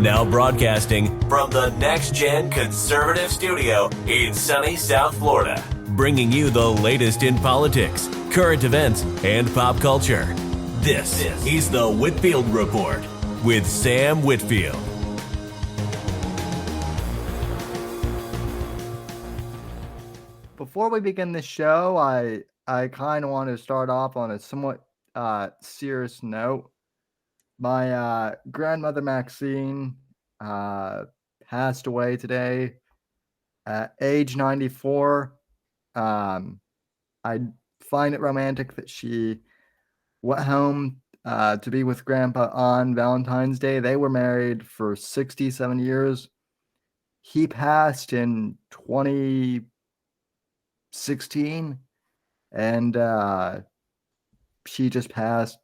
Now broadcasting from the Next Gen Conservative Studio in sunny South Florida, bringing you the latest in politics, current events, and pop culture. This is the Whitfield Report with Sam Whitfield. Before we begin the show, I kind of want to start off on a somewhat serious note. My grandmother Maxine passed away today at age 94. I find it romantic that she went home to be with Grandpa on Valentine's Day. They were married for 67 years. He passed in 2016, and she just passed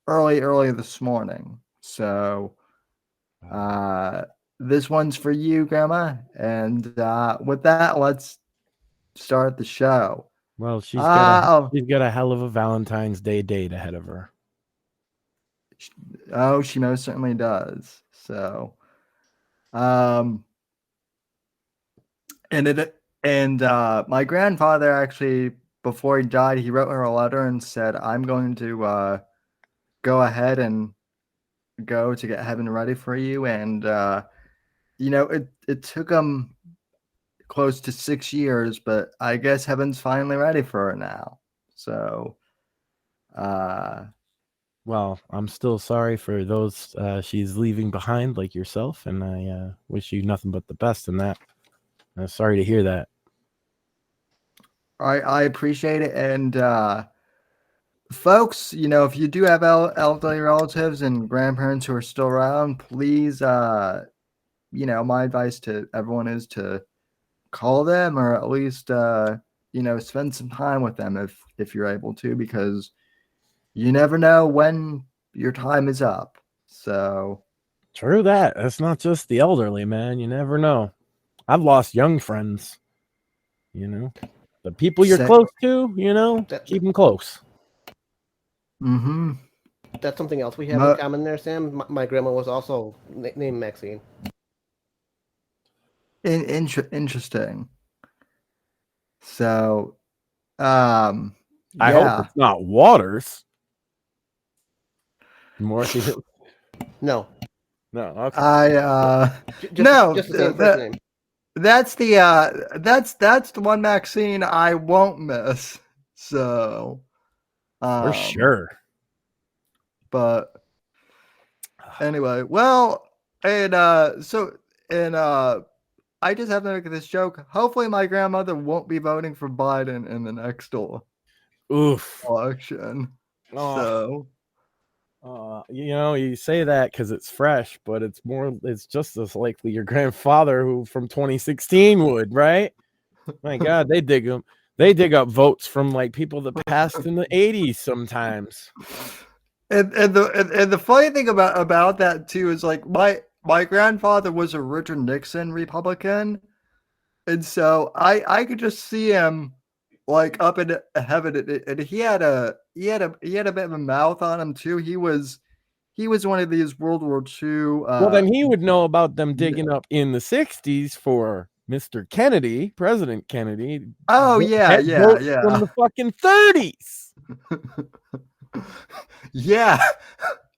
early this morning. So this one's for you, Grandma, and with that, let's start the show. Well, she's got a hell of a Valentine's Day date ahead of her. Oh, she most certainly does. So and my grandfather, actually, before he died, he wrote her a letter and said, I'm going to go ahead and go to get heaven ready for you. And, it took him close to 6 years, but I guess heaven's finally ready for her now. So, well, I'm still sorry for those she's leaving behind, like yourself, and I wish you nothing but the best in that. I'm sorry to hear that. I appreciate it. And, folks, if you do have elderly relatives and grandparents who are still around, please, my advice to everyone is to call them, or at least, spend some time with them if you're able to, because you never know when your time is up. So true that. That's not just the elderly, man. You never know. I've lost young friends, the people you're close to, keep them close. Mm-hmm. That's something else we have in common there, Sam. My grandma was also named Maxine. Interesting. So, I hope it's not Waters. No. No. Okay. Just the same first name. That's the one Maxine I won't miss. So, for sure. But anyway, well, and I just have to make this joke. Hopefully, my grandmother won't be voting for Biden in the next election. So. You say that because it's fresh, but it's just as likely your grandfather who from 2016 would, right? My God, they dig up votes from like people that passed in the 80s sometimes. And the funny thing about that too is, like, my grandfather was a Richard Nixon Republican, and so I could just see him like up in heaven, and he had a bit of a mouth on him too. He was one of these World War II. Well, then he would know about them digging up in the 60s for Mr. Kennedy, President Kennedy. Oh yeah. From the fucking 30s. Yeah.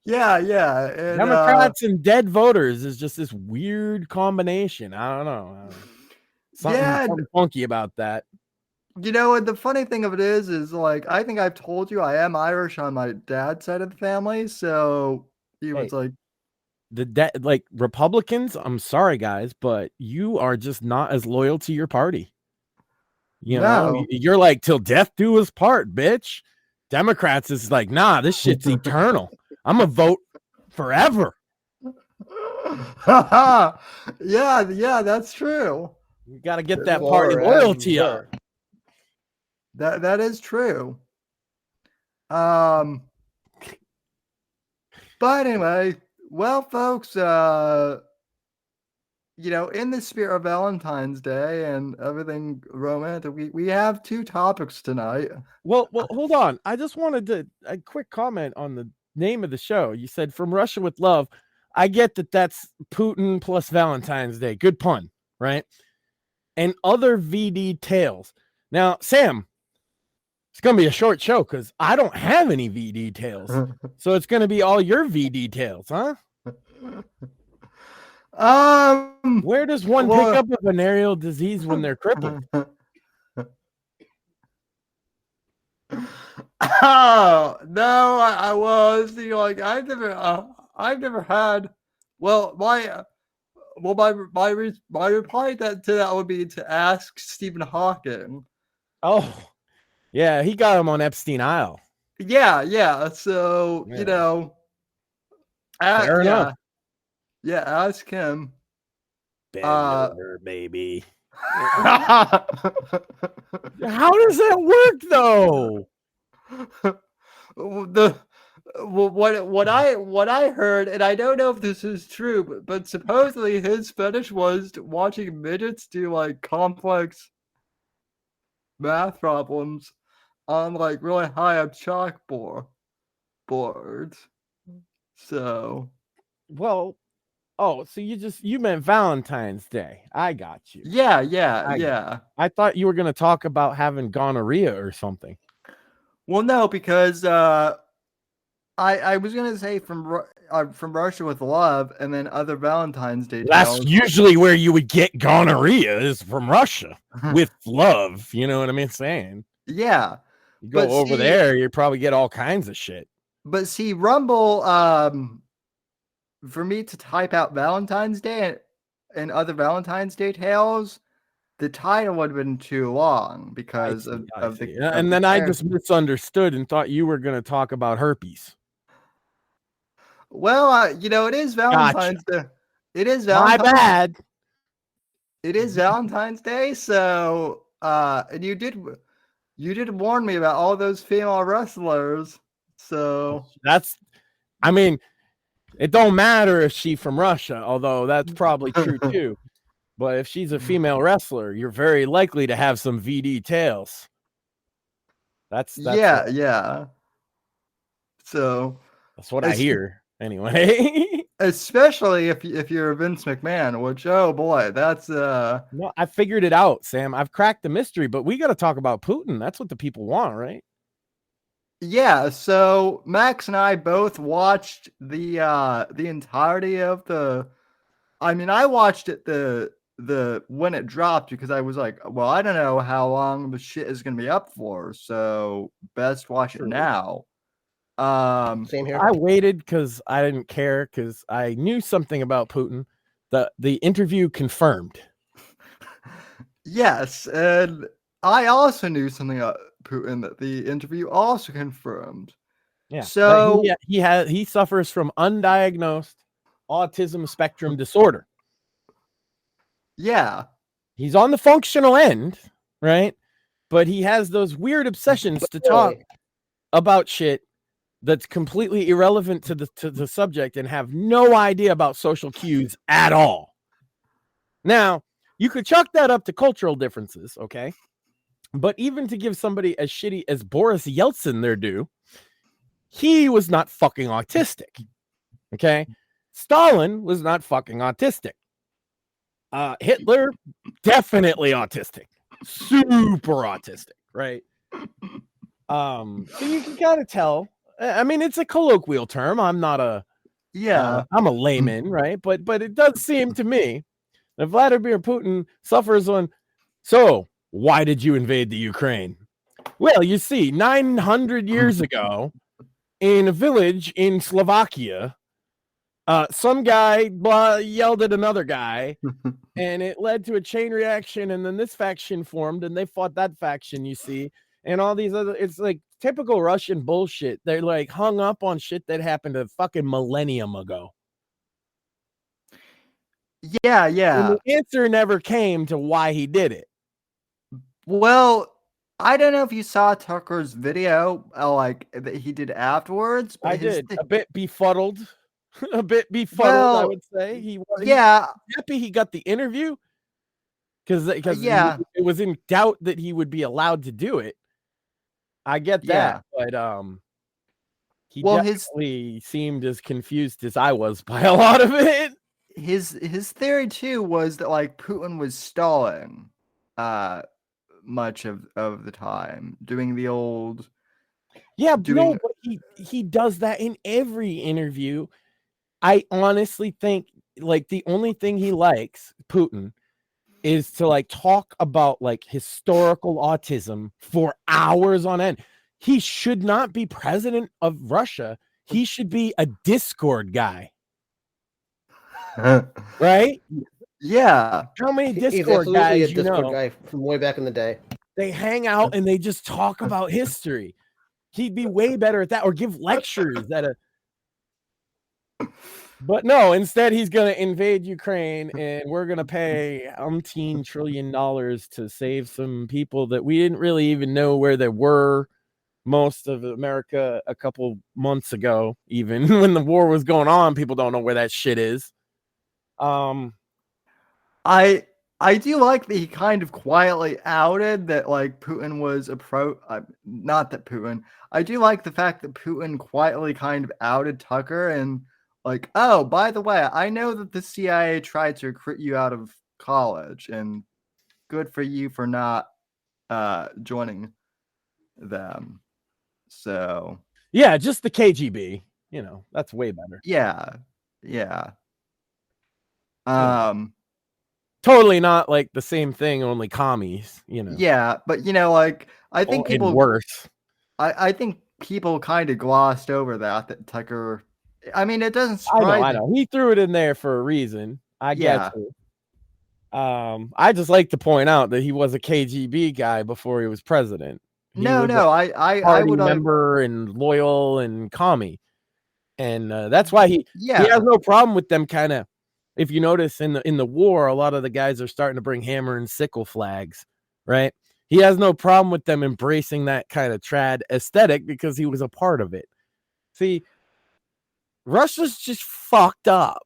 And, Democrats and dead voters is just this weird combination. I don't know. Something funky about that. And the funny thing of it is like, I think I've told you I am Irish on my dad's side of the family. So he was like, like Republicans, I'm sorry guys, but you are just not as loyal to your party. You're like, till death do us part, bitch. Democrats is like, nah, this shit's eternal. I'm gonna vote forever. Yeah, that's true. You got to get that party loyalty up. That is true. But anyway, well, folks, in the spirit of Valentine's Day and everything romantic, we have two topics tonight. Well, hold on. I just wanted a quick comment on the name of the show. You said From Russia with Love. I get that that's Putin plus Valentine's Day. Good pun, right? And other VD tales. Now, Sam, it's going to be a short show because I don't have any VD tales. So it's going to be all your VD tales, huh? Where does one pick up a venereal disease when they're crippled? Oh no! I was like I've never had. Well, my reply to that would be to ask Stephen Hawking. Oh, yeah, he got him on Epstein Isle. Yeah. So fair enough. Yeah, ask him. Bend over, baby. How does that work, though? What I heard, and I don't know if this is true, but supposedly his fetish was watching midgets do like complex math problems on like really high up chalkboards. So, well, oh, so you meant Valentine's Day. I got you. Yeah. I thought you were going to talk about having gonorrhea or something. Well, no, because I was going to say from Russia with love, and then other Valentine's Day tales. That's usually where you would get gonorrhea, is from Russia with love. You know what I mean? Saying. Yeah. You go over there, you probably get all kinds of shit. But see, Rumble, for me to type out Valentine's Day and other Valentine's Day tales, the title would have been too long because of the. And then I just misunderstood and thought you were going to talk about herpes. Well, it is Valentine's Day. It is Valentine's. My bad. It is Valentine's Day, so and you did warn me about all those female wrestlers. So it don't matter if she's from Russia, although that's probably true too. But if she's a female wrestler, you're very likely to have some VD tales. That's yeah. So that's what I hear anyway. Especially if you're Vince McMahon, which oh boy, that's No, I figured it out, Sam. I've cracked the mystery, but we got to talk about Putin. That's what the people want, right? Yeah, so Max and I both watched the entirety of I watched it the when it dropped because I was like, well, I don't know how long the shit is gonna be up for, so best watch it now. Same here. I waited because I didn't care because I knew something about Putin. The interview confirmed. Yes, and I also knew something about Putin that the interview also confirmed. Yeah. So he suffers from undiagnosed autism spectrum disorder. Yeah. He's on the functional end, right? But he has those weird obsessions to talk about shit that's completely irrelevant to the subject and have no idea about social cues at all. Now, you could chalk that up to cultural differences, okay? But even to give somebody as shitty as Boris Yeltsin their due, he was not fucking autistic, okay? Stalin was not fucking autistic. Hitler, definitely autistic. Super autistic, right? So you can kind of tell. I mean, it's a colloquial term. I'm not I'm a layman, right? But it does seem to me that Vladimir Putin suffers on. So why did you invade the Ukraine? Well, you see, 900 years ago, in a village in Slovakia, some guy yelled at another guy, and it led to a chain reaction, and then this faction formed, and they fought that faction, you see, and all these other, it's like typical Russian bullshit. They're like hung up on shit that happened a fucking millennium ago. Yeah. And the answer never came to why he did it. Well, I don't know if you saw Tucker's video, that he did afterwards. But I did. A bit befuddled. A bit befuddled, I would say. He was happy he got the interview because it was in doubt that he would be allowed to do it. I get that, but He definitely seemed as confused as I was by a lot of it. His theory too was that like Putin was stalling much of the time, doing the old but he does that in every interview. I honestly think like the only thing he likes, Putin, is to like talk about like historical autism for hours on end. He should not be president of Russia. He should be a Discord guy. Right? Yeah. How many Discord He's absolutely guys a Discord guy from way back in the day. They hang out and they just talk about history. He'd be way better at that, or give lectures at a. But no, instead he's gonna invade Ukraine, and we're gonna pay umpteen $1 trillion to save some people that we didn't really even know where they were. Most of America a couple months ago, even when the war was going on, people don't know where that shit is. I do like that he kind of quietly outed that like Putin was not that Putin. I do like the fact that Putin quietly kind of outed Tucker and like, oh, by the way, I know that the CIA tried to recruit you out of college, and good for you for not joining them. So yeah, just the KGB, that's way better. Yeah. Totally not like the same thing, only commies, Yeah, but like I think people worse. I think people kind of glossed over that Tucker. I mean, it doesn't surprise I know. He threw it in there for a reason. I get you. I just like to point out that he was a KGB guy before he was president. I would member and loyal and commie, and that's why he has no problem with them. Kind of, if you notice in the war, a lot of the guys are starting to bring hammer and sickle flags, right? He has no problem with them embracing that kind of trad aesthetic because he was a part of it. See, Russia's just fucked up.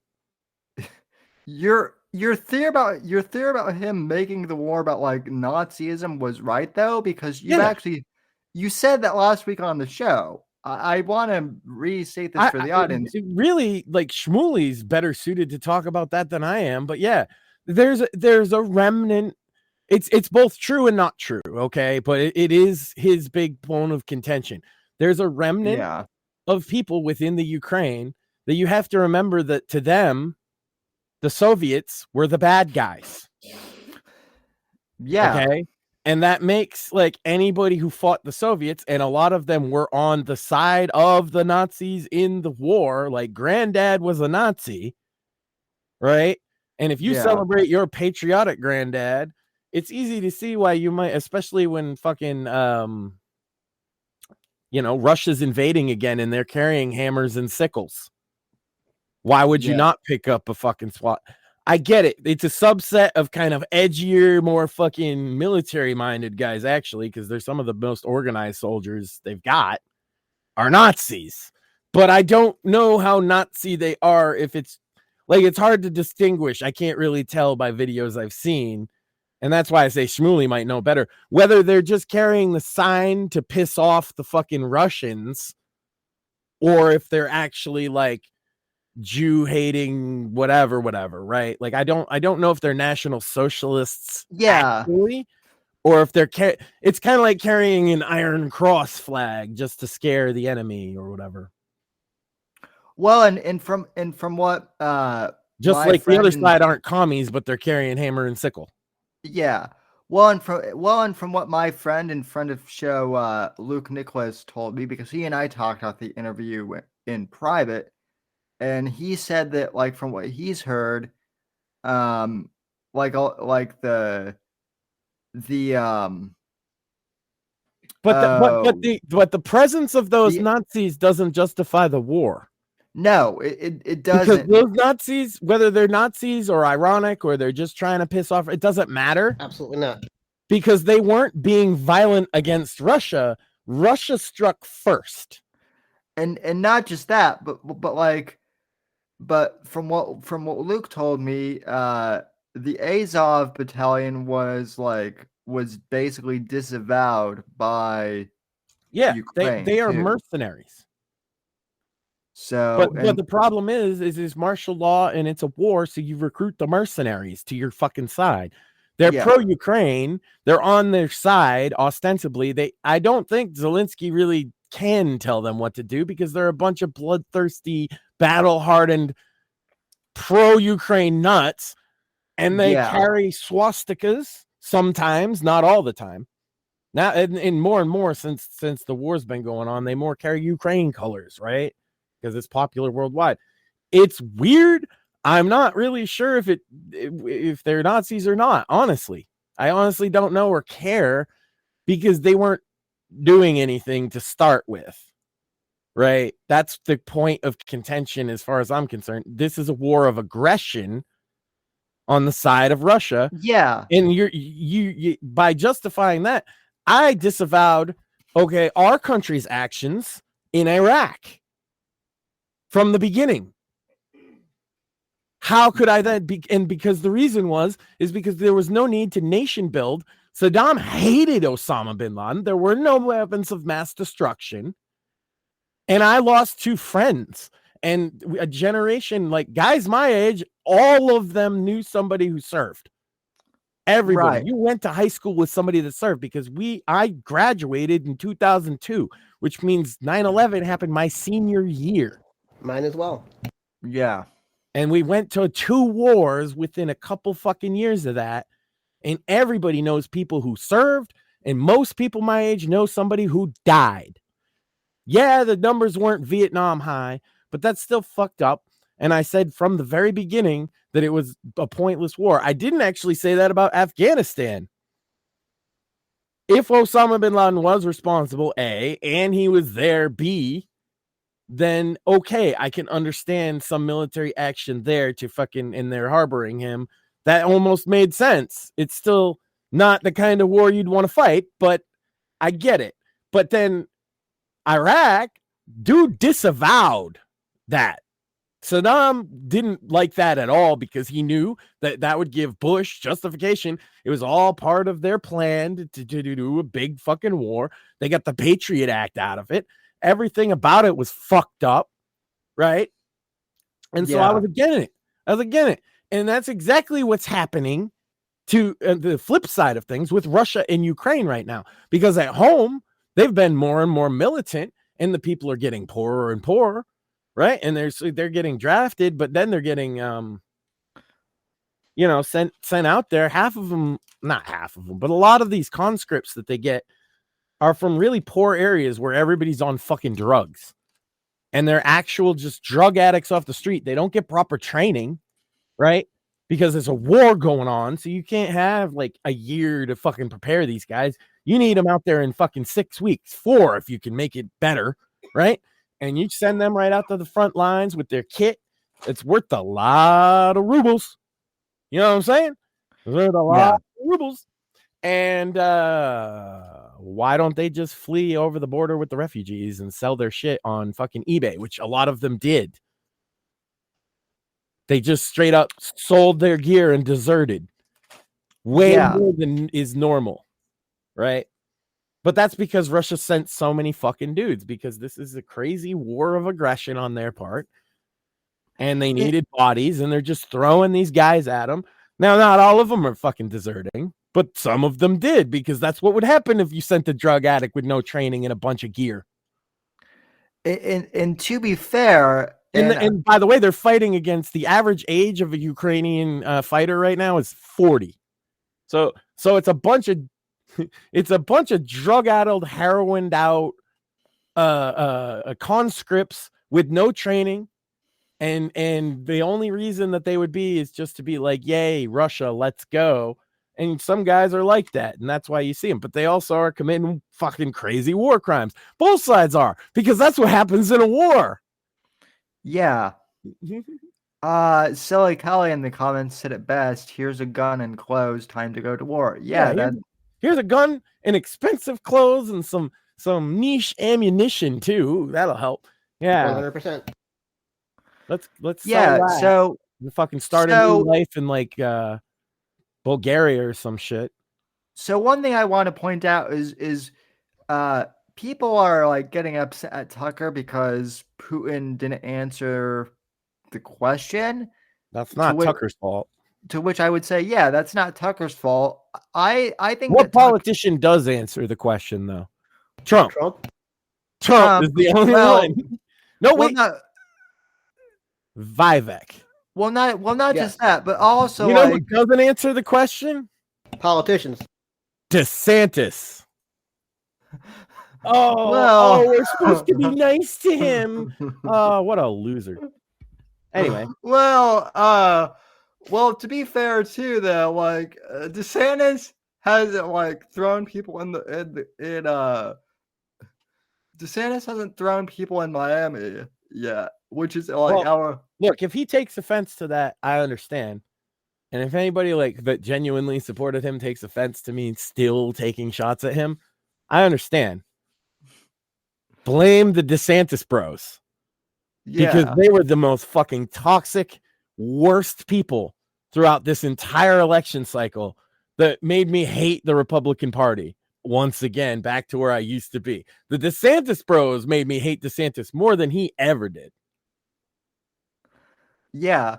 Your theory about him making the war about like Nazism was right though, because you said that last week on the show. I want to restate this for the audience. Really, like Shmuley's better suited to talk about that than I am. But yeah, there's a remnant. It's both true and not true. Okay, but it is his big bone of contention. There's a remnant of people within the Ukraine that you have to remember that to them, the Soviets were the bad guys. Yeah. Okay. And that makes like anybody who fought the Soviets, and a lot of them were on the side of the Nazis in the war. Like granddad was a Nazi, right? And if you celebrate your patriotic granddad, it's easy to see why you might, especially when fucking, Russia's invading again and they're carrying hammers and sickles. Why would you not pick up a fucking SWAT? I get it. It's a subset of kind of edgier, more fucking military-minded guys, actually, because they're some of the most organized soldiers they've got are Nazis. But I don't know how Nazi they are. If it's like, it's hard to distinguish. I can't really tell by videos I've seen. And that's why I say Shmuley might know better. Whether they're just carrying the sign to piss off the fucking Russians, or if they're actually like Jew hating whatever, right? Like I don't know if they're National Socialists, actually, or if they're it's kind of like carrying an Iron Cross flag just to scare the enemy or whatever. Well, and from what just like the other side aren't commies, but they're carrying hammer and sickle. Yeah. Well, and from what my friend and friend of show Luke Nicholas told me, because he and I talked about the interview in private. And he said that, like, from what he's heard, but the presence of those Nazis doesn't justify the war. No, it doesn't. Because those Nazis, whether they're Nazis or ironic or they're just trying to piss off, it doesn't matter. Absolutely not. Because they weren't being violent against Russia. Russia struck first. And not just that, but from what Luke told me, the Azov battalion was basically disavowed by Ukraine. They are mercenaries. So, but the problem is martial law and it's a war, so you recruit the mercenaries to your fucking side. They're pro-Ukraine. They're on their side ostensibly. I don't think Zelensky really can tell them what to do because they're a bunch of bloodthirsty, battle-hardened, pro-Ukraine nuts, and they carry swastikas sometimes, not all the time. Now, and more since the war's been going on, they more carry Ukraine colors, right? Because it's popular worldwide. It's weird. I'm not really sure if they're Nazis or not. Honestly, I honestly don't know or care because they weren't doing anything to start with, right? That's the point of contention as far as I'm concerned. This is a war of aggression on the side of Russia. Yeah. And you by justifying that, I disavowed, our country's actions in Iraq from the beginning. How could I then be? And because the reason is because there was no need to nation build. Saddam hated Osama bin Laden. There were no weapons of mass destruction. And I lost 2 friends and a generation, like guys my age, all of them knew somebody who served. Everybody. Right. You went to high school with somebody that served because I graduated in 2002, which means 9/11 happened my senior year. Mine as well. Yeah. And we went to 2 wars within a couple fucking years of that. And everybody knows people who served, and most people my age know somebody who died. Yeah, the numbers weren't Vietnam high, but that's still fucked up. And I said from the very beginning that it was a pointless war. I didn't actually say that about Afghanistan. If Osama bin Laden was responsible, A, and he was there, B, then okay, I can understand some military action there to fucking, and they're harboring him. That almost made sense. It's still not the kind of war you'd want to fight, but I get it. But then Iraq, dude disavowed that. Saddam didn't like that at all because he knew that would give Bush justification. It was all part of their plan to do a big fucking war. They got the Patriot Act out of it. Everything about it was fucked up, right? And so I was against it. And that's exactly what's happening to the flip side of things with Russia and Ukraine right now. Because at home, they've been more and more militant, and the people are getting poorer and poorer. Right. And they're getting drafted, but then they're getting, sent out there. Half of them, not half of them, but a lot of these conscripts that they get are from really poor areas where everybody's on fucking drugs and they're actual just drug addicts off the street. They don't get proper training, right? Because there's a war going on. So you can't have like a year to fucking prepare these guys. You need them out there in fucking 6 weeks, 4 if you can make it better, right? And you send them right out to the front lines with their kit. It's worth a lot of rubles. You know what I'm saying? It's worth a lot of rubles. And why don't they just flee over the border with the refugees and sell their shit on fucking eBay, which a lot of them did. They just straight up sold their gear and deserted. Way more than is normal, right? But that's because Russia sent so many fucking dudes, because this is a crazy war of aggression on their part. And they needed bodies, and they're just throwing these guys at them. Now, not all of them are fucking deserting, but some of them did, because that's what would happen if you sent a drug addict with no training and a bunch of gear. And to be fair... And by the way, they're fighting against the average age of a Ukrainian fighter right now is 40. So it's a bunch of... It's a bunch of drug-addled, heroined out conscripts with no training, and the only reason that they would be is just to be like, "Yay, Russia, let's go!" And some guys are like that, and that's why you see them. But they also are committing fucking crazy war crimes. Both sides are, because that's what happens in a war. Yeah. Silly Kelly in the comments said it best. Here's a gun and clothes. Time to go to war. Yeah. Here's a gun and expensive clothes and some niche ammunition too. That'll help. Yeah, 100%. Let's so we fucking start a new life in like Bulgaria or some shit. So one thing I want to point out is people are like getting upset at Tucker because Putin didn't answer the question. That's not Tucker's fault. To which I would say, yeah, that's not Tucker's fault. I think what politician does answer the question though? Trump is the only one. No, wait. Vivek. Well, not just that, but also you know who doesn't answer the question? Politicians. DeSantis. Oh, we're supposed to be nice to him. Oh, what a loser. Anyway. Well, to be fair too, though, like DeSantis hasn't like thrown people DeSantis hasn't thrown people in Miami yet, which is like look, if he takes offense to that, I understand. And if anybody like that genuinely supported him takes offense to me still taking shots at him, I understand. Blame the DeSantis bros. Because they were the most fucking toxic, worst people throughout this entire election cycle that made me hate the Republican Party. Once again, back to where I used to be. The DeSantis bros made me hate DeSantis more than he ever did. Yeah.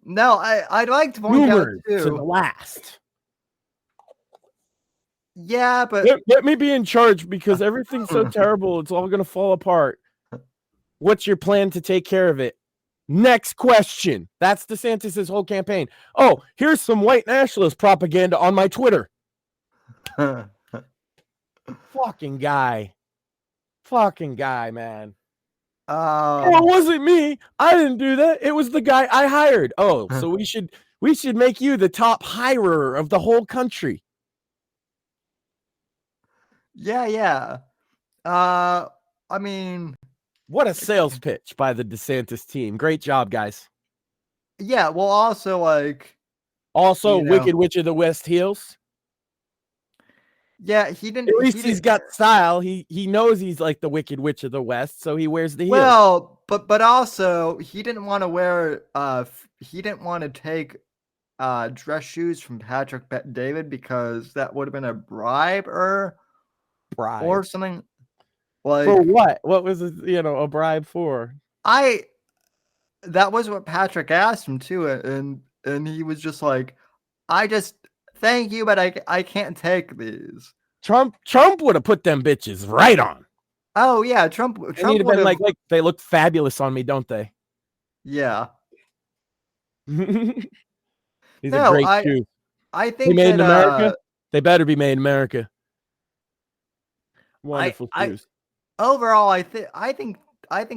No, I'd like to point out too. To the last. Yeah, but let me be in charge because everything's so terrible. It's all going to fall apart. What's your plan to take care of it? Next question. That's DeSantis' whole campaign. Oh, here's some white nationalist propaganda on my Twitter. Fucking guy, man. It wasn't me. I didn't do that. It was the guy I hired. Oh, so we should make you the top hirer of the whole country. Yeah. I mean, what a sales pitch by the DeSantis team. Great job, guys. Yeah, well, also Wicked Witch of the West heels. Yeah, he didn't. At least he's got style. He knows he's like the Wicked Witch of the West, so he wears the heels. Well, but also he didn't want to wear. He didn't want to take dress shoes from Patrick David because that would have been a bribe or something. Like for what? What was a bribe for? That was what Patrick asked him too, and he was just like, thank you, but I can't take these. Trump would have put them bitches right on. Oh yeah, Trump would have been like they look fabulous on me, don't they? Yeah. These are great shoes. I think they made in America. They better be made in America. Wonderful shoes. Overall, I think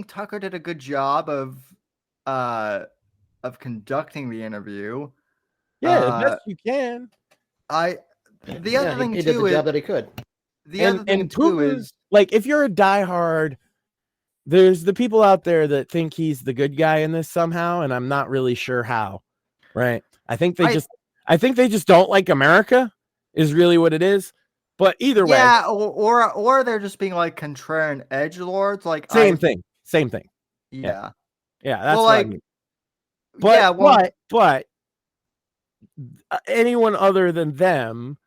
Tucker did a good job of conducting the interview. Yeah, the best you can. The other thing he too did the job that he could. The other thing too is like if you're a diehard, there's the people out there that think he's the good guy in this somehow, and I'm not really sure how. Right? I think they just don't like America is really what it is. But either way, yeah, or they're just being like contrarian edgelords, like same thing. Yeah, that's what I mean. But anyone other than them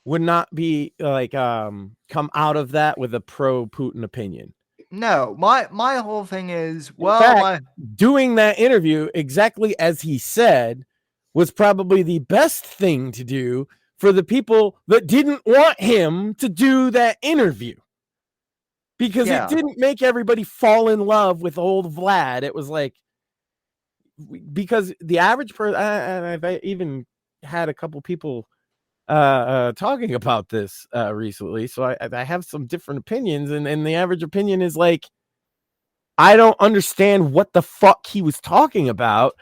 would not be like come out of that with a pro Putin opinion. No, my whole thing is doing that interview exactly as he said was probably the best thing to do for the people that didn't want him to do that interview. Because it didn't make everybody fall in love with old Vlad. It was like, because the average person, I've even had a couple people talking about this recently. So I have some different opinions. And the average opinion is like, I don't understand what the fuck he was talking about.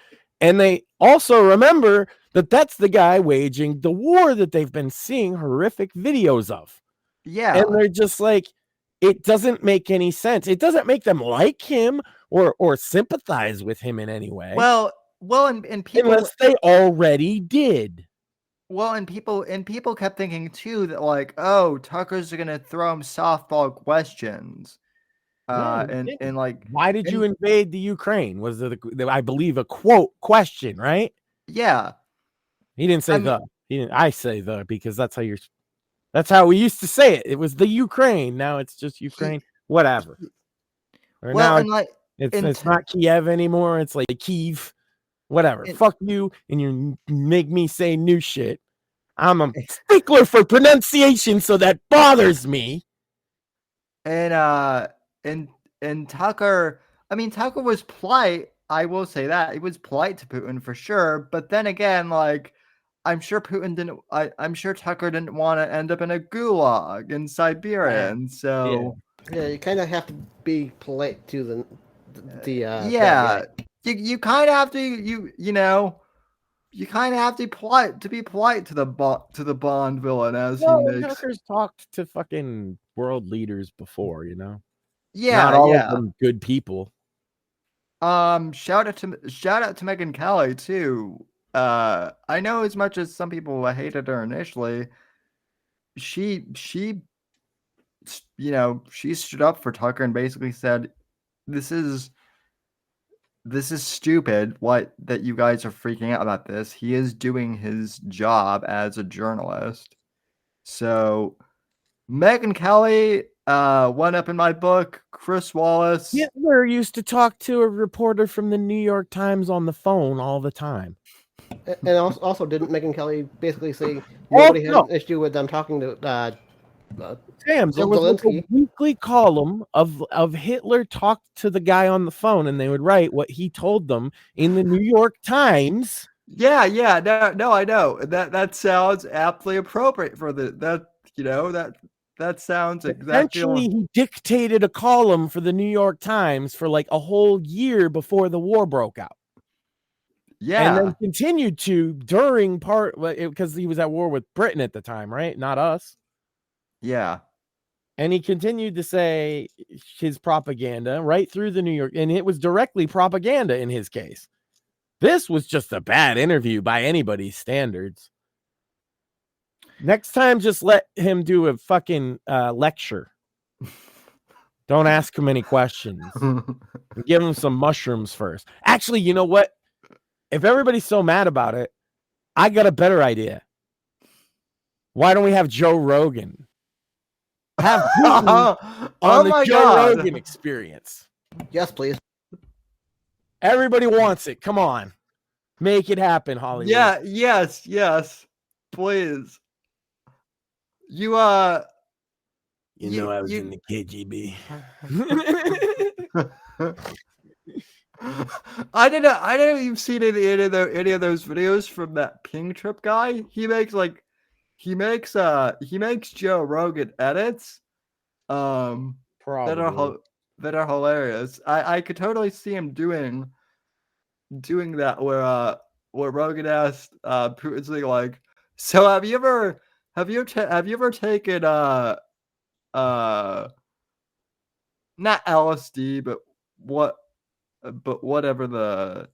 And they also remember that that's the guy waging the war that they've been seeing horrific videos of. Yeah. And they're just like, it doesn't make any sense. It doesn't make them like him or sympathize with him in any way. Well, and people, unless they already did. Well, and people kept thinking too that like, oh, Tucker's gonna throw him softball questions. And like, why did you invade the Ukraine? Was it I believe a quote question, right? Yeah. He didn't say the. He didn't. I say the because that's how you're. That's how we used to say it. It was the Ukraine. Now it's just Ukraine. Whatever. Or Well, now and like it's not Kiev anymore. It's like Kyiv. Whatever. Fuck you. And you make me say new shit. I'm a stickler for pronunciation, so that bothers me. And Tucker, I mean, Tucker was polite. I will say that he was polite to Putin for sure. But then again, like, I'm sure Putin didn't. I'm sure Tucker didn't want to end up in a gulag in Siberia, and so yeah, you kind of have to be polite to yeah, you kind of have to you know. You kind of have to be polite to the Bond villain as he makes. Tucker's talked to fucking world leaders before, you know. Yeah, not all of them good people. Shout out to Megyn Kelly too. I know as much as some people hated her initially, she you know, she stood up for Tucker and basically said, This is stupid that you guys are freaking out about this. He is doing his job as a journalist. So Megyn Kelly went up in my book. Chris Wallace. Hitler used to talk to a reporter from the New York Times on the phone all the time. And also didn't Megyn Kelly basically say nobody had an issue with them talking to Sam, there was like a weekly column of Hitler talked to the guy on the phone, and they would write what he told them in the New York Times. Yeah, no, I know that sounds aptly appropriate for that sounds exactly. Essentially, he dictated a column for the New York Times for like a whole year before the war broke out. Yeah, and then continued to during because he was at war with Britain at the time, right? Not us. Yeah. And he continued to say his propaganda right through the New York, and it was directly propaganda in his case. This was just a bad interview by anybody's standards. Next time, just let him do a fucking lecture. Don't ask him any questions. Give him some mushrooms first. Actually, you know what? If everybody's so mad about it, I got a better idea. Why don't we have Joe Rogan? Have Putin on the Joe Rogan experience. Yes, please. Everybody wants it. Come on. Make it happen, Hollywood. Yeah, yes. Please. You know I was in the KGB. I didn't even see any of those videos from that Ping Trip guy. He makes Joe Rogan edits that are hilarious. I could totally see him doing that where Rogan asked Putin something like, so have you ever taken not LSD but whatever the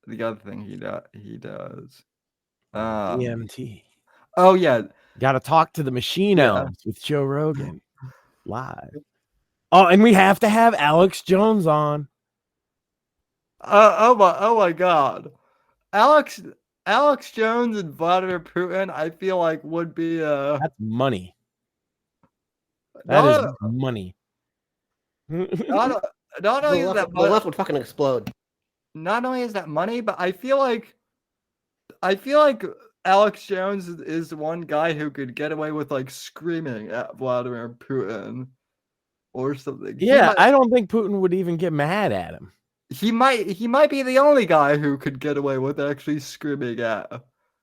other thing he does. DMT. Oh yeah. Got to talk to the machine elves with Joe Rogan live. Oh, and we have to have Alex Jones on. Oh my God. Alex Jones and Vladimir Putin, I feel like would be that's money. That is money. Not only is that the left would fucking explode. Not only is that money, but I feel like Alex Jones is the one guy who could get away with like screaming at Vladimir Putin or something. Yeah, I don't think Putin would even get mad at him. He might be the only guy who could get away with actually screaming at.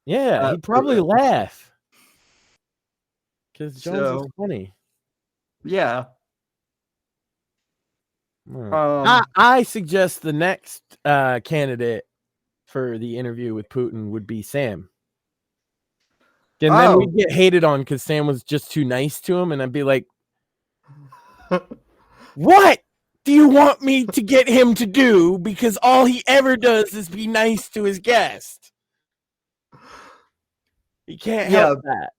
Yeah, he'd probably Putin. Laugh. Because Jones is funny. Yeah. I suggest the next candidate for the interview with Putin would be Sam. And then we'd get hated on because Sam was just too nice to him. And I'd be like, what do you want me to get him to do? Because all he ever does is be nice to his guest. He can't help that.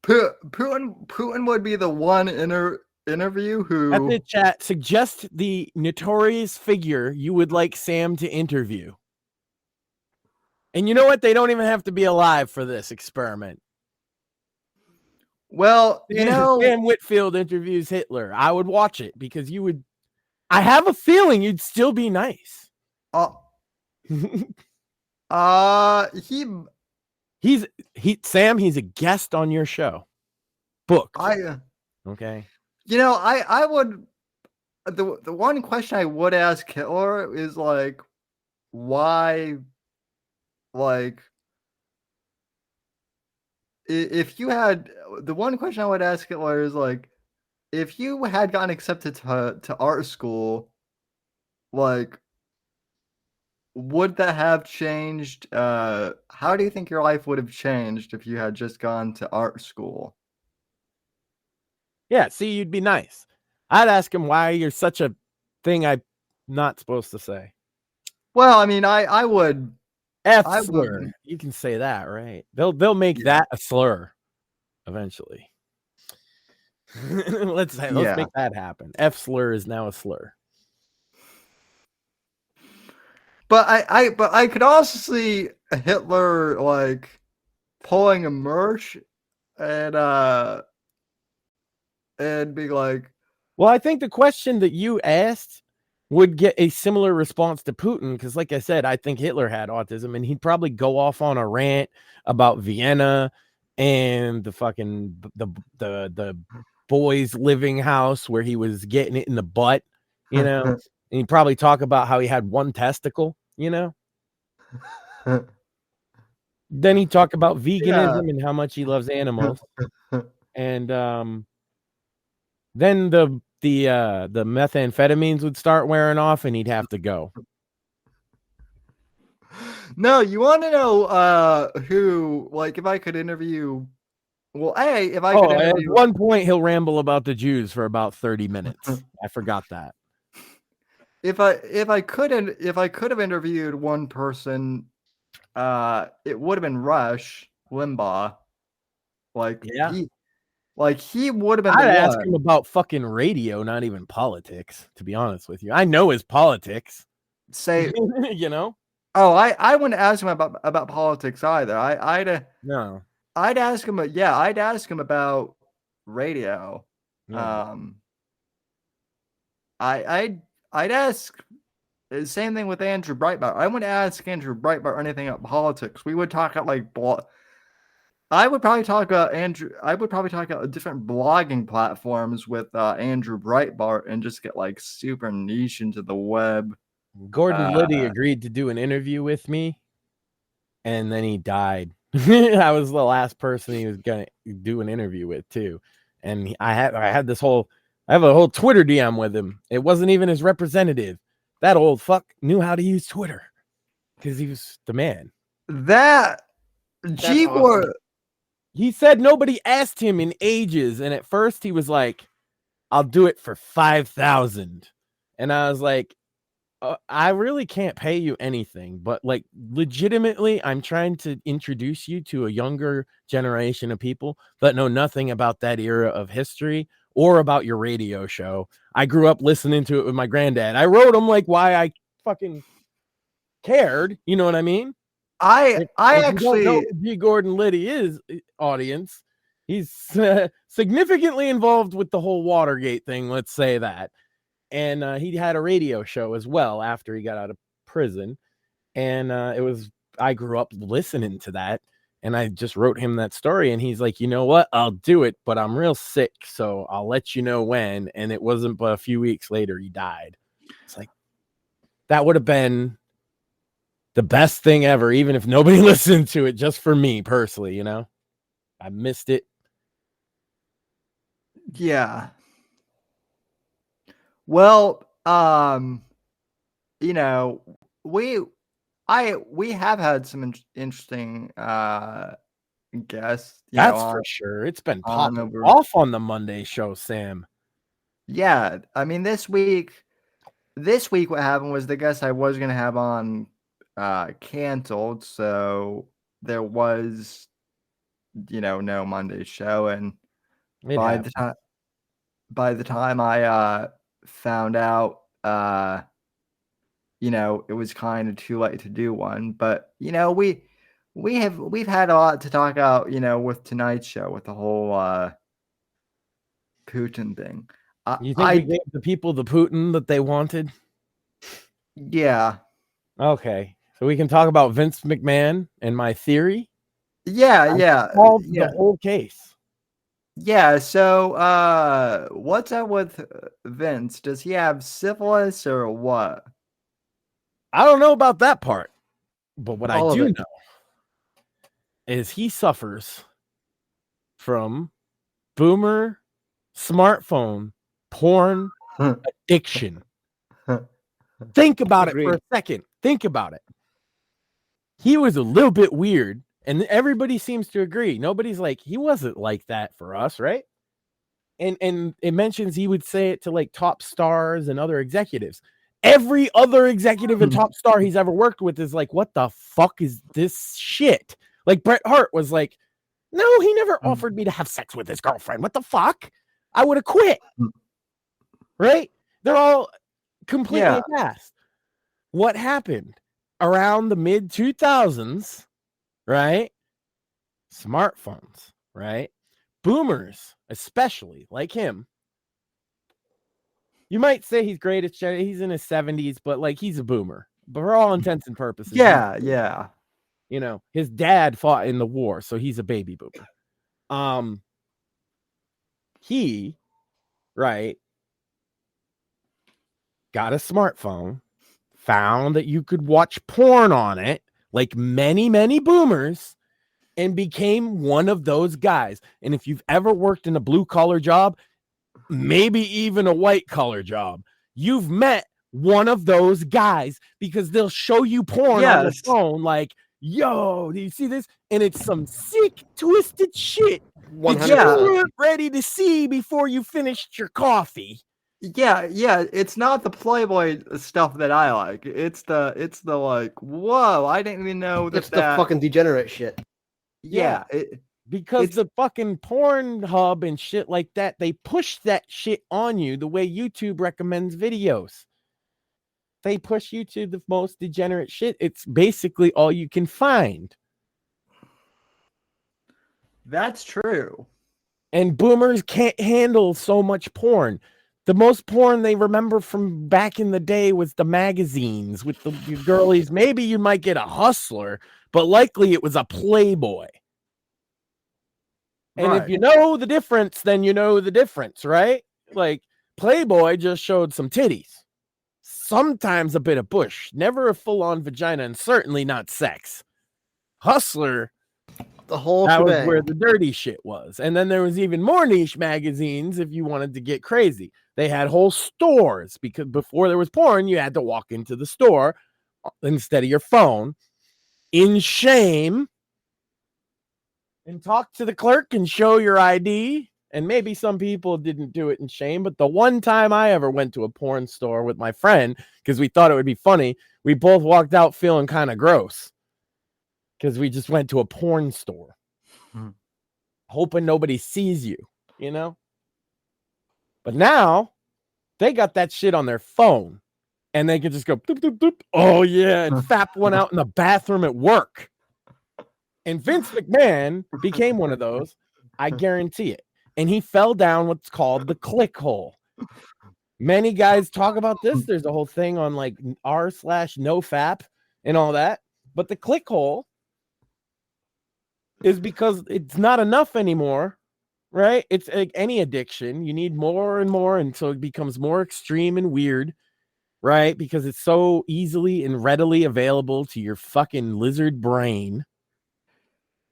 Putin would be the one interview who... At the chat, suggest the notorious figure you would like Sam to interview. And you know what? They don't even have to be alive for this experiment. Well, you know, Sam Whitfield interviews Hitler. I would watch it because you would. I have a feeling you'd still be nice. Sam. He's a guest on your show. Booked. Okay. You know, I would. The one question I would ask Hitler is like, why, like, if you had the one question I would ask Hitler is like, if you had gotten accepted to art school, like, would that have changed? How do you think your life would have changed if you had just gone to art school? Yeah, see, you'd be nice. I'd ask him why you're such a thing I'm not supposed to say. Well, I mean, I would. Slur. You can say that, right? They'll make that a slur eventually. Let's make that happen. F slur is now a slur. But I could also see Hitler like pulling a merch and be like, well, I think the question that you asked would get a similar response to Putin because, like I said, I think Hitler had autism, and he'd probably go off on a rant about Vienna and the fucking the boys' living house where he was getting it in the butt, you know, and he'd probably talk about how he had one testicle, you know. Then he'd talk about veganism and how much he loves animals, and then the methamphetamines would start wearing off, and he'd have to go. No, you want to know who? Like, if I could interview. Well, if I could interview. At one point, he'll ramble about the Jews for about 30 minutes. I forgot that. If I could have interviewed one person, it would have been Rush Limbaugh. Like, yeah. He would have been. I'd ask him about fucking radio, not even politics, to be honest with you. I know his politics. Say, you know? Oh, I wouldn't ask him about politics either. I'd ask him. I'd ask him about radio. Yeah. I'd ask the same thing with Andrew Breitbart. I wouldn't ask Andrew Breitbart anything about politics. We would talk about like I would probably talk about different blogging platforms with Andrew Breitbart and just get like super niche into the web. Gordon Liddy agreed to do an interview with me, and then he died. I was the last person he was gonna do an interview with too, and I have a whole Twitter DM with him. It wasn't even his representative. That old fuck knew how to use Twitter because he was the man. Awesome. He said nobody asked him in ages, and at first he was like, "I'll do it for 5,000," and I was like, I really can't pay you anything, but like legitimately, I'm trying to introduce you to a younger generation of people that know nothing about that era of history or about your radio show. I grew up listening to it with my granddad. I wrote him like why I fucking cared. You know what I mean? I actually don't know who G. Gordon Liddy is, audience. He's significantly involved with the whole Watergate thing. Let's say that. And he had a radio show as well after he got out of prison. And I grew up listening to that. And I just wrote him that story. And he's like, you know what? I'll do it, but I'm real sick. So I'll let you know when. And it wasn't but a few weeks later he died. It's like, that would have been the best thing ever, even if nobody listened to it, just for me personally, you know? I missed it. Yeah. Well, you know, we have had some interesting guests. That's for sure. It's been popping off on the Monday show, Sam. Yeah, I mean this week what happened was the guest I was gonna have on canceled, so there was no Monday show, and by the time I found out it was kind of too late to do one, but we've had a lot to talk about with tonight's show, with the whole Putin thing. You think we gave the people the Putin that they wanted? Yeah. Okay. So we can talk about Vince McMahon and my theory? Yeah. Solved the whole case. Yeah, so what's up with Vince? Does he have syphilis or what? I don't know about that part. But what All I of do it. know is he suffers from boomer smartphone porn addiction. Think about it for a second. Think about it. He was a little bit weird, and everybody seems to agree. Nobody's like, he wasn't like that for us, right? And it mentions he would say it to like top stars and other executives. Every other executive and top star he's ever worked with is like, what the fuck is this shit? Like Bret Hart was like, no, he never offered me to have sex with his girlfriend. What the fuck? I would have quit. Right? They're all completely aghast. What happened around the mid 2000s, right? Smartphones, right? Boomers, especially like him. You might say he's great at shit. He's in his 70s, but like he's a boomer. But for all intents and purposes. Yeah. You know, his dad fought in the war, so he's a baby boomer. He, right, got a smartphone, found that you could watch porn on it, like many, many boomers, and became one of those guys. And if you've ever worked in a blue-collar job, maybe even a white-collar job, you've met one of those guys because they'll show you porn on the phone like, yo, do you see this? And it's some sick, twisted shit that you weren't ready to see before you finished your coffee. Yeah, it's not the Playboy stuff that I like. It's the like, whoa, I didn't even know that. It's the fucking degenerate shit. Yeah, because the fucking Pornhub and shit like that, they push that shit on you the way YouTube recommends videos. They push you to the most degenerate shit. It's basically all you can find. That's true. And boomers can't handle so much porn. The most porn they remember from back in the day was the magazines with the girlies. Maybe you might get a Hustler, but likely it was a Playboy. And if you know the difference, then you know the difference, right? Like Playboy just showed some titties. Sometimes a bit of bush, never a full-on vagina, and certainly not sex. Hustler, the whole that shebang. was where the dirty shit was. And then there was even more niche magazines if you wanted to get crazy. They had whole stores because before there was porn, you had to walk into the store instead of your phone in shame and talk to the clerk and show your ID. And maybe some people didn't do it in shame, but the one time I ever went to a porn store with my friend, because we thought it would be funny, we both walked out feeling kind of gross because we just went to a porn store, hoping nobody sees you, you know? But now they got that shit on their phone and they can just go, doop, doop, doop. Oh yeah, and fap one out in the bathroom at work. And Vince McMahon became one of those. I guarantee it. And he fell down what's called the click hole. Many guys talk about this. There's a whole thing on like r/nofap and all that. But the click hole is because it's not enough anymore, right? It's like any addiction. You need more and more. And so it becomes more extreme and weird, right? Because it's so easily and readily available to your fucking lizard brain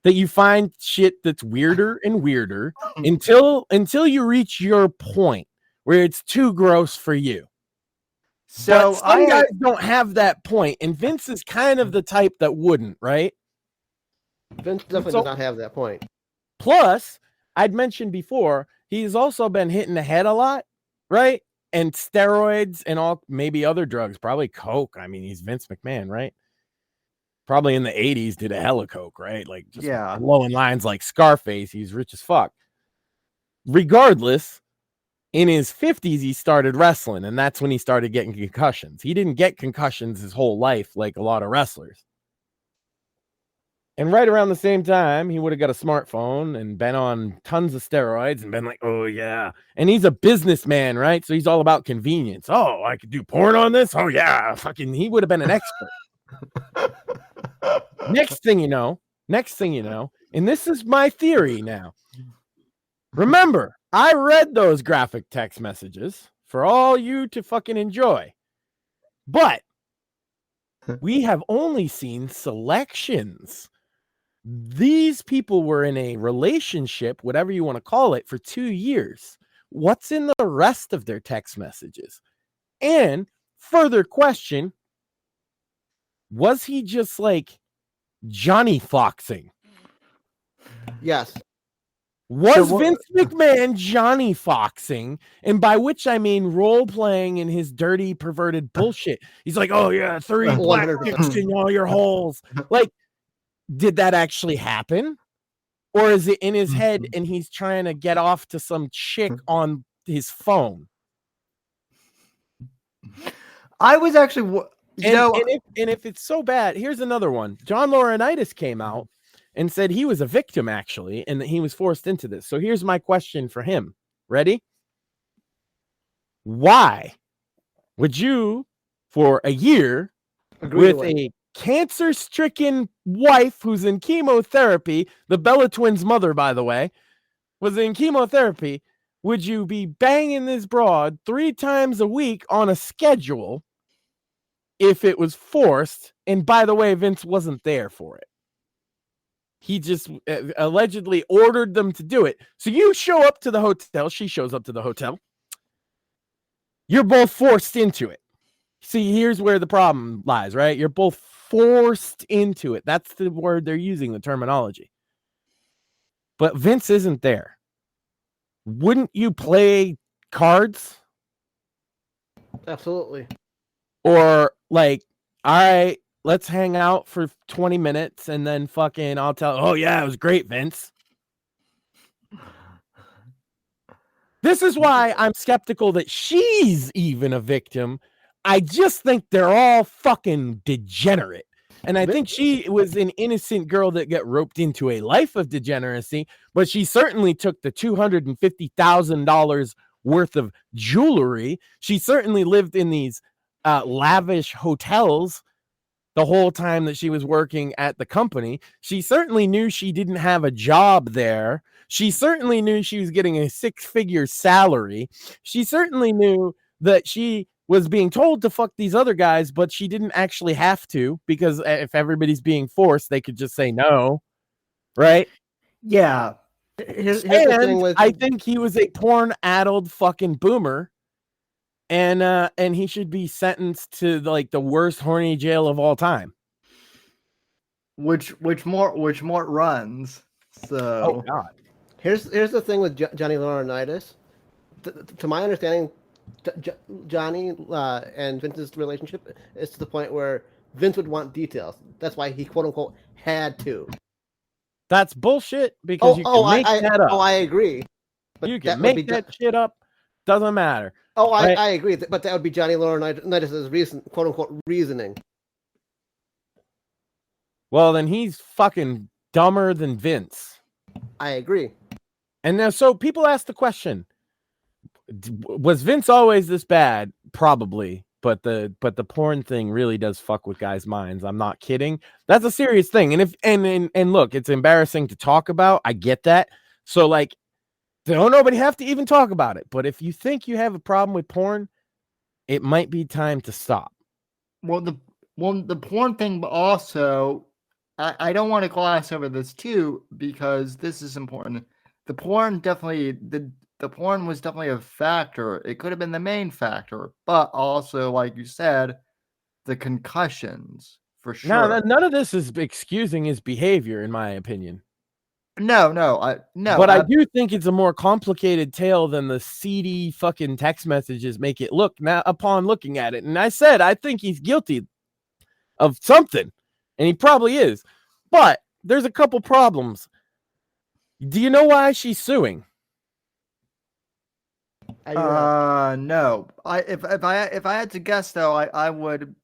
that you find shit that's weirder and weirder until you reach your point where it's too gross for you. So some guys don't have that point, and Vince is kind of the type that wouldn't, right? Vince definitely does not have that point. Plus, I'd mentioned before, he's also been hit in the head a lot, right? And steroids and all, maybe other drugs, probably coke. I mean, he's Vince McMahon, right? Probably in the 80s did a hella coke, right? Like just blowing lines like Scarface. He's rich as fuck. Regardless, in his 50s, he started wrestling, and that's when he started getting concussions. He didn't get concussions his whole life like a lot of wrestlers. And right around the same time, he would have got a smartphone and been on tons of steroids and been like, oh, yeah. And he's a businessman, right? So he's all about convenience. Oh, I could do porn on this? Oh, yeah. Fucking, he would have been an expert. Next thing you know, and this is my theory now. Remember, I read those graphic text messages for all you to fucking enjoy. But we have only seen selections. These people were in a relationship, whatever you want to call it, for 2 years. What's in the rest of their text messages? And further question, was he just like Johnny Foxing? Yes. Was Vince McMahon Johnny Foxing? And by which I mean role playing in his dirty, perverted bullshit. He's like, oh yeah, 3 black dicks in all your holes. Like, did that actually happen? Or is it in his head and he's trying to get off to some chick on his phone? I was actually, and if it's so bad, here's another one. John Laurinaitis came out and said he was a victim, actually, and that he was forced into this. So here's my question for him. Ready? Why would you, for a year, with a cancer-stricken wife who's in chemotherapy, the Bella twins' mother, by the way, was in chemotherapy, would you be banging this broad 3 times a week on a schedule if it was forced? And by the way, Vince wasn't there for it. He just allegedly ordered them to do it. So you show up to the hotel. She shows up to the hotel. You're both forced into it. See, here's where the problem lies, right? You're both forced into it. That's the word they're using, the terminology. But Vince isn't there. Wouldn't you play cards? Absolutely. Or like, all right, let's hang out for 20 minutes and then fucking I'll tell, oh yeah, it was great, Vince. This is why I'm skeptical that she's even a victim. I just think they're all fucking degenerate. And I think she was an innocent girl that got roped into a life of degeneracy, but she certainly took the $250,000 worth of jewelry. She certainly lived in these lavish hotels the whole time that she was working at the company. She certainly knew she didn't have a job there. She certainly knew she was getting a 6-figure salary. She certainly knew that she was being told to fuck these other guys, but she didn't actually have to, because if everybody's being forced, they could just say no, right? Yeah. Here's the thing with... I think he was a porn-addled fucking boomer, and he should be sentenced to like the worst horny jail of all time. Which Mort runs. So oh god. Here's the thing with Johnny Laurinaitis. To my understanding, Johnny and Vince's relationship is to the point where Vince would want details. That's why he quote unquote had to. That's bullshit, because you can make that up. Oh, I agree. But you can make that shit up. Doesn't matter. Oh, right? I agree. But that would be Johnny Laurinaitis' quote unquote reasoning. Well, then he's fucking dumber than Vince. I agree. And now, so people ask the question: was Vince always this bad? Probably, but the porn thing really does fuck with guys' minds. I'm not kidding. That's a serious thing. And if and look, it's embarrassing to talk about. I get that. So like, don't nobody have to even talk about it. But if you think you have a problem with porn, it might be time to stop. Well, the porn thing, but also, I don't want to gloss over this too, because this is important. The porn definitely, the porn was definitely a factor. It could have been the main factor, but also, like you said, the concussions for sure. No, none of this is excusing his behavior, in my opinion. No. But I do think it's a more complicated tale than the seedy fucking text messages make it look now upon looking at it. And I said, I think he's guilty of something, and he probably is. But there's a couple problems. Do you know why she's suing? No. If I had to guess though, I would.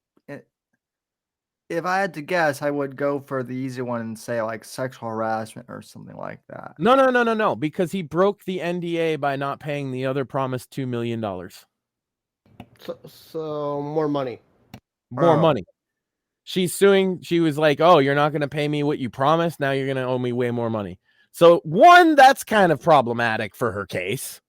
if I had to guess, I would go for the easy one and say like sexual harassment or something like that. No, because he broke the NDA by not paying the other promised $2 million. So more money. More money. She's suing. She was like, "Oh, you're not going to pay me what you promised. Now you're going to owe me way more money." So one, that's kind of problematic for her case.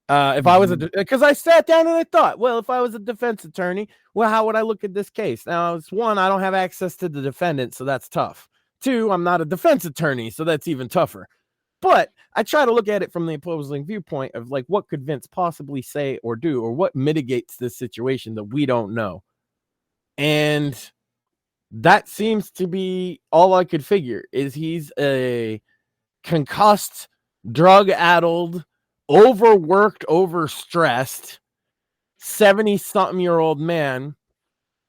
If I was because I sat down and I thought, well, if I was a defense attorney, well, how would I look at this case? Now, it's one, I don't have access to the defendant, so that's tough. Two, I'm not a defense attorney, so that's even tougher. But I try to look at it from the opposing viewpoint of like, what could Vince possibly say or do, or what mitigates this situation that we don't know? And that seems to be all I could figure is he's a concussed, drug-addled, overworked, overstressed 70-something-year-old man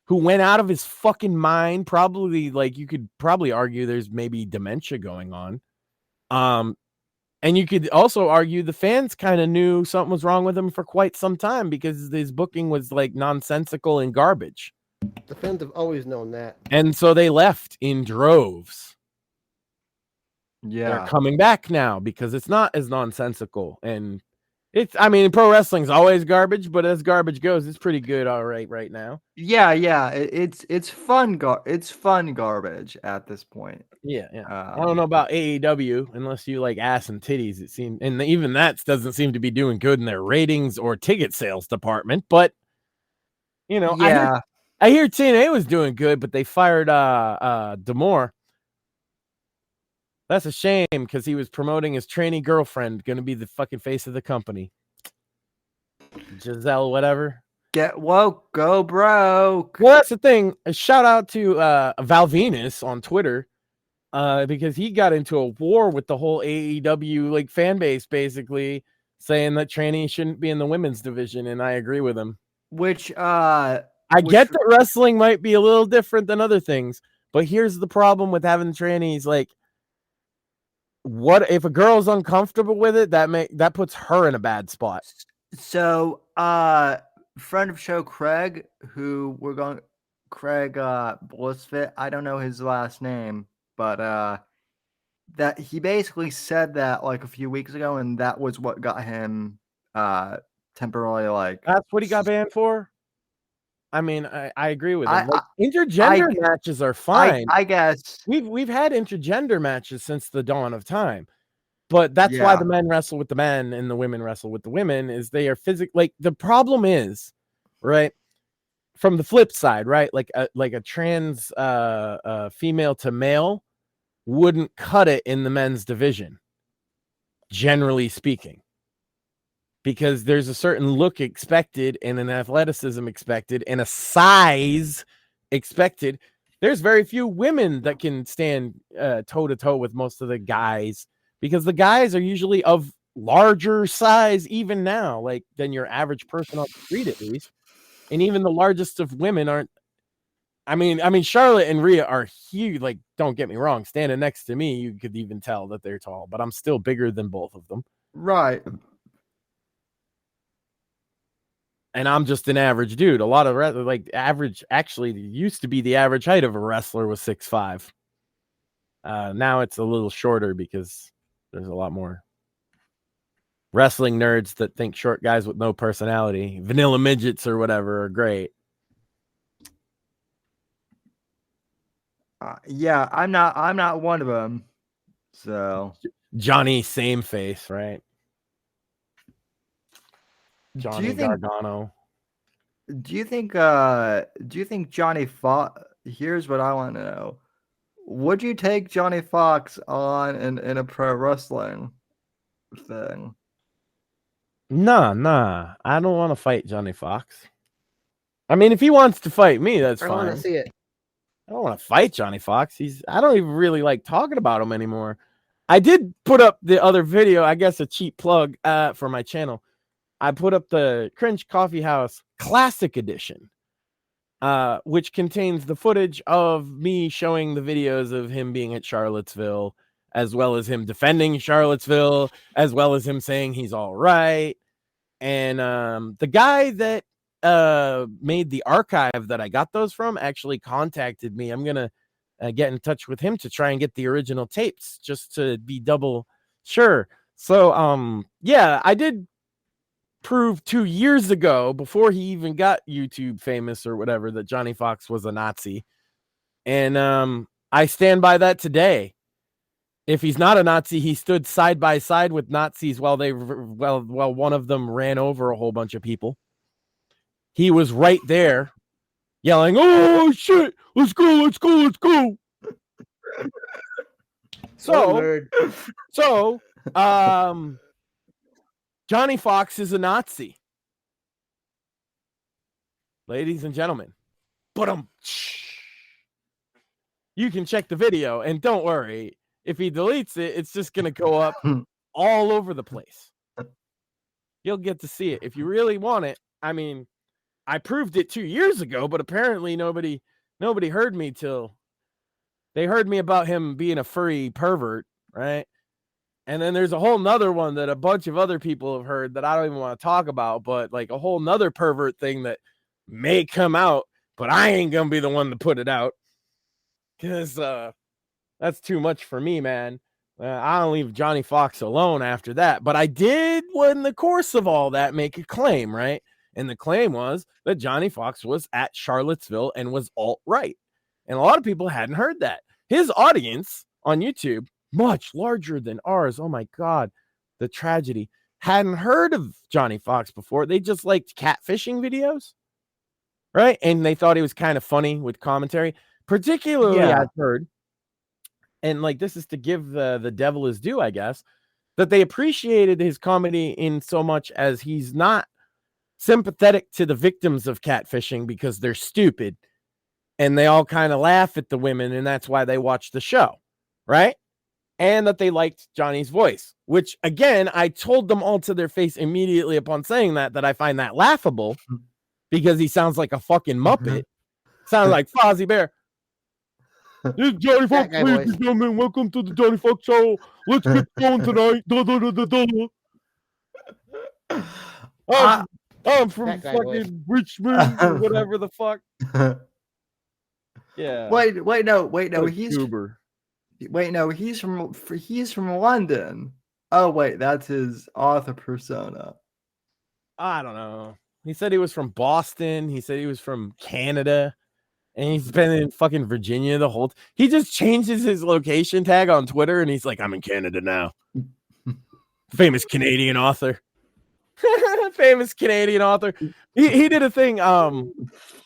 who went out of his fucking mind. Probably, like, you could probably argue there's maybe dementia going on. And you could also argue the fans kind of knew something was wrong with him for quite some time because his booking was like nonsensical and garbage. The fans have always known that. And so they left in droves. Yeah. They're coming back now because it's not as nonsensical. And I mean, pro wrestling's always garbage, but as garbage goes, it's pretty good all right now. Yeah. It's fun. It's fun garbage at this point. Yeah. I don't know about AEW unless you like ass and titties. It seems, and even that doesn't seem to be doing good in their ratings or ticket sales department. But you know, yeah, I hear TNA was doing good, but they fired D'Amore. That's a shame because he was promoting his trainee girlfriend, going to be the fucking face of the company. Giselle, whatever. Get woke, go broke. Well, that's the thing. A shout out to Val Venus on Twitter because he got into a war with the whole AEW like fan base, basically saying that trainees shouldn't be in the women's division, and I agree with him. Which get that wrestling might be a little different than other things, but here's the problem with having trainees. Like, what if a girl's uncomfortable with it? That puts her in a bad spot. So, friend of show Craig, Craig Blissfit, I don't know his last name, but that he basically said that like a few weeks ago, and that was what got him temporarily like. That's what he got banned for. I mean, I agree with him. Like, intergender matches are fine. I guess we've had intergender matches since the dawn of time, but that's why the men wrestle with the men and the women wrestle with the women. Is they are physically like the problem is right from the flip side, right? Like a trans female to male wouldn't cut it in the men's division, generally speaking. Because there's a certain look expected and an athleticism expected and a size expected. There's very few women that can stand toe-to-toe with most of the guys because the guys are usually of larger size even now, like than your average person on the street at least. And even the largest of women aren't. I mean, Charlotte and Rhea are huge. Like, don't get me wrong. Standing next to me, you could even tell that they're tall, but I'm still bigger than both of them. Right. And I'm just an average dude. A lot of like average, actually, used to be the average height of a wrestler was 6'5". Now it's a little shorter because there's a lot more wrestling nerds that think short guys with no personality, vanilla midgets or whatever, are great. Yeah, I'm not one of them. So Johnny same face, right? Johnny Gargano. Do you think Johnny Fox? Here's what I want to know: would you take Johnny Fox on in a pro wrestling thing? Nah. I don't want to fight Johnny Fox. I mean, if he wants to fight me, that's fine. I want to see it. I don't want to fight Johnny Fox. I don't even really like talking about him anymore. I did put up the other video, I guess a cheap plug for my channel. I put up the Cringe Coffee House Classic Edition, which contains the footage of me showing the videos of him being at Charlottesville, as well as him defending Charlottesville, as well as him saying he's all right. And the guy that made the archive that I got those from actually contacted me. I'm gonna get in touch with him to try and get the original tapes just to be double sure. So yeah, I did prove 2 years ago, before he even got YouTube famous or whatever, that Johnny Fox was a Nazi, and I stand by that today. If he's not a Nazi, he stood side by side with Nazis while one of them ran over a whole bunch of people. He was right there yelling, "Oh shit, let's go, let's go, let's go." So Johnny Fox is a Nazi. Ladies and gentlemen. But you can check the video, and don't worry, if he deletes it, it's just going to go up all over the place. You'll get to see it if you really want it. I mean, I proved it 2 years ago, but apparently nobody heard me till they heard me about him being a furry pervert, right? And then there's a whole nother one that a bunch of other people have heard that I don't even want to talk about, but like a whole nother pervert thing that may come out, but I ain't gonna be the one to put it out, because that's too much for me, man. I'll leave Johnny Fox alone after that. But I did, in the course of all that, make a claim, right? And the claim was that Johnny Fox was at Charlottesville and was alt-right. And a lot of people hadn't heard that. His audience on YouTube, much larger than ours. Oh my God, the tragedy. Hadn't heard of Johnny Fox before. They just liked catfishing videos, right? And they thought he was kind of funny with commentary. Particularly, I've heard, and like this is to give the devil his due, I guess, that they appreciated his comedy in so much as he's not sympathetic to the victims of catfishing because they're stupid and they all kind of laugh at the women, and that's why they watch the show, right? And that they liked Johnny's voice, which again, I told them all to their face immediately upon saying that I find that laughable because he sounds like a fucking Muppet. Sounds like Fozzie Bear. This is Johnny Fox, ladies and gentlemen. Welcome to the Johnny Fox Show. Let's get going tonight. I'm from fucking Richmond or whatever the fuck. Yeah. Wait, no. He's from London. Oh wait, that's his author persona. I don't know. He said he was from Boston. He said he was from Canada. And he's been in fucking Virginia the whole he just changes his location tag on Twitter and he's like, I'm in Canada now. Famous Canadian author. Famous Canadian author. He did a thing, a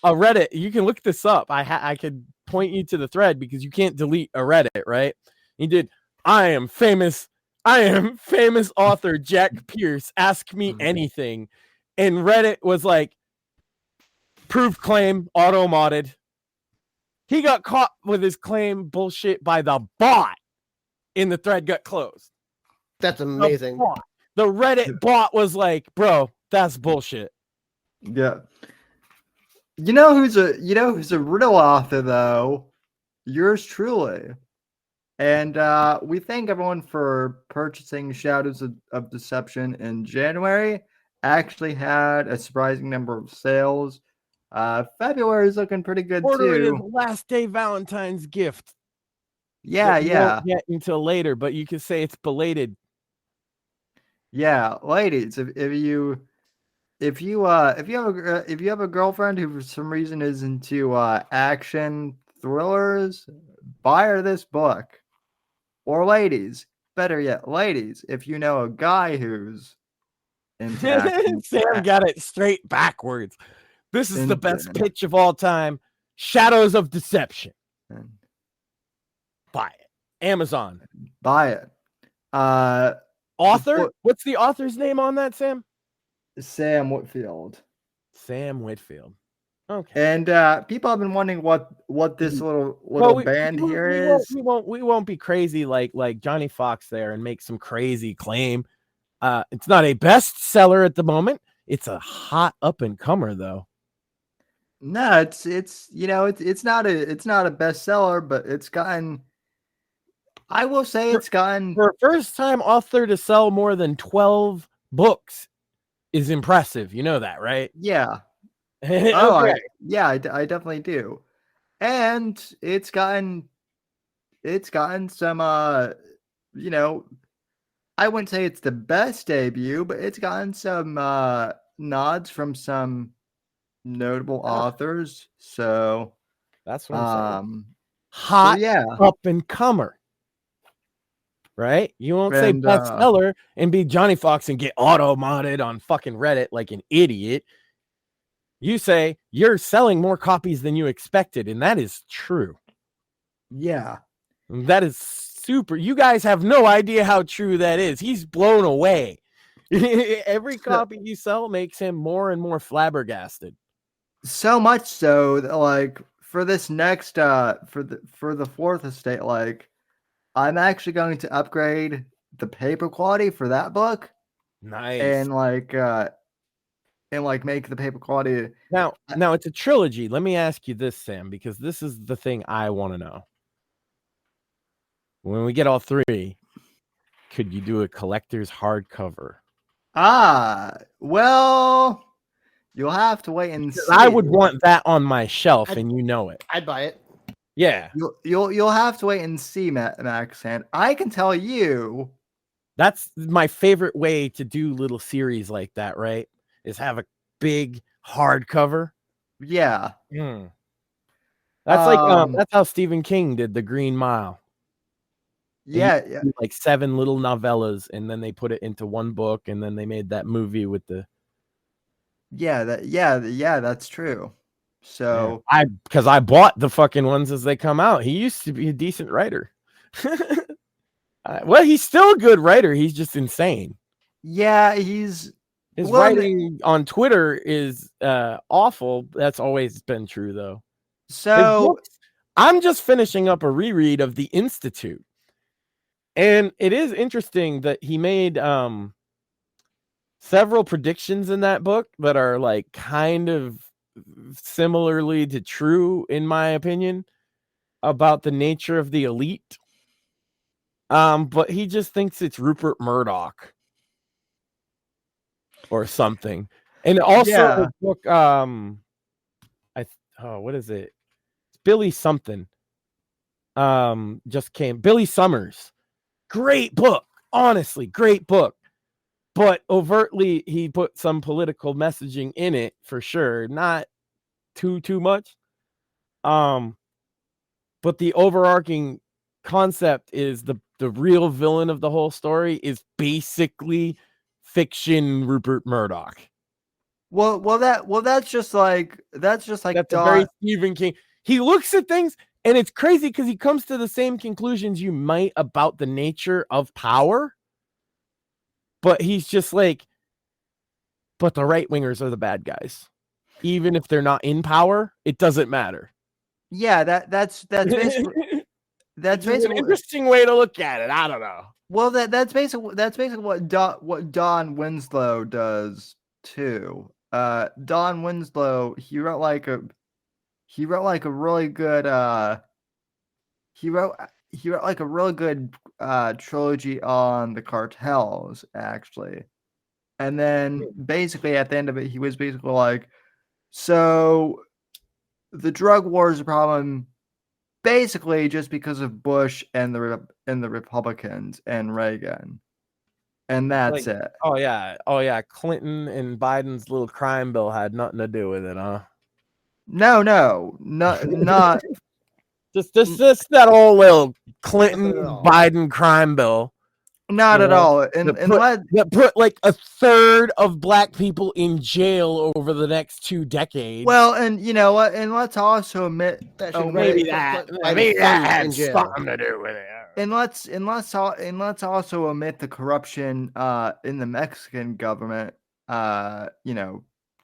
Reddit. You can look this up. I could point you to the thread because you can't delete a Reddit, right? He did, I am famous author Jack Pierce. Ask me anything. And Reddit was like, proof claim, auto-modded. He got caught with his claim bullshit by the bot, and the thread got closed. That's amazing. The Reddit bot was like, bro, that's bullshit. Yeah. You know who's a real author though? Yours truly. And we thank everyone for purchasing Shadows of Deception in January. Actually had a surprising number of sales. February is looking pretty good too. Last day Valentine's gift. Yeah. Won't get until later, but you can say it's belated. Yeah, ladies, if you have a girlfriend who for some reason is into action thrillers, buy her this book. Or ladies, better yet, ladies, if you know a guy who's into action. Sam got it straight backwards. This is the best pitch of all time. Shadows of Deception. Buy it. Amazon. Buy it. Author? What's the author's name on that, Sam? Sam Whitfield. Sam Whitfield. Okay. And people have been wondering what this little band here is. We won't be crazy like Johnny Fox there and make some crazy claim. It's not a bestseller at the moment. It's a hot up and comer though. No, it's not a bestseller, but it's gotten. I will say it's gotten for a first time author to sell more than 12 books is impressive. You know that, right? Yeah. Oh, Okay. I definitely do. And it's gotten some you know, I wouldn't say it's the best debut, but it's gotten some nods from some notable authors. So That's what I'm saying. so Hot yeah. up and comer. Right? You won't say And bestseller and be Johnny Fox and get auto modded on fucking Reddit like an idiot. You say you're selling more copies than you expected, and that is true. yeah. That is super. You guys have no idea how true that is. He's blown away. Every copy you sell makes him more and more flabbergasted. So much so that, like, for this next for the fourth estate, like, I'm actually going to upgrade the paper quality for that book. Nice. And make the paper quality. Now it's a trilogy. Let me ask you this, Sam, because this is the thing I want to know. When we get all three, could you do a collector's hardcover? Well, you'll have to wait and see. I would want that on my shelf, and you know it. I'd buy it. Yeah. You'll have to wait and see, Max. And I can tell you, that's my favorite way to do little series like that, right? Is have a big hardcover. Yeah. That's like that's how Stephen King did The Green Mile. Yeah. Like 7 little novellas, and then they put it into one book, and then they made that movie with the. Yeah, that's true. So because I bought the fucking ones as they come out. He used to be a decent writer. Well, he's still a good writer. He's just insane. Yeah, his writing on Twitter is awful. That's always been true, though. So I'm just finishing up a reread of The Institute, and it is interesting that he made several predictions in that book that are like kind of similarly to true, in my opinion, about the nature of the elite. But he just thinks it's Rupert Murdoch or something. And also the book, what is it? It's Billy something. Just came. Billy Summers. Great book. Honestly, great book. But overtly, he put some political messaging in it for sure. Not too much. But the overarching concept is the real villain of the whole story is basically fiction Rupert Murdoch. That's just like that's a very Stephen King. He looks at things, and it's crazy because he comes to the same conclusions you might about the nature of power. But he's just like, but the right wingers are the bad guys. Even if they're not in power, it doesn't matter. Yeah, that's basically that's basically an interesting way to look at it. I don't know. Well, that's basically what Don Winslow does too. Don Winslow, he wrote like a really good trilogy on the cartels, actually. And then basically at the end of it, he was basically like, so the drug war is a problem basically just because of Bush and the Republicans and Reagan. And that's it. Oh yeah. Clinton and Biden's little crime bill had nothing to do with it, huh? No, not just that old little Clinton Biden crime bill. Not at all. And that put like a third of black people in jail over the next 2 decades. Well, and you know what? And let's also admit that maybe that had something to do with it. And let's also omit the corruption in the Mexican government.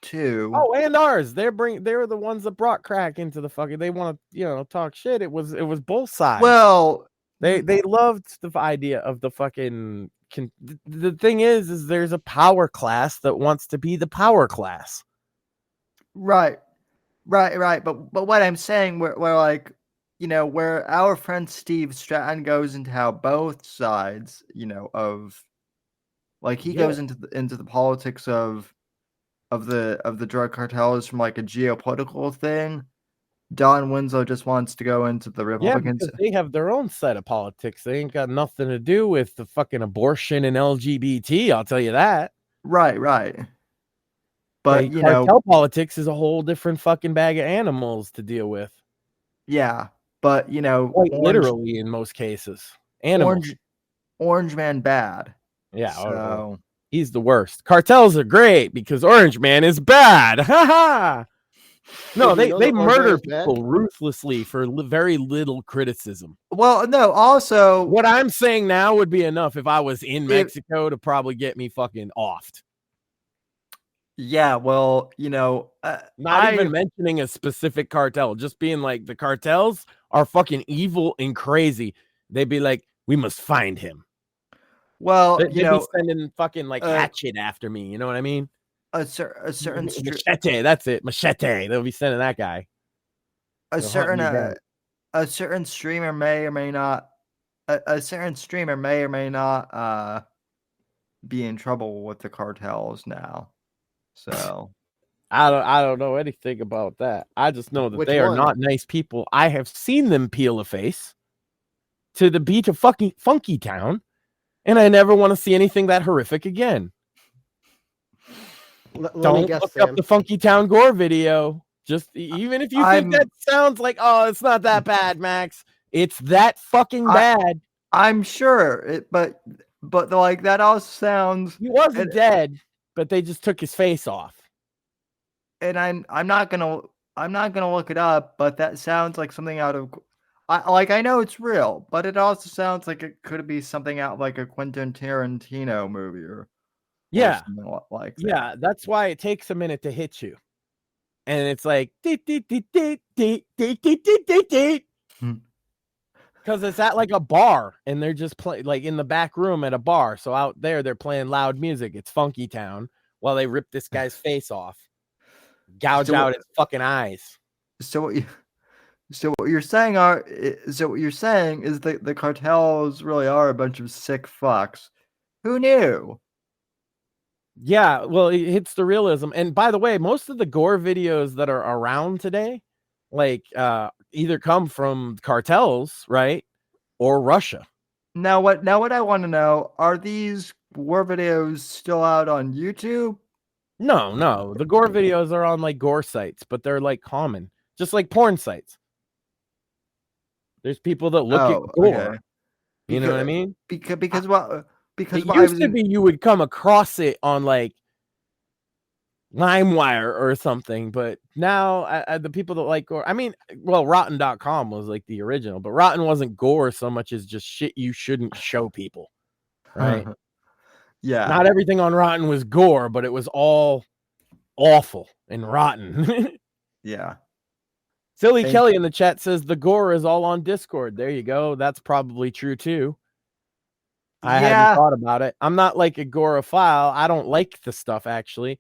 Too. Oh, and ours. They were the ones that brought crack into the fucking. They want to talk shit. It was both sides. Well. They loved the idea of the fucking. The thing is there's a power class that wants to be the power class. Right. But what I'm saying, we're like, where our friend Steve Stratton goes into how both sides, of, like, he goes into the politics of, of the drug cartels from like a geopolitical thing. Don Winslow just wants to go into the Republicans. Because they have their own set of politics. They ain't got nothing to do with the fucking abortion and LGBT. I'll tell you that. Right. But you know, cartel politics is a whole different fucking bag of animals to deal with. Yeah, but you know, quite literally in most cases, animals. Orange Man bad. Yeah, so he's the worst. Cartels are great because Orange Man is bad. Ha ha. No, they murder people ruthlessly for very little criticism. Well, no, also what I'm saying now would be enough if I was in Mexico to probably get me fucking offed. Yeah, well, you know, not even mentioning a specific cartel, just being like the cartels are fucking evil and crazy. They'd be like, we must find him. Well, they'd be sending fucking like hatchet after me. You know what I mean? A certain machete. That's it, machete. They'll be sending that guy. A certain streamer may or may not. A certain streamer may or may not be in trouble with the cartels now. So I don't know anything about that. I just know that they are not nice people. I have seen them peel a face to the beat of fucking Funky Town, and I never want to see anything that horrific again. Don't look up the Funky Town gore video. Just even if you think that sounds like, oh, it's not that bad, Max. It's that fucking bad. I'm sure, but like that all sounds. He wasn't dead. But they just took his face off. And I'm not gonna look it up, but that sounds like something out of I know it's real, but it also sounds like it could be something out like a Quentin Tarantino movie or something like that. Yeah, that's why it takes a minute to hit you. And it's like because it's at like a bar and they're just playing like in the back room at a bar. So out there, they're playing loud music. It's Funky Town while they rip this guy's face off, gouge out his fucking eyes. So what you're saying is that the cartels really are a bunch of sick fucks. Who knew? Yeah, well, it hits the realism. And by the way, most of the gore videos that are around today, like either come from cartels, right, or Russia. Now what I want to know, are these war videos still out on YouTube? No, the gore videos are on like gore sites, but they're like common, just like porn sites. There's people that look at gore. Okay. You know what I mean? Because it used to be you would come across it on like LimeWire or something, but now the people that like gore, I mean, well, rotten.com was like the original, but Rotten wasn't gore so much as just shit you shouldn't show people, right? Yeah, not everything on Rotten was gore, but it was all awful and rotten. Yeah. Silly Kelly in the chat says the gore is all on Discord. There you go. That's probably true too. I hadn't thought about it. I'm not like a goreophile. I don't like the stuff actually.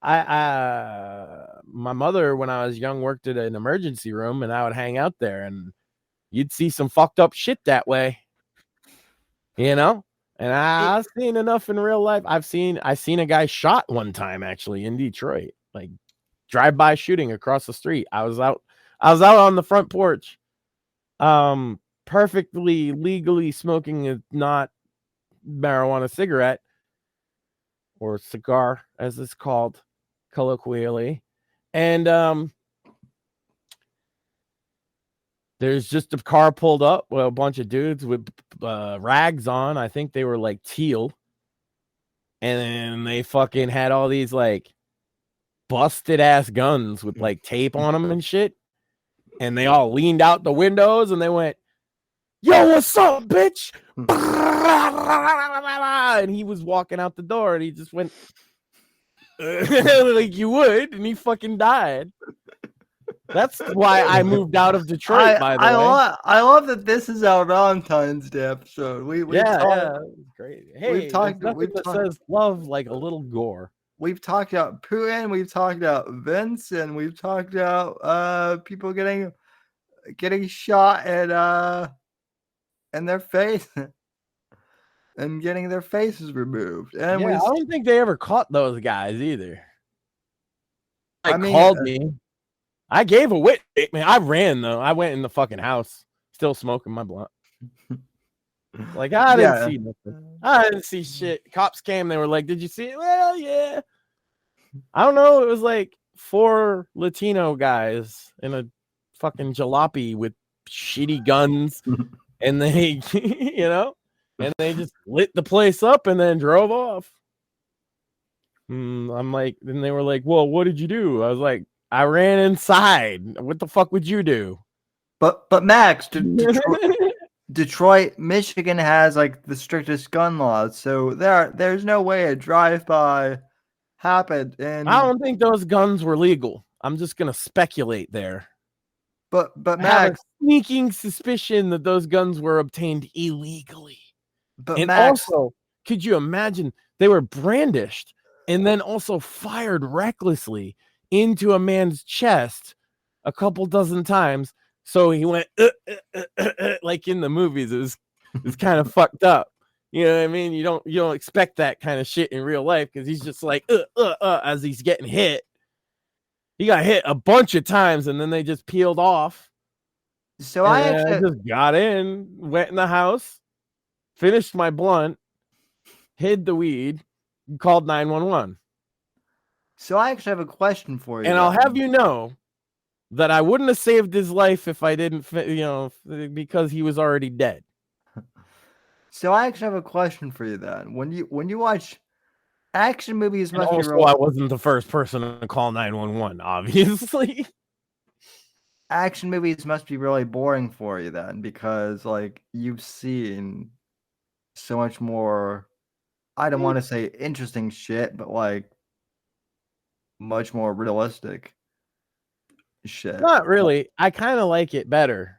My mother, when I was young, worked at an emergency room, and I would hang out there, and you'd see some fucked up shit that way, you know. And I've seen enough in real life. I seen a guy shot one time actually in Detroit, like drive-by shooting across the street. I was out on the front porch, perfectly legally smoking a not marijuana cigarette or cigar, as it's called colloquially, and there's just a car pulled up with a bunch of dudes with rags on. I think they were like teal, and then they fucking had all these like busted ass guns with like tape on them and shit, and they all leaned out the windows and they went, "Yo, what's up, bitch?" And he was walking out the door and he just went like you would, and he fucking died. That's why I moved out of Detroit, by the way. I love that this is our Valentine's Day episode. It's great. Hey, we've talked that says love like a little gore. We've talked about Putin, we've talked about Vince, and we've talked about people getting shot at in their face and getting their faces removed. And I don't think they ever caught those guys either. called me. I gave a wit. Man, I ran though. I went in the fucking house, still smoking my blunt. Like I didn't see nothing. I didn't see shit. Cops came. They were like, "Did you see it?" Well, yeah. I don't know. It was like 4 Latino guys in a fucking jalopy with shitty guns, and they, and they just lit the place up and then drove off. I'm like, then they were like, "Well, what did you do?" I was like, "I ran inside. What the fuck would you do?" But Max, Detroit, Michigan has like the strictest gun laws, so there's no way a drive-by happened. And I don't think those guns were legal. I'm just gonna speculate there. But I have Max, a sneaking suspicion that those guns were obtained illegally. But and Max, also, could you imagine they were brandished and then also fired recklessly into a man's chest a couple dozen times? So he went like in the movies. It was kind of fucked up. You know what I mean? You don't expect that kind of shit in real life because he's just like as he's getting hit. He got hit a bunch of times and then they just peeled off. So I just got in, went in the house, finished my blunt, hid the weed, called 911. So I actually have a question for you. And I'll have you know that I wouldn't have saved his life if I didn't, because he was already dead. So I actually have a question for you then. When you watch action movies, must also, I wasn't the first person to call 911, obviously. Action movies must be really boring for you then, because like you've seen so much more, I don't want to say interesting shit, but like much more realistic shit. Not really. I kind of like it better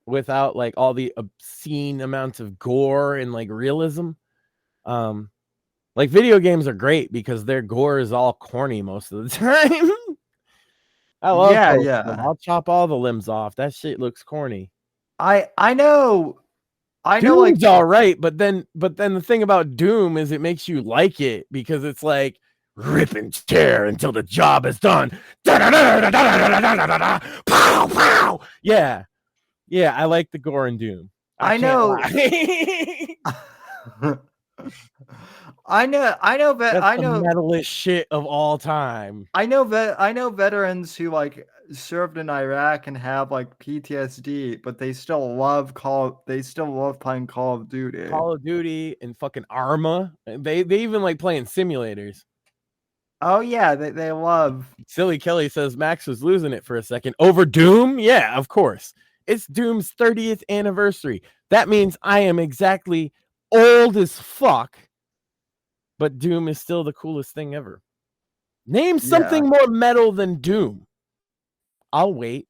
without like all the obscene amounts of gore and like realism. Like video games are great because their gore is all corny most of the time. I love I'll chop all the limbs off. That shit looks corny. I know Doom's all right, but then the thing about Doom is it makes you like it because it's like rip and tear until the job is done. Pow, pow. Yeah, I like the gore in Doom. I know. I know the metalist shit of all time. I know veterans who like served in Iraq and have like PTSD, but they still love playing Call of Duty. Call of Duty and fucking Arma. They even like playing simulators. Oh yeah, they love. Silly Kelly says Max was losing it for a second. Over Doom? Yeah, of course. It's Doom's 30th anniversary. That means I am exactly old as fuck. But Doom is still the coolest thing ever. Name something more metal than Doom. I'll wait.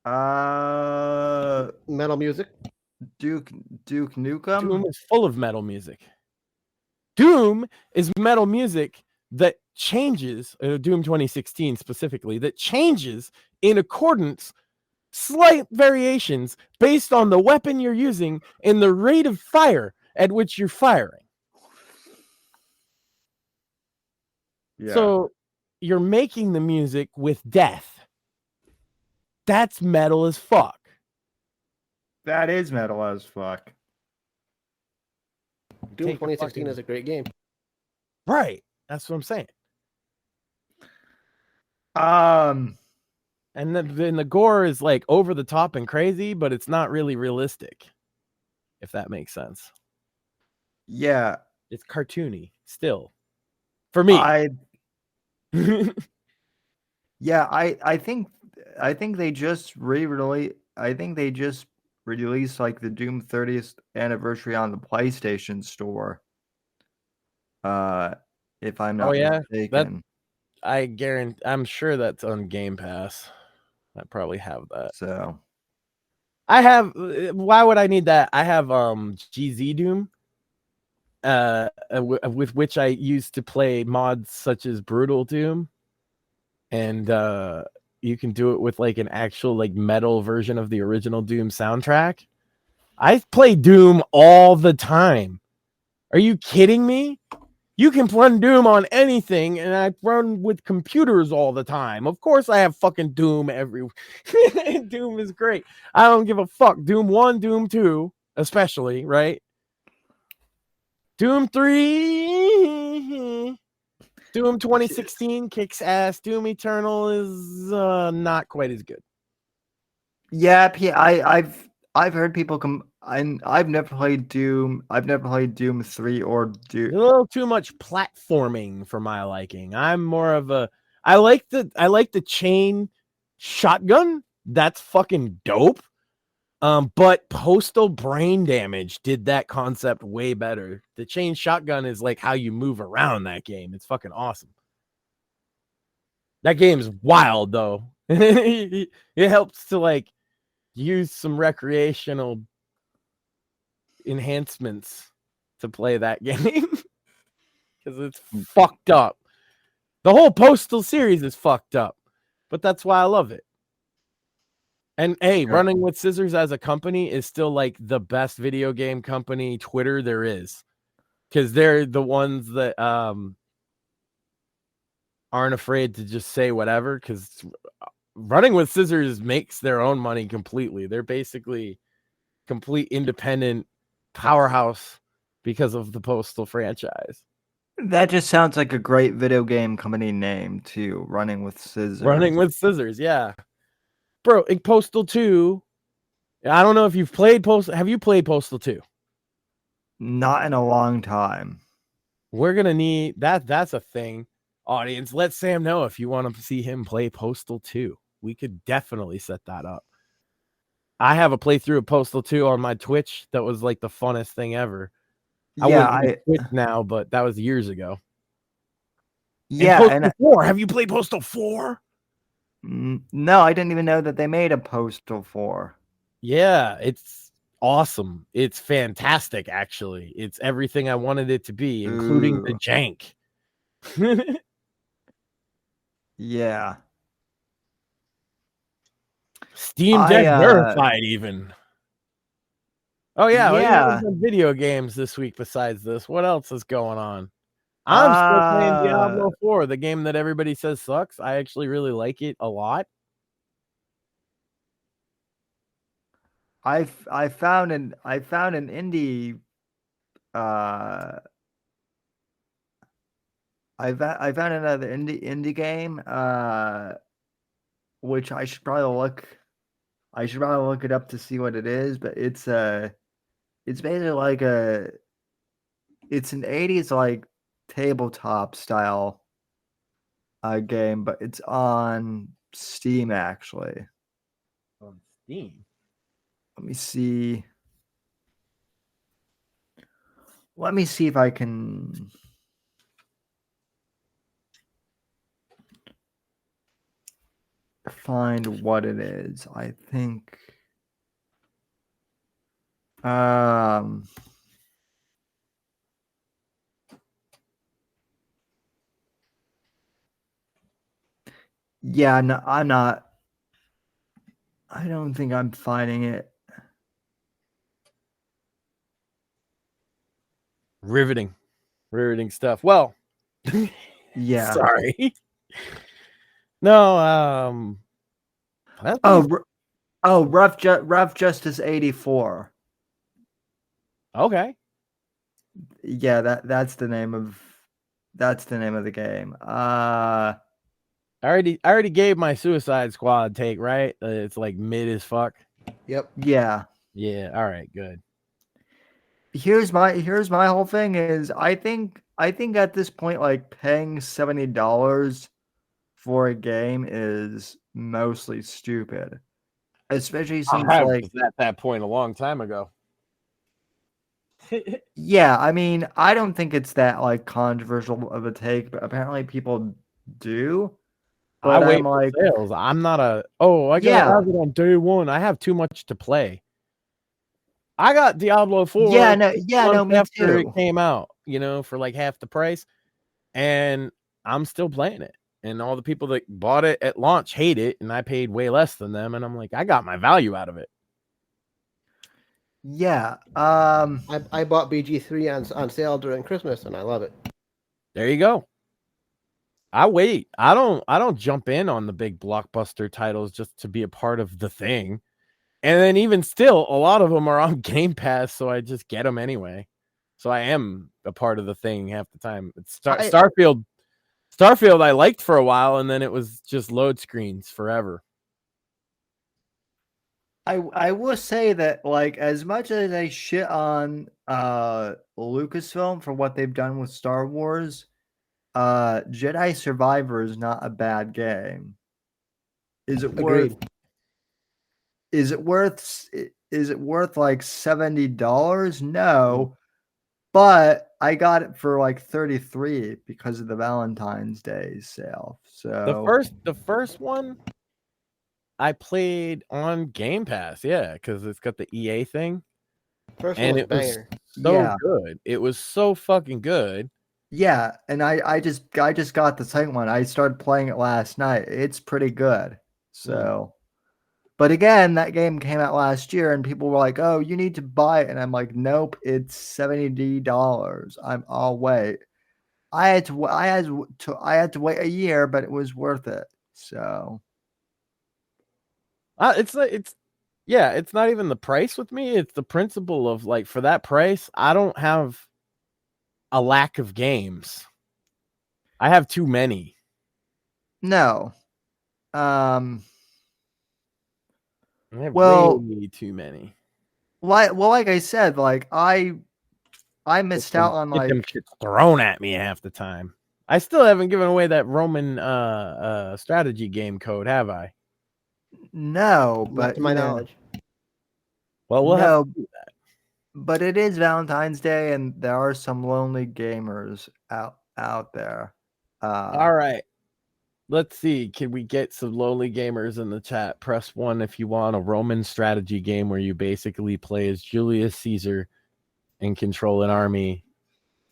Metal music. Duke Nukem. Doom is full of metal music. Doom is metal music that changes, Doom 2016 specifically, that changes in accordance, slight variations based on the weapon you're using and the rate of fire at which you're firing. Yeah. So you're making the music with death. That's metal as fuck. That is metal as fuck. Doom 2016 is a great game. Right. That's what I'm saying. And then the gore is like over the top and crazy, but it's not really realistic. If that makes sense. Yeah. It's cartoony still. For me. I think they just released like the Doom 30th anniversary on the PlayStation Store. If I'm not mistaken. I'm sure that's on Game Pass. I probably have that. So why would I need that? I have GZ Doom. With which I used to play mods such as Brutal Doom, and you can do it with like an actual like metal version of the original Doom soundtrack. I play Doom all the time. Are you kidding me? You can run Doom on anything, and I run with computers all the time. Of course, I have fucking Doom every. Doom is great. I don't give a fuck. Doom 1, Doom 2, especially, right? Doom 3, Doom 2016 kicks ass. Doom Eternal is not quite as good. Yeah, I've heard people come. I've never played Doom. I've never played Doom 3 or Doom. A little too much platforming for my liking. I'm more of a. I like the chain shotgun. That's fucking dope. But Postal Brain Damage did that concept way better. The chain shotgun is like how you move around that game. It's fucking awesome. That game's wild though. It helps to like use some recreational enhancements to play that game because it's fucked up. The whole Postal series is fucked up, but that's why I love it. And hey, Running with Scissors as a company is still like the best video game company Twitter there is, because they're the ones that aren't afraid to just say whatever, because Running with Scissors makes their own money completely. They're basically complete independent powerhouse because of the Postal franchise. That just sounds like a great video game company name too. Running with Scissors. Running with Scissors, yeah. Bro, Postal 2. I don't know if you've played Postal. Have you played Postal 2? Not in a long time. We're gonna need that. That's a thing. Audience, let Sam know if you want to see him play Postal 2. We could definitely set that up. I have a playthrough of Postal 2 on my Twitch that was like the funnest thing ever. I Twitch now, but that was years ago. Yeah, and Postal 4. Have you played Postal 4? No, I didn't even know that they made a Postal 4. Yeah, it's awesome. It's fantastic, actually. It's everything I wanted it to be, including the jank. Yeah. Steam Deck verified even. Oh yeah, yeah. Video games this week besides this. What else is going on? I'm still playing Diablo 4, the game that everybody says sucks. I actually really like it a lot. I found an indie I found another indie game which I should probably look it up to see what it is, but it's basically like it's an 80s like tabletop style game, but it's on Steam actually. On Steam. Let me see. Let me see if I can find what it is. I think yeah, no, I'm not. I don't think I'm finding it. Riveting stuff. Well, yeah. Sorry. No, Rough Justice 84. Okay. Yeah, that's the name of the game. I already gave my Suicide Squad take, right? It's like mid as fuck. Yep. Yeah. Yeah. All right. Good. Here's my whole thing is I think at this point, like paying $70 for a game is mostly stupid, especially since like at that point a long time ago. Yeah, I mean, I don't think it's that like controversial of a take, but apparently people do. But I'm like, sales. I'm not a. I got it on day one. I have too much to play. I got Diablo 4. Me after too. It came out, for like half the price, and I'm still playing it. And all the people that bought it at launch hate it, and I paid way less than them. And I'm like, I got my value out of it. Yeah. I bought BG3 on sale during Christmas, and I love it. There you go. I wait. I don't jump in on the big blockbuster titles just to be a part of the thing. And then even still, a lot of them are on Game Pass, so I just get them anyway. So I am a part of the thing half the time. It's Starfield. Starfield I liked for a while, and then it was just load screens forever. I will say that, like, as much as I shit on Lucasfilm for what they've done with Star Wars, Jedi Survivor is not a bad game. Is it Agreed. worth like $70? No. But I got it for like $33 because of the Valentine's Day sale. So the first one I played on Game Pass, yeah, because it's got the EA thing. First and one was it was banger. so good. It was so fucking good. Yeah, and I just got the second one. I started playing it last night. It's pretty good. So, but again, that game came out last year, and people were like, "Oh, you need to buy it," and I'm like, "Nope, it's $70. I'll wait." I had to wait a year, but it was worth it. So, It's not even the price with me. It's the principle of, like, for that price, I don't have a lack of games. I have too many. no. I have way too many. Like I said, like I missed out on like them shit thrown at me half the time. I still haven't given away that Roman strategy game code, have I? No, Not but to my knowledge. Well, we'll have to do that. But it is Valentine's Day, and there are some lonely gamers out there. All right. Let's see. Can we get some lonely gamers in the chat? Press 1 if you want a Roman strategy game where you basically play as Julius Caesar and control an army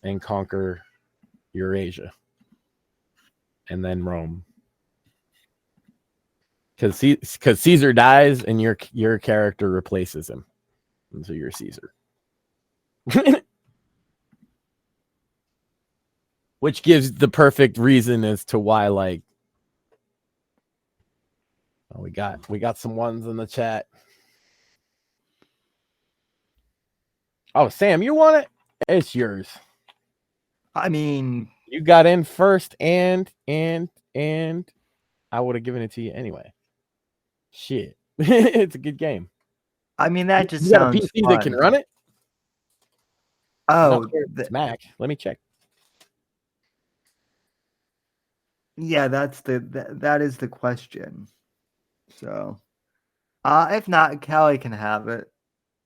and conquer Eurasia and then Rome. Because Caesar dies and your character replaces him, and so you're Caesar. Which gives the perfect reason as to why, like, oh, we got some ones in the chat. Oh, Sam, you want it? It's yours. I mean, you got in first, and I would have given it to you anyway. Shit. It's a good game. I mean, that just you got sounds a PC fun. that can run it? Oh, it's Mac. Let me check. Yeah, that is the question. So, if not, Kelly can have it.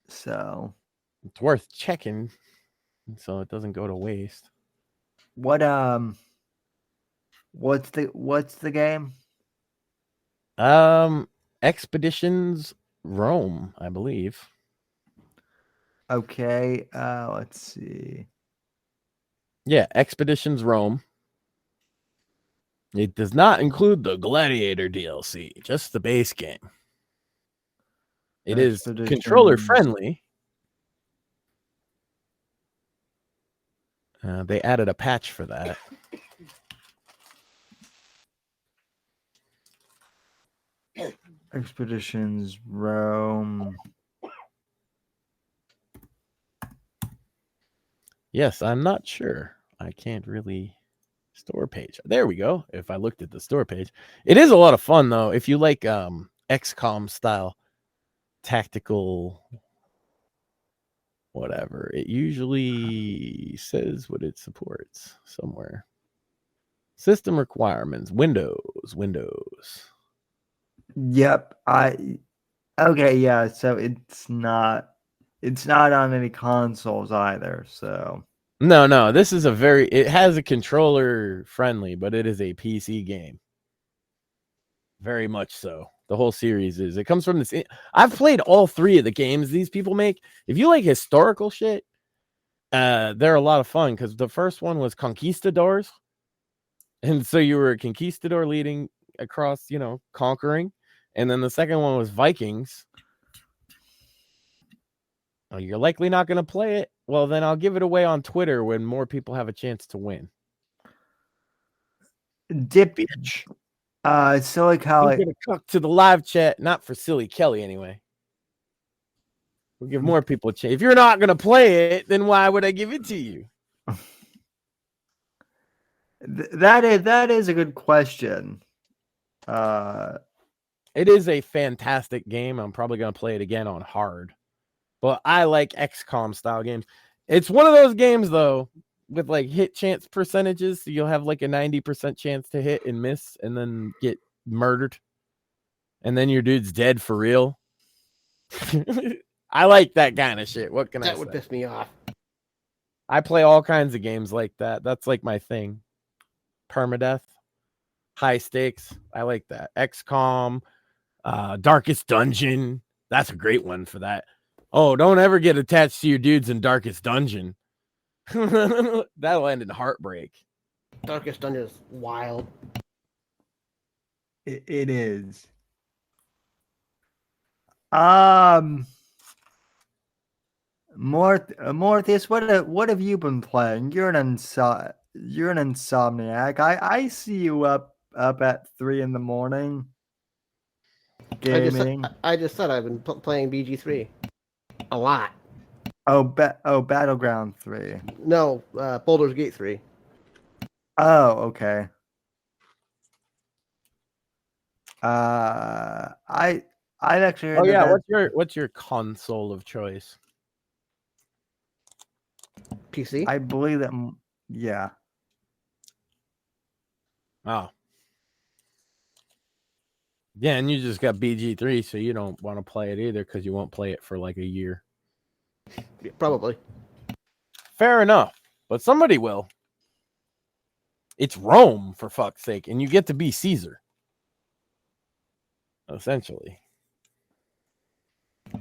So it's worth checking, so it doesn't go to waste. What's the game? Expeditions Rome, I believe. Okay, let's see. Yeah, Expeditions Rome. It does not include the Gladiator DLC, just the base game. It is controller friendly. They added a patch for that. Expeditions Rome. Yes, I'm not sure. I can't really store page. There we go. If I looked at the store page, it is a lot of fun though. If you like XCOM style tactical whatever, it usually says what it supports somewhere. System requirements, Windows. Yep. Okay, yeah, so it's not on any consoles either, so no, this is it has a controller friendly, but it is a PC game. Very much so. The whole series is. It comes from this. I've played all 3 of the games these people make. If you like historical shit, they're a lot of fun because the first one was Conquistadors. And so you were a conquistador leading across, conquering. And then the second one was Vikings. Oh, you're likely not going to play it. Well, then I'll give it away on Twitter when more people have a chance to win. Dip. Bitch. Silly I'm Kelly. gonna cook to the live chat, not for Silly Kelly anyway. We'll give more people a chance. If you're not gonna play it, then why would I give it to you? That is a good question. It is a fantastic game. I'm probably gonna play it again on hard, but I like XCOM style games. It's one of those games though with like hit chance percentages. So you'll have like a 90% chance to hit and miss, and then get murdered, and then your dude's dead for real. I like that kind of shit. What can I say? That would piss me off. I play all kinds of games like that. That's like my thing. Permadeath, high stakes. I like that. XCOM, Darkest Dungeon. That's a great one for that. Oh, don't ever get attached to your dudes in Darkest Dungeon. That'll end in heartbreak. Darkest Dungeon is wild. It is. Mortheous, what have you been playing? You're an insomniac. I see you up at 3 a.m. gaming. I just said I've been playing BG3 a lot. Battleground 3. No, Baldur's Gate 3. Oh, okay. I've actually heard what's your console of choice? PC. I believe that. Yeah. Oh. Yeah, and you just got BG3, so you don't want to play it either because you won't play it for like a year. Yeah, probably. Fair enough, but somebody will. It's Rome, for fuck's sake, and you get to be Caesar. Essentially.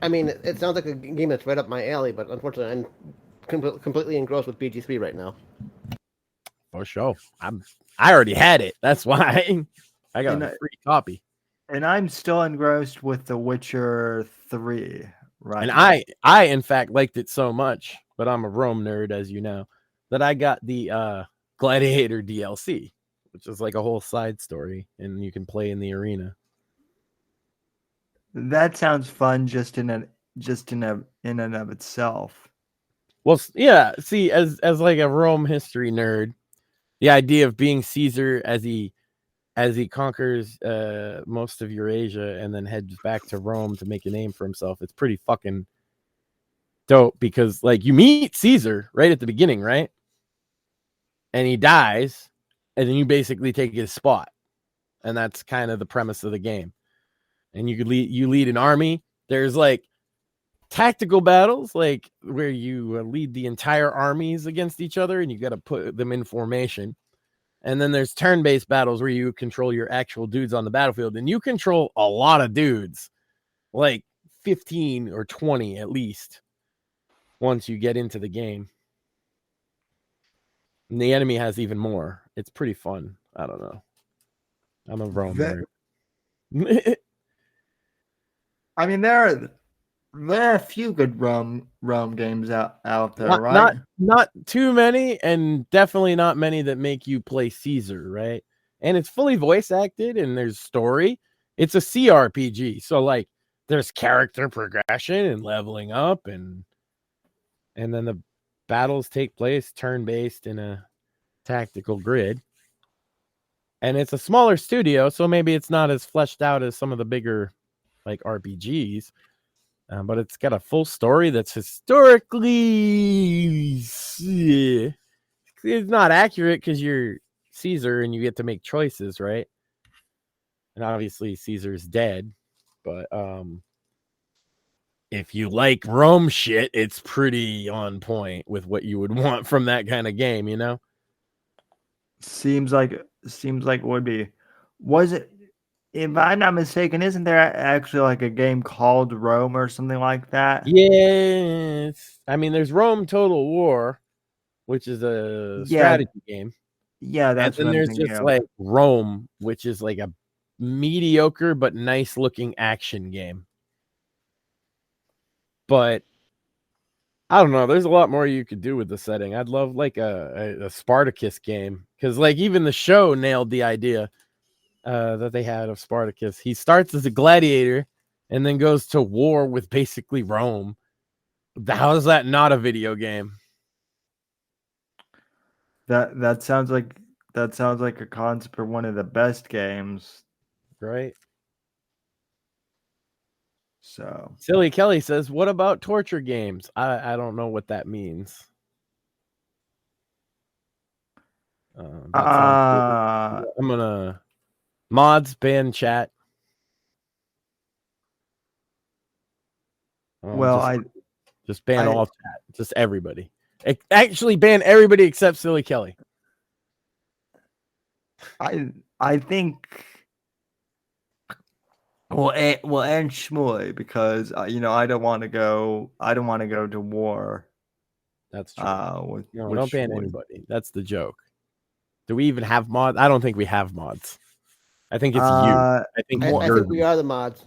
I mean, it sounds like a game that's right up my alley, but unfortunately, I'm completely engrossed with BG3 right now. For sure. I already had it. That's why I got a free copy. And I'm still engrossed with The Witcher 3. Right. And I in fact liked it so much, but I'm a Rome nerd, as you know, that I got the Gladiator DLC, which is like a whole side story, and you can play in the arena. That sounds fun just in and of itself. Well, yeah, see, as like a Rome history nerd, the idea of being Caesar as he conquers most of Eurasia and then heads back to Rome to make a name for himself, it's pretty fucking dope because like you meet Caesar right at the beginning, right? And he dies, and then you basically take his spot. And that's kind of the premise of the game. And you lead an army. There's like tactical battles, like where you lead the entire armies against each other, and you got to put them in formation. And then there's turn-based battles where you control your actual dudes on the battlefield, and you control a lot of dudes, like 15 or 20 at least, once you get into the game. And the enemy has even more. It's pretty fun. I don't know. I'm a Rome nerd. I mean, there are a few good Rome games out there, right? Not too many, and definitely not many that make you play Caesar, right? And it's fully voice acted, and there's story. It's a CRPG, so like there's character progression and leveling up, and then the battles take place turn-based in a tactical grid. And it's a smaller studio, so maybe it's not as fleshed out as some of the bigger like RPGs, but it's got a full story that's historically it's not accurate because you're Caesar and you get to make choices, right? And obviously Caesar's dead, but if you like Rome shit, it's pretty on point with what you would want from that kind of game, you know? Seems like it would be. Was it? If I'm not mistaken, isn't there actually like a game called Rome or something like that? Yes. I mean, there's Rome Total War, which is a strategy game. Yeah, that's and then there's just like Rome, which is like a mediocre but nice looking action game. But I don't know. There's a lot more you could do with the setting. I'd love like a Spartacus game Because like even the show nailed the idea that they had of Spartacus. He starts as a gladiator and then goes to war with basically Rome. How is that not a video game? That sounds like a concept for one of the best games. Right. So Silly Kelly says, what about torture games? I don't know what that means. I'm gonna mods ban chat. Just ban all chat, just everybody. Actually ban everybody except Silly Kelly. I think and Shmoy, because I don't want to go to war. That's true. With don't ban Shmoy. anybody. That's the joke. Do we even have mods? I don't think we have mods. I think it's you. I think we are the mods.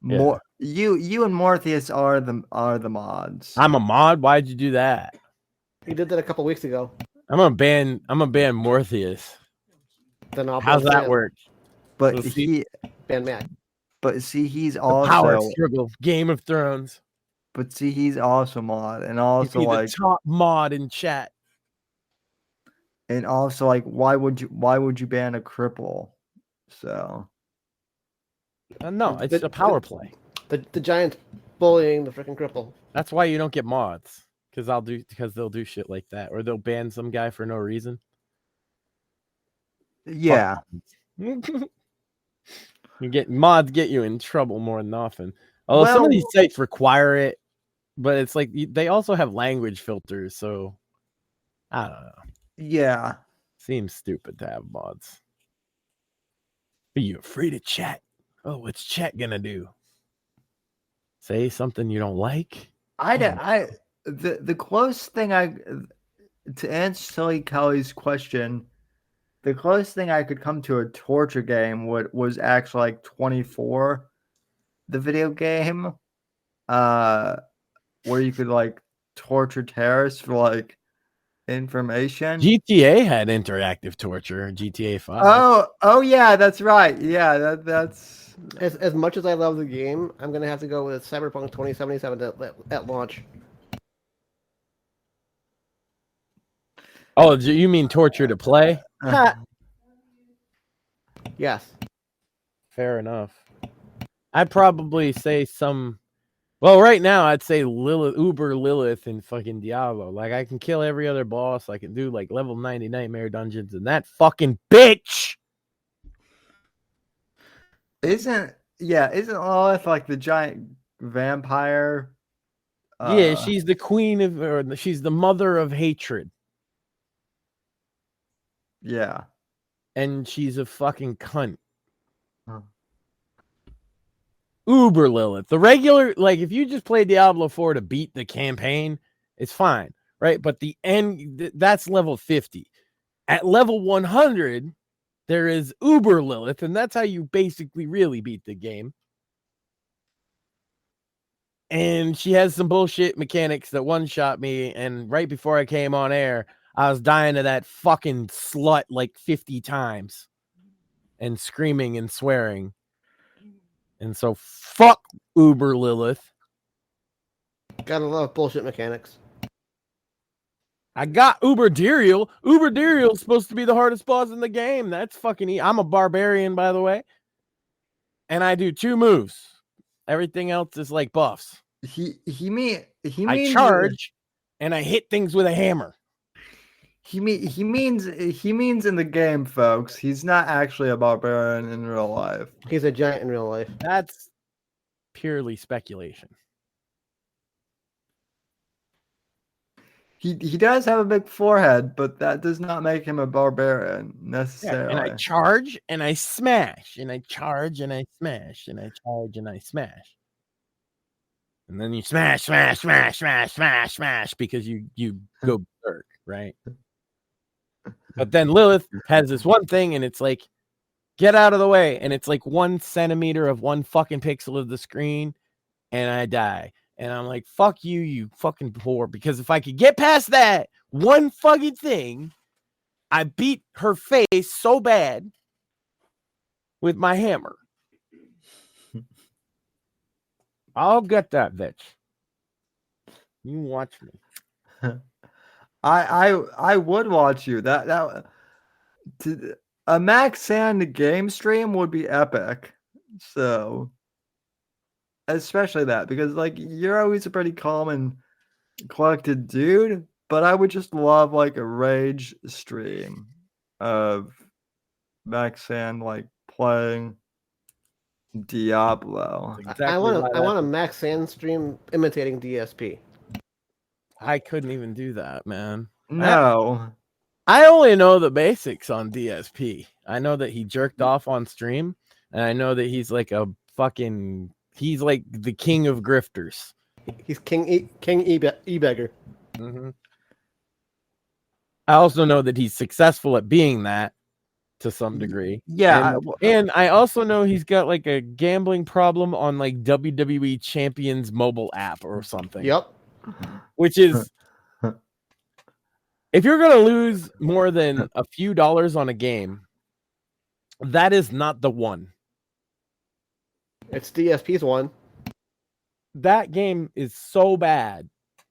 More you and Mortheous are the mods. I'm a mod. Why'd you do that? He did that a couple weeks ago. I'm gonna ban Mortheous. Then how's that work? But he ban Matt. But see, he's the also power struggle, Game of Thrones. But see, he's also mod, and also the top mod in chat. And also, like, why would you ban a cripple? So, no, it's a power play. The giant bullying the freaking cripple. That's why you don't get mods, because they'll do shit like that, or they'll ban some guy for no reason. Yeah, mods get you in trouble more than often. Although some of these sites require it, but it's like they also have language filters, so I don't know. Yeah. Seems stupid to have mods. Are you afraid of chat? Oh, what's chat gonna do? Say something you don't like? The closest thing to answer Silly Kelly's question, the closest thing I could come to a torture game was actually like 24, the video game, where you could like torture terrorists for like information. GTA had interactive torture. GTA 5. Oh yeah, that's right. Yeah, that's as much as I love the game, I'm gonna have to go with Cyberpunk 2077 at launch. Oh, you mean torture to play? Yes. Fair enough. I'd probably say well, right now I'd say Uber Lilith in fucking Diablo. Like, I can kill every other boss. I can do like level 90 nightmare dungeons, and that fucking bitch isn't Lilith like the giant vampire? Yeah, she's the queen she's the mother of hatred. Yeah. And she's a fucking cunt. Huh. Uber Lilith. The regular, like, if you just play Diablo 4 to beat the campaign, it's fine, right? But the end, that's level 50. At level 100, there is Uber Lilith, and that's how you basically really beat the game. And she has some bullshit mechanics that one-shot me, and right before I came on air, I was dying to that fucking slut like 50 times and screaming and swearing. And so fuck Uber Lilith. Gotta love bullshit mechanics. I got Uber Diriel. Uber Diriel's supposed to be the hardest boss in the game. That's fucking I'm a barbarian, by the way. And I do 2 moves. Everything else is like buffs. I charge and I hit things with a hammer. He means in the game, folks. He's not actually a barbarian in real life. He's a giant in real life. That's purely speculation. He does have a big forehead, but that does not make him a barbarian necessarily. Yeah, and I charge and I smash, and I charge and I smash, and I charge and I smash. And then you smash because you go berserk, right? But then Lilith has this one thing, and it's like, get out of the way. And it's like 1 centimeter of 1 fucking pixel of the screen, and I die. And I'm like, fuck you, you fucking whore. Because if I could get past that one fucking thing, I beat her face so bad with my hammer. I'll get that bitch. You watch me. I would watch you. A Max Sand game stream would be epic. So, especially that, because like you're always a pretty calm and collected dude, but I would just love like a rage stream of Max Sand like playing Diablo. Exactly I want a Max Sand stream imitating DSP. I couldn't even do that, man. No. I only know the basics on DSP. I know that he jerked off on stream, and I know that he's like he's like the king of grifters. He's King E-Beggar. Mm-hmm. I also know that he's successful at being that to some degree. Yeah. And I also know he's got like a gambling problem on like WWE Champions mobile app or something. Yep. Which is, if you're going to lose more than a few dollars on a game, that is not the one. It's DSP's one. That game is so bad,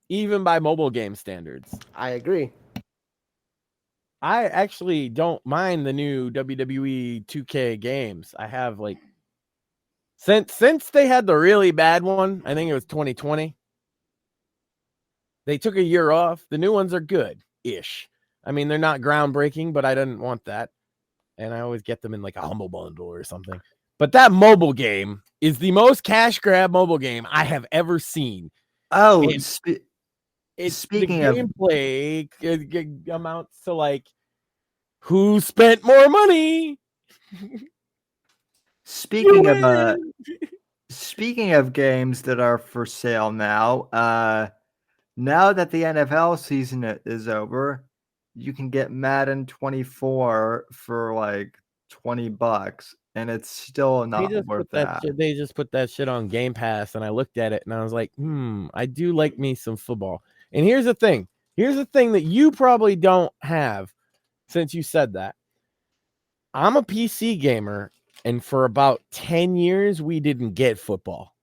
even by mobile game standards. I agree. I actually don't mind the new WWE 2K games. I have like, since they had the really bad one, I think it was 2020. They took a year off. The new ones are good-ish. I mean, they're not groundbreaking, but I didn't want that. And I always get them in like a humble bundle or something. But that mobile game is the most cash grab mobile game I have ever seen. Oh, speaking of gameplay, it amounts to like, who spent more money? Speaking of games that are for sale now, now that the NFL season is over, you can get Madden 24 for like $20, and it's still not worth that. They just put that shit on Game Pass, and I looked at it and I was like, I do like me some football. And here's the thing that you probably don't have, since you said that. I'm a PC gamer, and for about 10 years, we didn't get football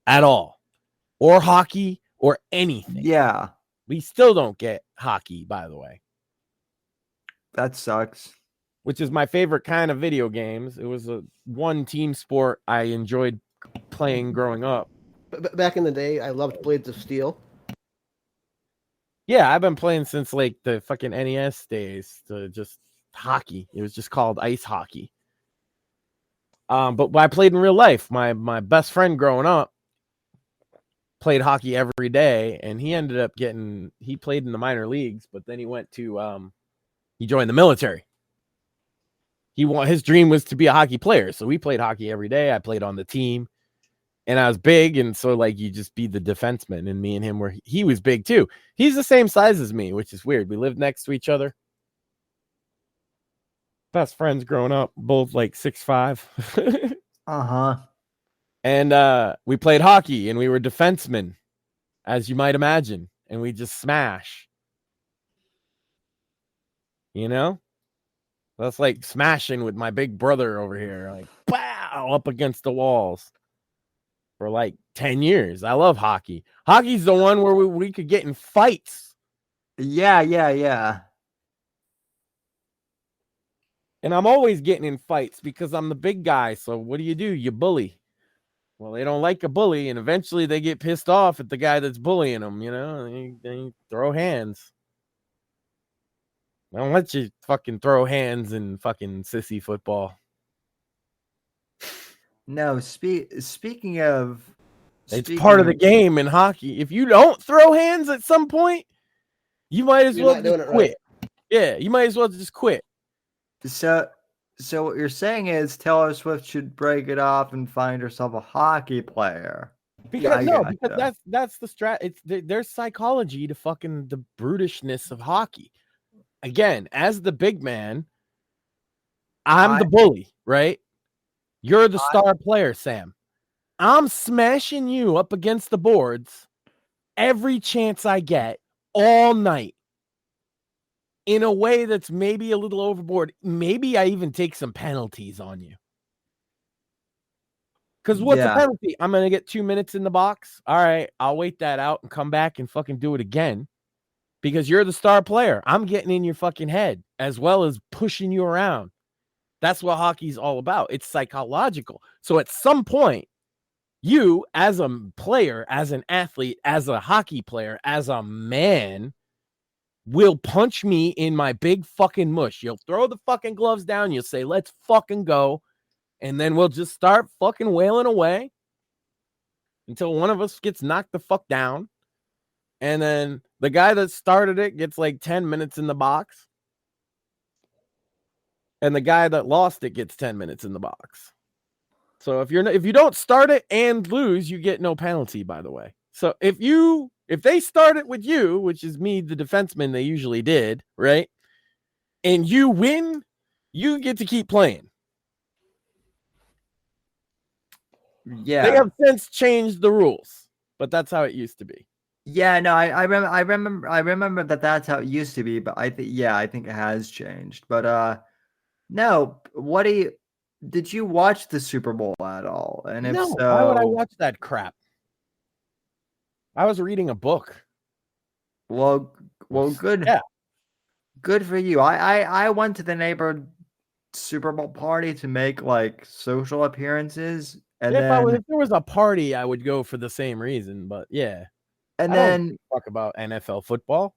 at all, or hockey, or anything. Yeah. We still don't get hockey, by the way. That sucks. Which is my favorite kind of video games. It was a one team sport I enjoyed playing growing up. Back in the day, I loved Blades of Steel. Yeah, I've been playing since like the fucking NES days, to just hockey. It was just called ice hockey. But I played in real life. My best friend growing up played hockey every day, and he ended up he played in the minor leagues, but then he went to he joined the military. His dream was to be a hockey player, so we played hockey every day. I played on the team, and I was big, and so like you just be the defenseman, and me and him he was big too. He's the same size as me, which is weird. We lived next to each other. Best friends growing up, both like 6'5". Uh-huh. And we played hockey, and we were defensemen, as you might imagine, and we just smash. You know? That's like smashing with my big brother over here, like, pow, up against the walls for like 10 years. I love hockey. Hockey's the one where we could get in fights. Yeah. And I'm always getting in fights because I'm the big guy. So what do? You bully. Well, they don't like a bully, and eventually they get pissed off at the guy that's bullying them, you know? They throw hands. I don't let you fucking throw hands in fucking sissy football. No, speaking of... It's part of the game in hockey. If you don't throw hands at some point, you might as well just quit. Right. Yeah, you might as well just quit. So what you're saying is Taylor Swift should break it off and find herself a hockey player. Because that's the strat. There's psychology to fucking the brutishness of hockey. Again, as the big man, I'm the bully, right? You're the star player, Sam. I'm smashing you up against the boards every chance I get all night. in a way that's maybe a little overboard. Maybe I even take some penalties on you. Because what's the penalty? I'm going to get 2 minutes in the box. All right, I'll wait that out and come back and fucking do it again. Because you're the star player. I'm getting in your fucking head as well as pushing you around. That's what hockey's all about. It's psychological. So at some point, you as a player, as an athlete, as a hockey player, as a man, will punch me in my big fucking mush. You'll throw the fucking gloves down. You'll say, let's fucking go. And then we'll just start fucking wailing away until one of us gets knocked the fuck down. And then the guy that started it gets like 10 minutes in the box. And the guy that lost it gets 10 minutes in the box. So if you don't start it and lose, you get no penalty, by the way. So if they start it with you, which is me, the defenseman they usually did, right? And you win, you get to keep playing. Yeah. They have since changed the rules, but that's how it used to be. Yeah, no, I remember that's how it used to be, but I think it has changed. But no, did you watch the Super Bowl at all? And if No, so, why would I watch that crap? I was reading a book. Well, good. Yeah. Good for you. I went to the neighborhood Super Bowl party to make like social appearances, and If then there was a party, I would go for the same reason. But yeah, and I then don't talk about NFL football.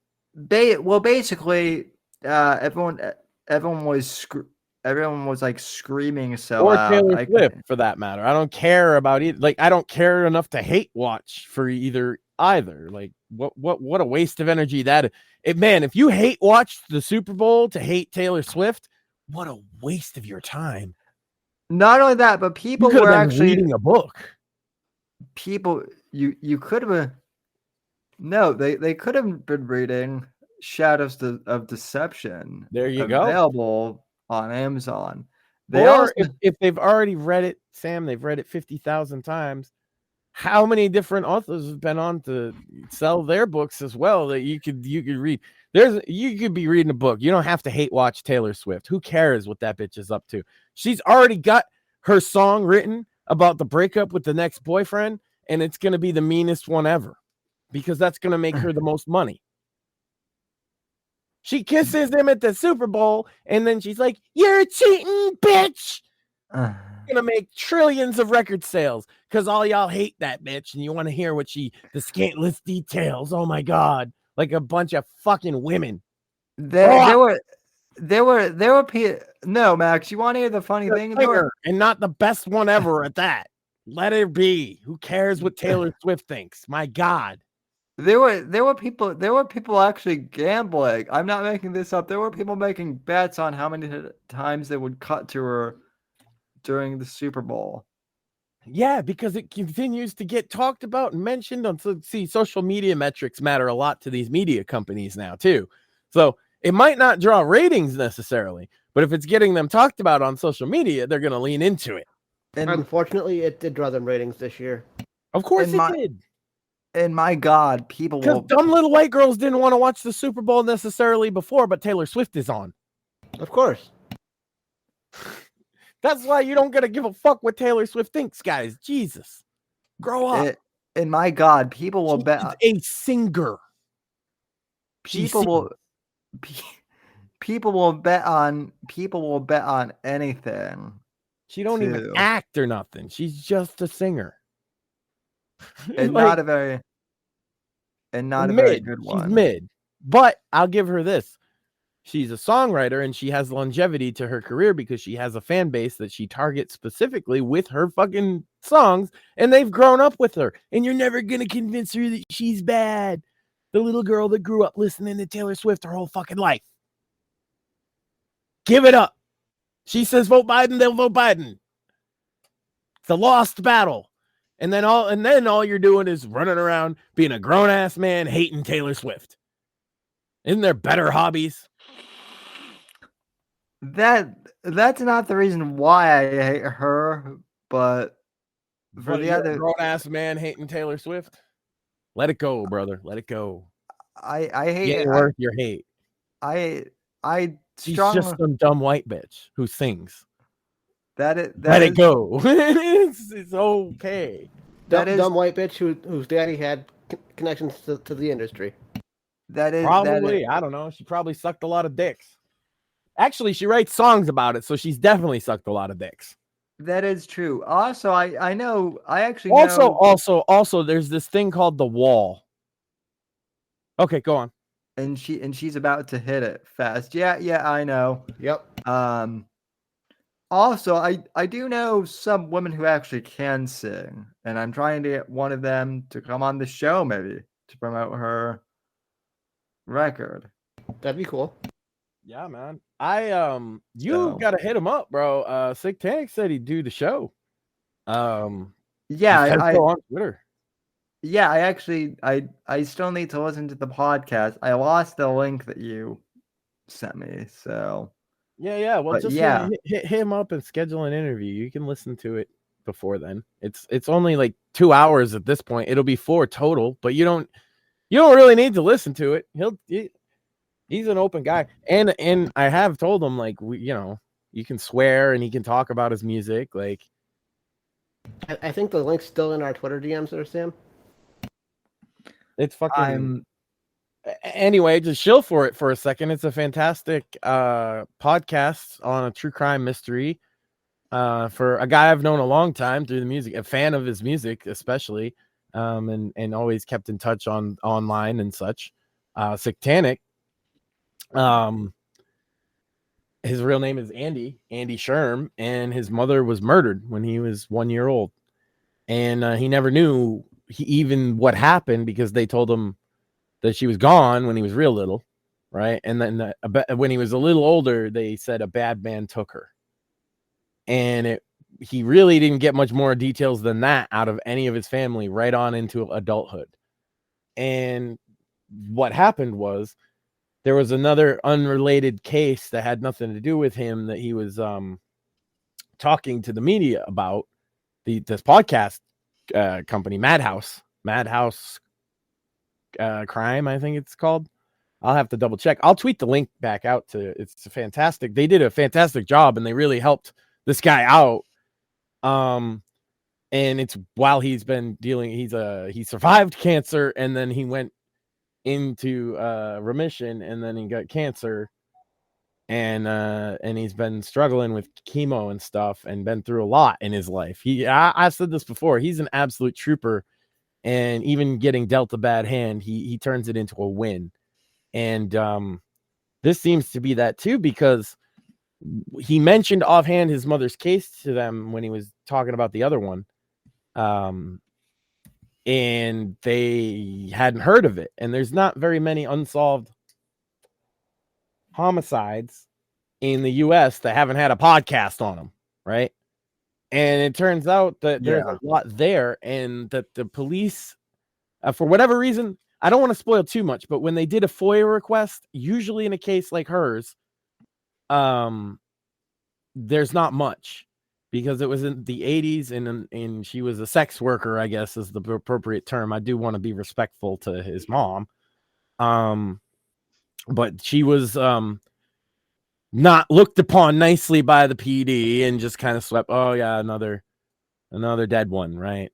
Basically, everyone was like screaming so Or loud. Taylor Swift, for that matter. I don't care about it. Like, I don't care enough to hate watch for either. Like, what a waste of energy that is. Man, if you hate watch the Super Bowl to hate Taylor Swift, what a waste of your time. Not only that, but people were actually reading a book. People, you could have. No, they could have been reading Shadows of Deception. There you available go. Available on Amazon. If they've already read it, Sam, they've read it 50,000 times. How many different authors have been on to sell their books as well that you could read? You could be reading a book. You don't have to hate watch Taylor Swift. Who cares what that bitch is up to? She's already got her song written about the breakup with the next boyfriend, and it's going to be the meanest one ever because that's going to make her the most money. She kisses him at the Super Bowl, and then she's like, "You're a cheating bitch." Gonna make trillions of record sales because all y'all hate that bitch and you want to hear the scantless details. Oh my god, like a bunch of fucking women. There were people. No, Max, you want to hear the funny thing? And not the best one ever at that. Let it be. Who cares what Taylor Swift thinks? My god. There were people actually gambling. I'm not making this up. There were people making bets on how many times they would cut to her during the Super Bowl. Yeah, because it continues to get talked about and mentioned on. See, social media metrics matter a lot to these media companies now too. So it might not draw ratings necessarily, but if it's getting them talked about on social media, they're going to lean into it. And unfortunately, it did draw them ratings this year. Of course it did. And my God, people because dumb little white girls didn't want to watch the Super Bowl necessarily before, but Taylor Swift is on. Of course. That's why you don't gotta give a fuck what Taylor Swift thinks, guys. Jesus, grow up. And my God, people will bet a singer. People will bet on anything. She don't even act or nothing. She's just a singer, and not a very good one. She's mid, but I'll give her this. She's a songwriter and she has longevity to her career because she has a fan base that she targets specifically with her fucking songs, and they've grown up with her. And you're never going to convince her that she's bad. The little girl that grew up listening to Taylor Swift her whole fucking life. Give it up. She says vote Biden, they'll vote Biden. It's a lost battle. And then all you're doing is running around being a grown-ass man hating Taylor Swift. Isn't there better hobbies? That's not the reason why I hate her, but for the other grown-ass man hating Taylor Swift, let it go, brother. Let it go. I hate it. Worth your hate. She's strongly just some dumb white bitch who sings. let it go. It's okay. Dumb white bitch whose daddy had connections to the industry. Probably. I don't know. She probably sucked a lot of dicks. Actually, she writes songs about it, so she's definitely sucked a lot of dicks. That is true. Also, I know. I actually know. Also, there's this thing called the wall. Okay, go on. And she's about to hit it fast. Yeah, I know. Yep. Also, I do know some women who actually can sing, and I'm trying to get one of them to come on the show, maybe to promote her record. That'd be cool. Yeah, man. Gotta hit him up, bro. Sick Tank said he'd do the show. Yeah, I on Twitter. Yeah, I still need to listen to the podcast. I lost the link that you sent me, so yeah. Well, just hit him up and schedule an interview. You can listen to it before then. It's only like 2 hours at this point. It'll be 4 total, but you don't really need to listen to it. He's an open guy, and I have told him, like, you can swear and he can talk about his music. Like, I think the link's still in our Twitter DMs there, Sam. It's fucking. Anyway, just chill for it for a second. It's a fantastic podcast on a true crime mystery for a guy I've known a long time through the music, a fan of his music especially, and always kept in touch online and such. Satanic. His real name is Andy Sherm, and his mother was murdered when he was 1 year old, and he never knew even what happened because they told him that she was gone when he was real little, right? And then when he was a little older, they said a bad man took her, and he really didn't get much more details than that out of any of his family right on into adulthood. And what happened was, there was another unrelated case that had nothing to do with him that he was talking to the media about, this podcast company, Madhouse Crime, I think it's called. I'll have to double check. I'll tweet the link back out to. It's fantastic. They did a fantastic job, and they really helped this guy out. And it's while he's been dealing. He survived cancer, and then he went into remission, and then he got cancer, and he's been struggling with chemo and stuff, and been through a lot in his life. I said this before, he's an absolute trooper, and even getting dealt a bad hand, he turns it into a win. And this seems to be that too, because he mentioned offhand his mother's case to them when he was talking about the other one. And they hadn't heard of it. And there's not very many unsolved homicides in the U.S. that haven't had a podcast on them, right? And it turns out that there's a lot there, and that the police, for whatever reason, I don't want to spoil too much, but when they did a FOIA request, usually in a case like hers, there's not much. Because it was in the 80s, and she was a sex worker, I guess is the appropriate term. I do want to be respectful to his mom. But she was not looked upon nicely by the PD, and just kind of swept, oh yeah, another dead one, right?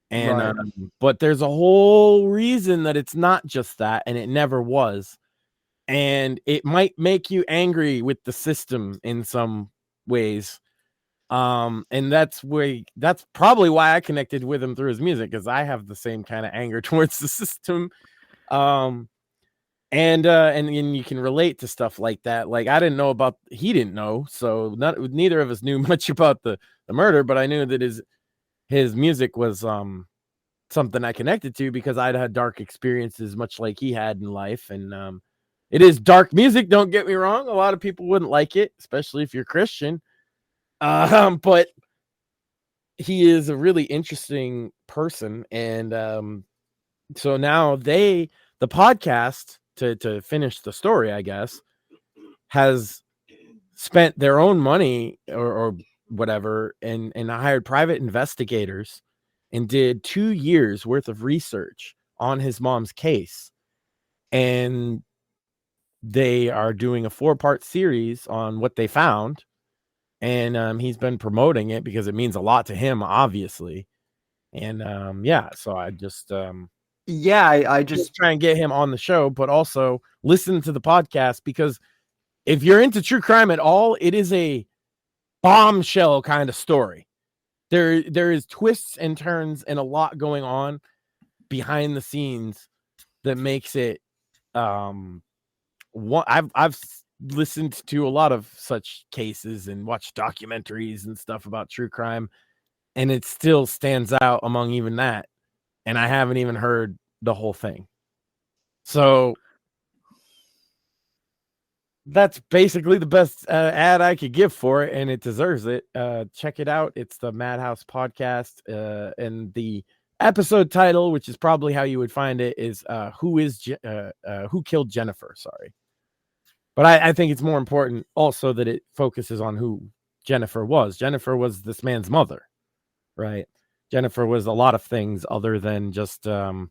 And Right. But there's a whole reason that it's not just that, and it never was. And it might make you angry with the system in some ways. And that's probably why I connected with him through his music, because I have the same kind of anger towards the system. And you can relate to stuff like that. Like, he didn't know, so neither of us knew much about the murder, but I knew that his music was something I connected to, because I'd had dark experiences much like he had in life. And it is dark music, don't get me wrong. A lot of people wouldn't like it, especially if you're Christian. But he is a really interesting person. And so now the podcast, to finish the story, I guess, has spent their own money or whatever, and hired private investigators and did 2 years worth of research on his mom's case. And they are doing a 4-part series on what they found, and he's been promoting it because it means a lot to him, obviously. And so I just I just try and get him on the show, but also listen to the podcast, because if you're into true crime at all, it is a bombshell kind of story. There is twists and turns and a lot going on behind the scenes that makes it I've listened to a lot of such cases and watched documentaries and stuff about true crime, and it still stands out among even that, and I haven't even heard the whole thing. So that's basically the best ad I could give for it, and it deserves it. Check it out. It's the Madhouse Podcast, and the episode title, which is probably how you would find it, is Who Killed Jennifer? Sorry. But I think it's more important also that it focuses on who Jennifer was. Jennifer was this man's mother, right? Jennifer was a lot of things other than just a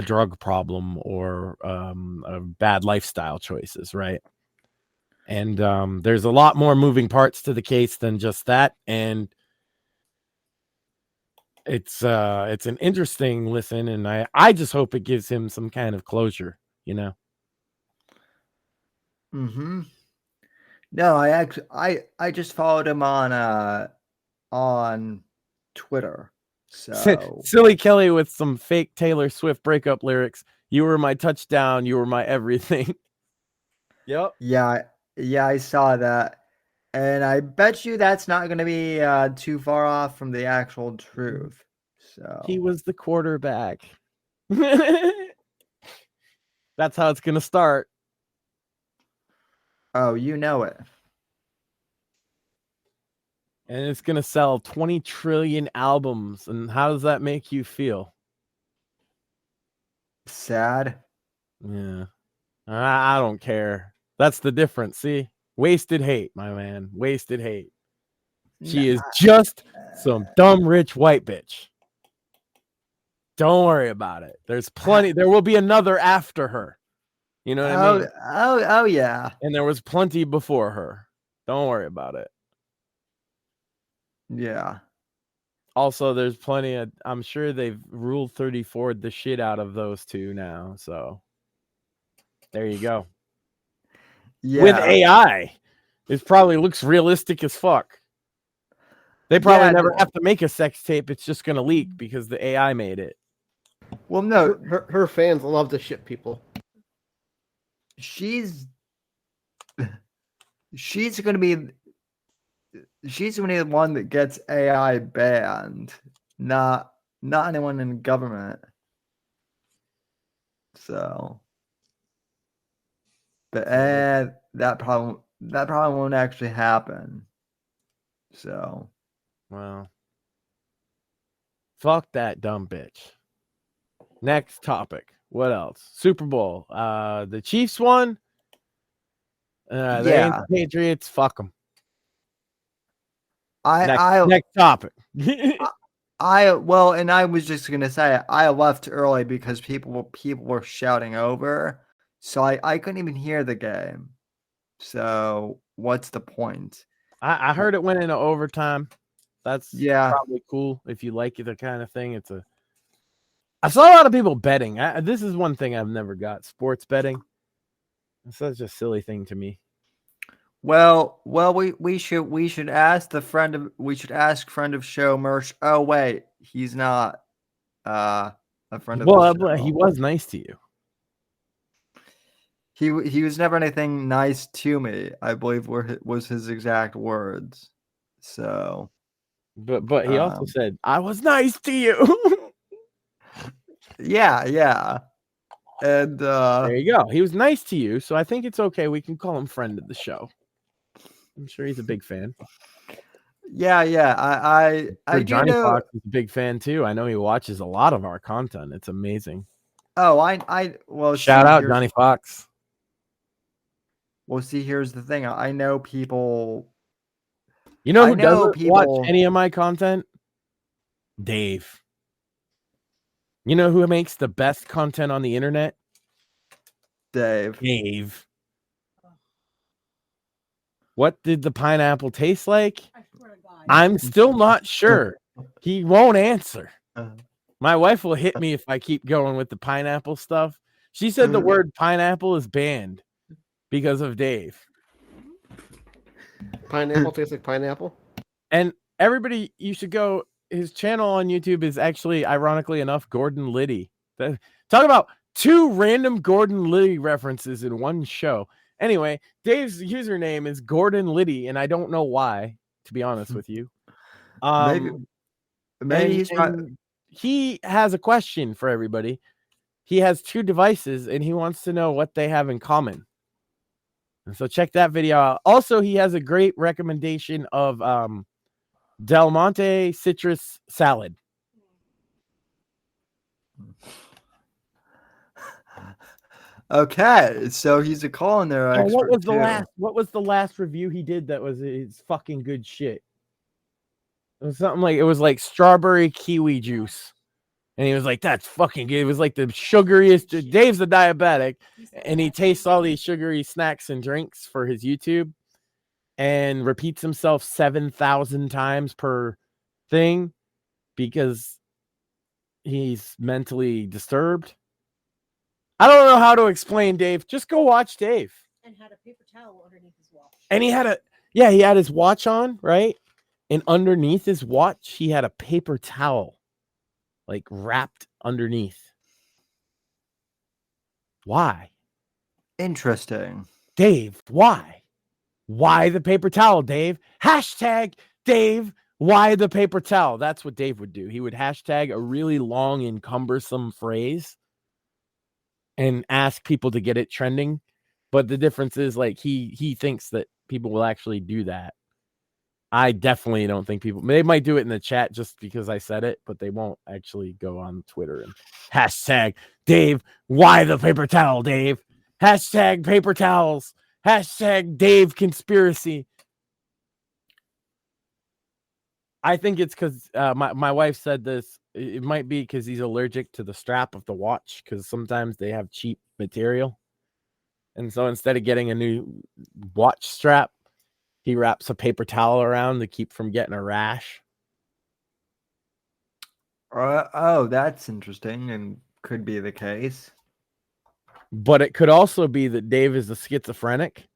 drug problem or bad lifestyle choices, right? And there's a lot more moving parts to the case than just that. And it's an interesting listen, and I just hope it gives him some kind of closure, you know? Mm-hmm. No, I just followed him on Twitter. So Silly Kelly with some fake Taylor Swift breakup lyrics. You were my touchdown, you were my everything. Yep. Yeah, I saw that. And I bet you that's not going to be too far off from the actual truth. So he was the quarterback. That's how it's going to start. Oh, you know it. And it's going to sell 20 trillion albums. And how does that make you feel? Sad. Yeah. I don't care. That's the difference. See? Wasted hate, my man. Wasted hate. She is just some dumb rich white bitch. Don't worry about it. There's plenty. There will be another after her. You know what I mean? Oh, yeah. And there was plenty before her. Don't worry about it. Yeah. Also, there's plenty of, I'm sure they've Rule 34'd the shit out of those two now. So there you go. Yeah. With AI, it probably looks realistic as fuck. They probably never have to make a sex tape. It's just going to leak because the AI made it. Well, no. Her fans love to ship people. She's going to be the one that gets AI banned, not anyone in government. So, but that probably won't actually happen. So, well, fuck that dumb bitch. Next topic. What else? Super Bowl. The Chiefs won. They ain't the Patriots. Fuck them. Next topic. And I was just gonna say I left early because people were shouting over, so I couldn't even hear the game. So what's the point? I heard it went into overtime. That's probably cool if you like the kind of thing. I saw a lot of people betting. This is one thing I've never got: sports betting. It's such a silly thing to me. Well, we should ask friend of show Merch. Oh wait, he's not a friend of the show. He was nice to you. He was never anything nice to me, I believe was his exact words. So, but he also said I was nice to you. Yeah. And there you go. He was nice to you, so I think it's okay. We can call him friend of the show. I'm sure he's a big fan. Yeah. I Johnny Fox is a big fan too. I know he watches a lot of our content. It's amazing. Oh, shout out Johnny Fox. Well, see, here's the thing. I know people. You know who doesn't watch any of my content? Dave. You know who makes the best content on the internet? Dave. Dave. What did the pineapple taste like? I swear to God. I'm still not sure. He won't answer. My wife will hit me if I keep going with the pineapple stuff. She said the word pineapple is banned because of Dave. Pineapple tastes like pineapple. And everybody, you should go. His channel on YouTube is actually, ironically enough, Gordon Liddy. Talk about two random Gordon Liddy references in one show. Anyway, Dave's username is Gordon Liddy, and I don't know why, to be honest with you. Maybe he has a question for everybody. He has two devices, and he wants to know what they have in common. And so check that video out. Also, he has a great recommendation of Del Monte citrus salad. Okay, so he's a culinary expert. What was the last review he did that was his fucking good shit? It was something like, it was like strawberry kiwi juice. And he was like, that's fucking good. It was like the sugariest. Dave's a diabetic, and he tastes all these sugary snacks and drinks for his YouTube and repeats himself 7,000 times per thing because he's mentally disturbed. I don't know how to explain Dave. Just go watch Dave. And had a paper towel underneath his watch. And he had his watch on, right? And underneath his watch, he had a paper towel, like wrapped underneath. Why? Interesting. Dave, why? Why the paper towel, Dave? Hashtag Dave, why the paper towel? That's what Dave would do. He would hashtag a really long and cumbersome phrase and ask people to get it trending. But the difference is, like, he thinks that people will actually do that. I definitely don't think people, they might do it in the chat just because I said it, but they won't actually go on Twitter and hashtag Dave, why the paper towel, Dave? Hashtag paper towels. Hashtag Dave conspiracy. I think it's because my wife said this. It might be because he's allergic to the strap of the watch, because sometimes they have cheap material. And so instead of getting a new watch strap, he wraps a paper towel around to keep from getting a rash. Oh, that's interesting and could be the case. But it could also be that Dave is a schizophrenic.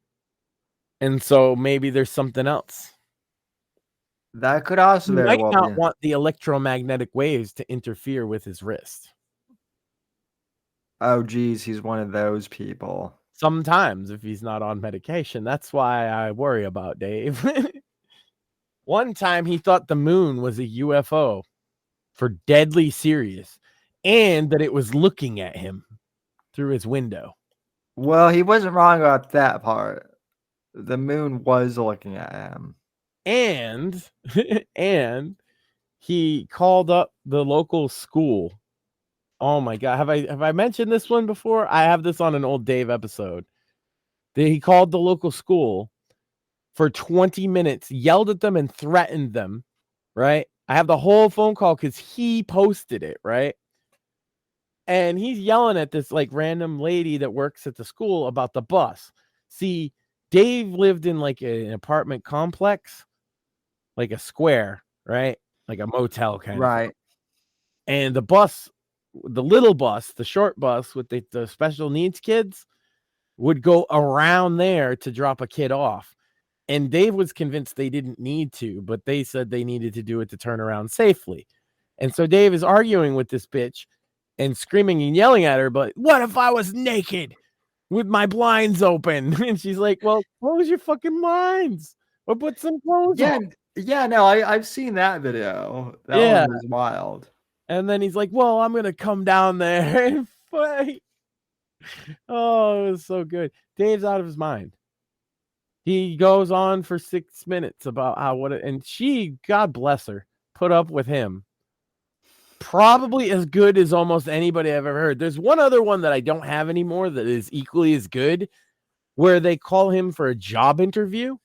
And so maybe there's something else. That could also He might well not be. want the electromagnetic waves to interfere with his wrist. Oh, geez, he's one of those people. Sometimes, if he's not on medication. That's why I worry about Dave. One time he thought the moon was a UFO for deadly serious, and that it was looking at him through his window. Well, he wasn't wrong about that part. The moon was looking at him. And he called up the local school. Oh my God. Have I mentioned this one before? I have this on an old Dave episode. He called the local school for 20 minutes, yelled at them and threatened them, right? I have the whole phone call because he posted it, right? And he's yelling at this like random lady that works at the school about the bus. See, Dave lived in like an apartment complex, like a square, right? Like a motel kind of. Right. And the bus, the little bus, the short bus with the special needs kids would go around there to drop a kid off. And Dave was convinced they didn't need to, but they said they needed to do it to turn around safely. And so Dave is arguing with this bitch and screaming and yelling at her, but what if I was naked with my blinds open? And she's like, well, close your fucking blinds or put some clothes on. Yeah, no, I've seen that video. That one was wild. And then he's like, well, I'm going to come down there and fight. Oh, it was so good. Dave's out of his mind. He goes on for 6 minutes about and she, God bless her, put up with him. Probably as good as almost anybody I've ever heard. There's one other one that I don't have anymore that is equally as good, where they call him for a job interview.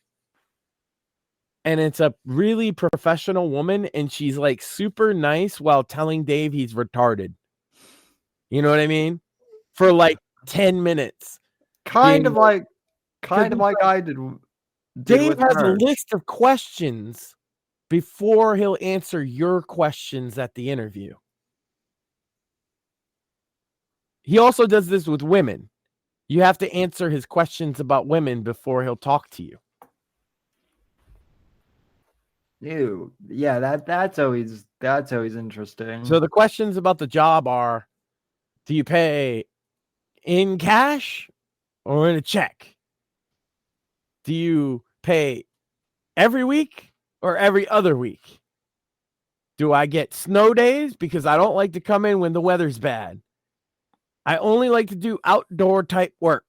And it's a really professional woman, and she's like super nice while telling Dave he's retarded. You know what I mean? For like 10 minutes. Kind of like Because I did Dave with has a her. list of questions before he'll answer your questions at the interview. He also does this with women. You have to answer his questions about women before he'll talk to you. Ew. Yeah, that's always interesting. So the questions about the job are, do you pay in cash or in a check? Do you pay every week or every other week? Do I get snow days because I don't like to come in when the weather's bad? I only like to do outdoor type work.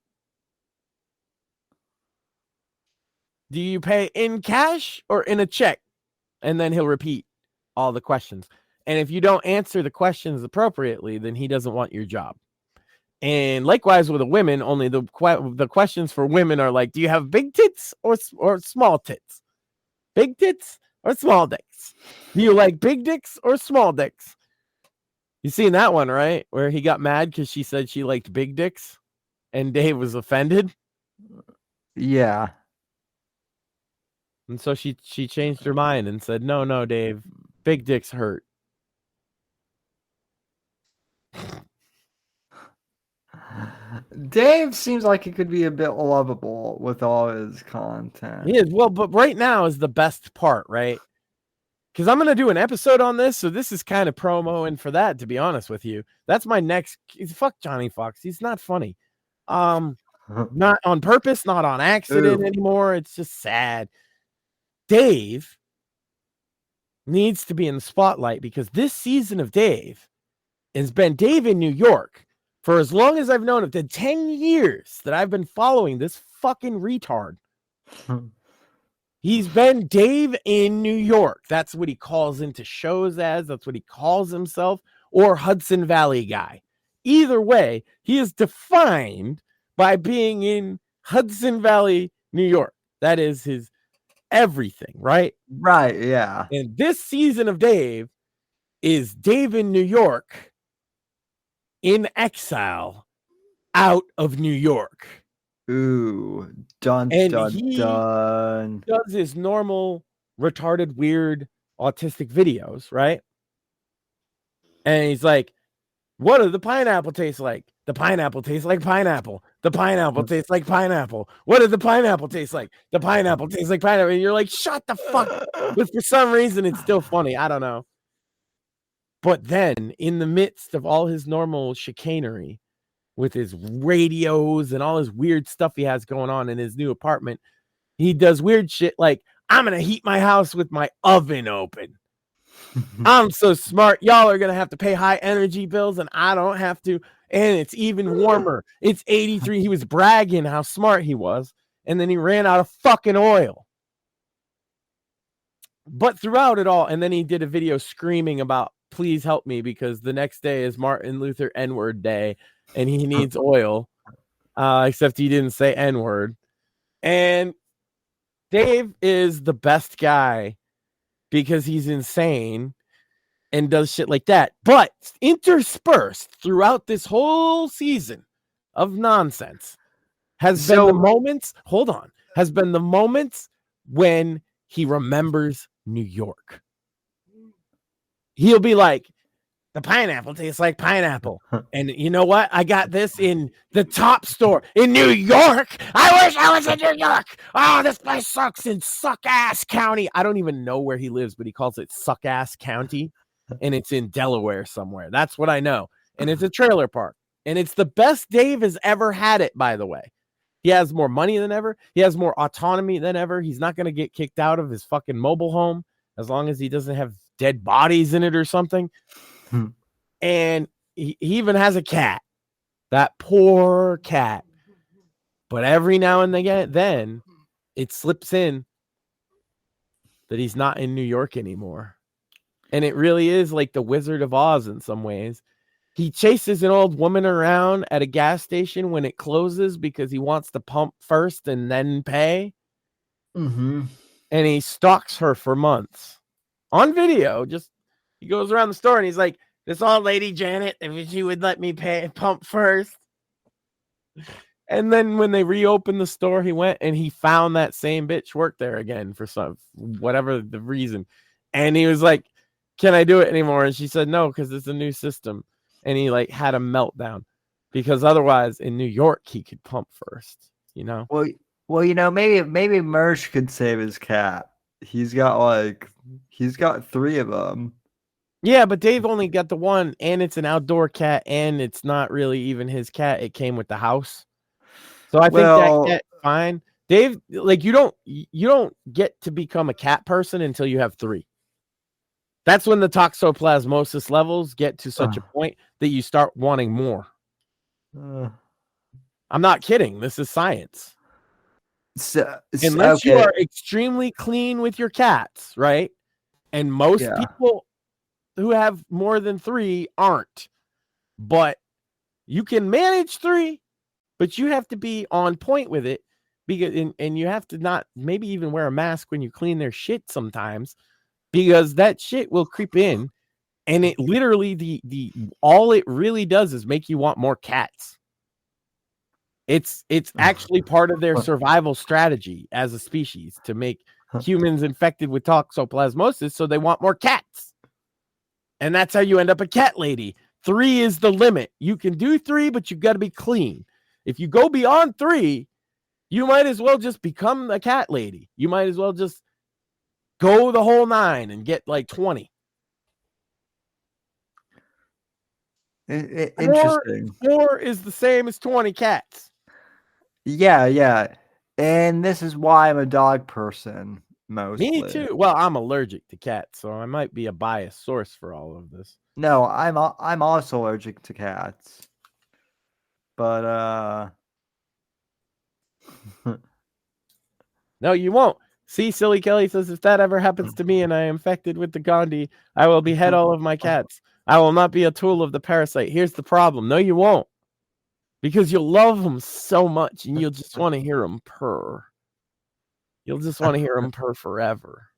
Do you pay in cash or in a check? And then he'll repeat all the questions. And if you don't answer the questions appropriately, then he doesn't want your job. And likewise with the women, only the questions for women are like, do you have big tits or small tits? Big tits or small dicks? Do you like big dicks or small dicks? You seen that one, right? Where he got mad because she said she liked big dicks and Dave was offended. Yeah. And so she changed her mind and said, no, Dave, big dicks hurt. Dave seems like he could be a bit lovable with all his content. He is. Well, but right now is the best part, right? Because I'm going to do an episode on this, so this is kind of promoing for that, to be honest with you. That's my next... Fuck Johnny Fox. He's not funny. Not on purpose, not on accident anymore. It's just sad. Dave needs to be in the spotlight because this season of Dave has been Dave in New York for as long as I've known him. The 10 years that I've been following this fucking retard. He's been Dave in New York. That's what he calls into shows as. That's what he calls himself. Or Hudson Valley guy. Either way, he is defined by being in Hudson Valley, New York. That is his everything, right? Right, yeah. And this season of Dave is Dave in New York in exile out of New York. Ooh, dun, And dun, he dun. does his normal, retarded, weird, autistic videos, right? And he's like, what does the pineapple taste like? The pineapple tastes like pineapple. The pineapple tastes like pineapple. What does the pineapple taste like? The pineapple tastes like pineapple. And you're like, shut the fuck up. But for some reason, it's still funny. I don't know. But then, in the midst of all his normal chicanery, with his radios and all his weird stuff he has going on in his new apartment, he does weird shit like, I'm going to heat my house with my oven open. I'm so smart. Y'all are going to have to pay high energy bills and I don't have to. And it's even warmer. It's 83. He was bragging how smart he was. And then he ran out of fucking oil. But throughout it all, and then he did a video screaming about, please help me because the next day is Martin Luther N-word day and he needs oil. Except he didn't say N-word. And Dave is the best guy because he's insane and does shit like that. But interspersed throughout this whole season of nonsense has been the moments, has been the moments when he remembers New York. He'll be like, the pineapple tastes like pineapple. And you know what? I got this in the top store in New York. I wish I was in New York. Oh, this place sucks in Suck-Ass County. I don't even know where he lives, but he calls it Suck-Ass County. And it's in Delaware somewhere. That's what I know. And it's a trailer park. And it's the best Dave has ever had it, by the way. He has more money than ever. He has more autonomy than ever. He's not going to get kicked out of his fucking mobile home as long as he doesn't have dead bodies in it or something. And he even has a cat. That poor cat. But every now and then it slips in that he's not in New York anymore. And it really is like the Wizard of Oz in some ways. He chases an old woman around at a gas station when it closes because he wants to pump first and then pay. Mm-hmm. And he stalks her for months on video. Just he goes around the store and he's like, this old lady Janet, if she would let me pump first. And then when they reopened the store, he went and he found that same bitch worked there again for whatever the reason. And he was like, "Can I do it anymore?" And she said, "No, because it's a new system." And he like had a meltdown because otherwise in New York he could pump first, you know? Well, maybe Mersh could save his cat. He's got 3 of them. Yeah, but Dave only got the one, and it's an outdoor cat, and it's not really even his cat. It came with the house. So I think that cat's fine. Dave, like you don't get to become a cat person until you have 3. That's when the toxoplasmosis levels get to such a point that you start wanting more. I'm not kidding. This is science. Unless you are extremely clean with your cats, right? And most people who have more than 3 aren't. But you can manage 3, but you have to be on point with it because and you have to not maybe even wear a mask when you clean their shit sometimes because that shit will creep in and it literally the all it really does is make you want more cats. It's actually part of their survival strategy as a species to make humans infected with toxoplasmosis so they want more cats. And that's how you end up a cat lady. 3 is the limit. You can do 3, but you've got to be clean. If you go beyond 3, you might as well just become a cat lady. You might as well just go the whole 9 and get like 20. Interesting. 4 is the same as 20 cats. Yeah. And this is why I'm a dog person mostly. Me too. Well, I'm allergic to cats, so I might be a biased source for all of this. No, I'm also allergic to cats. But no, you won't. See, Silly Kelly says, if that ever happens to me and I am infected with the Gandhi, I will behead all of my cats. I will not be a tool of the parasite. Here's the problem. No, you won't. Because you'll love them so much and you'll just want to hear them purr. You'll just want to hear them purr forever.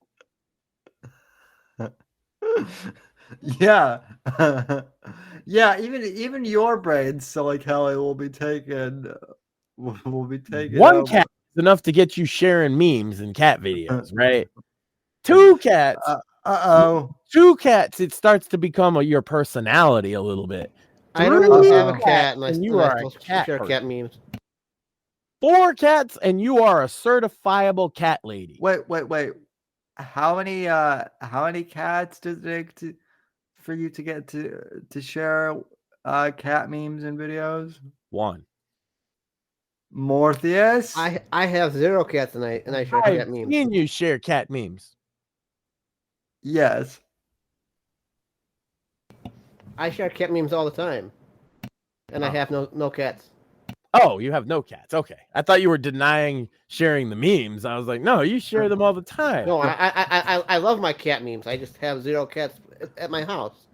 Yeah. Yeah, even your brain, Silly Kelly, will be taken. One cat is enough to get you sharing memes and cat videos, right? 2 cats. 2 cats, it starts to become your personality a little bit. I don't have a cat, and you are a cat. Share cat memes. 4 cats, and you are a certifiable cat lady. Wait. How many cats does it take for you to get to share cat memes and videos? 1. Mortheous? I have 0 cats tonight, and I share cat memes. And you share cat memes. Yes. I share cat memes all the time, and I have no cats. Oh, you have no cats. Okay, I thought you were denying sharing the memes. I was like, no, you share them all the time. No, I love my cat memes. I just have 0 cats at my house.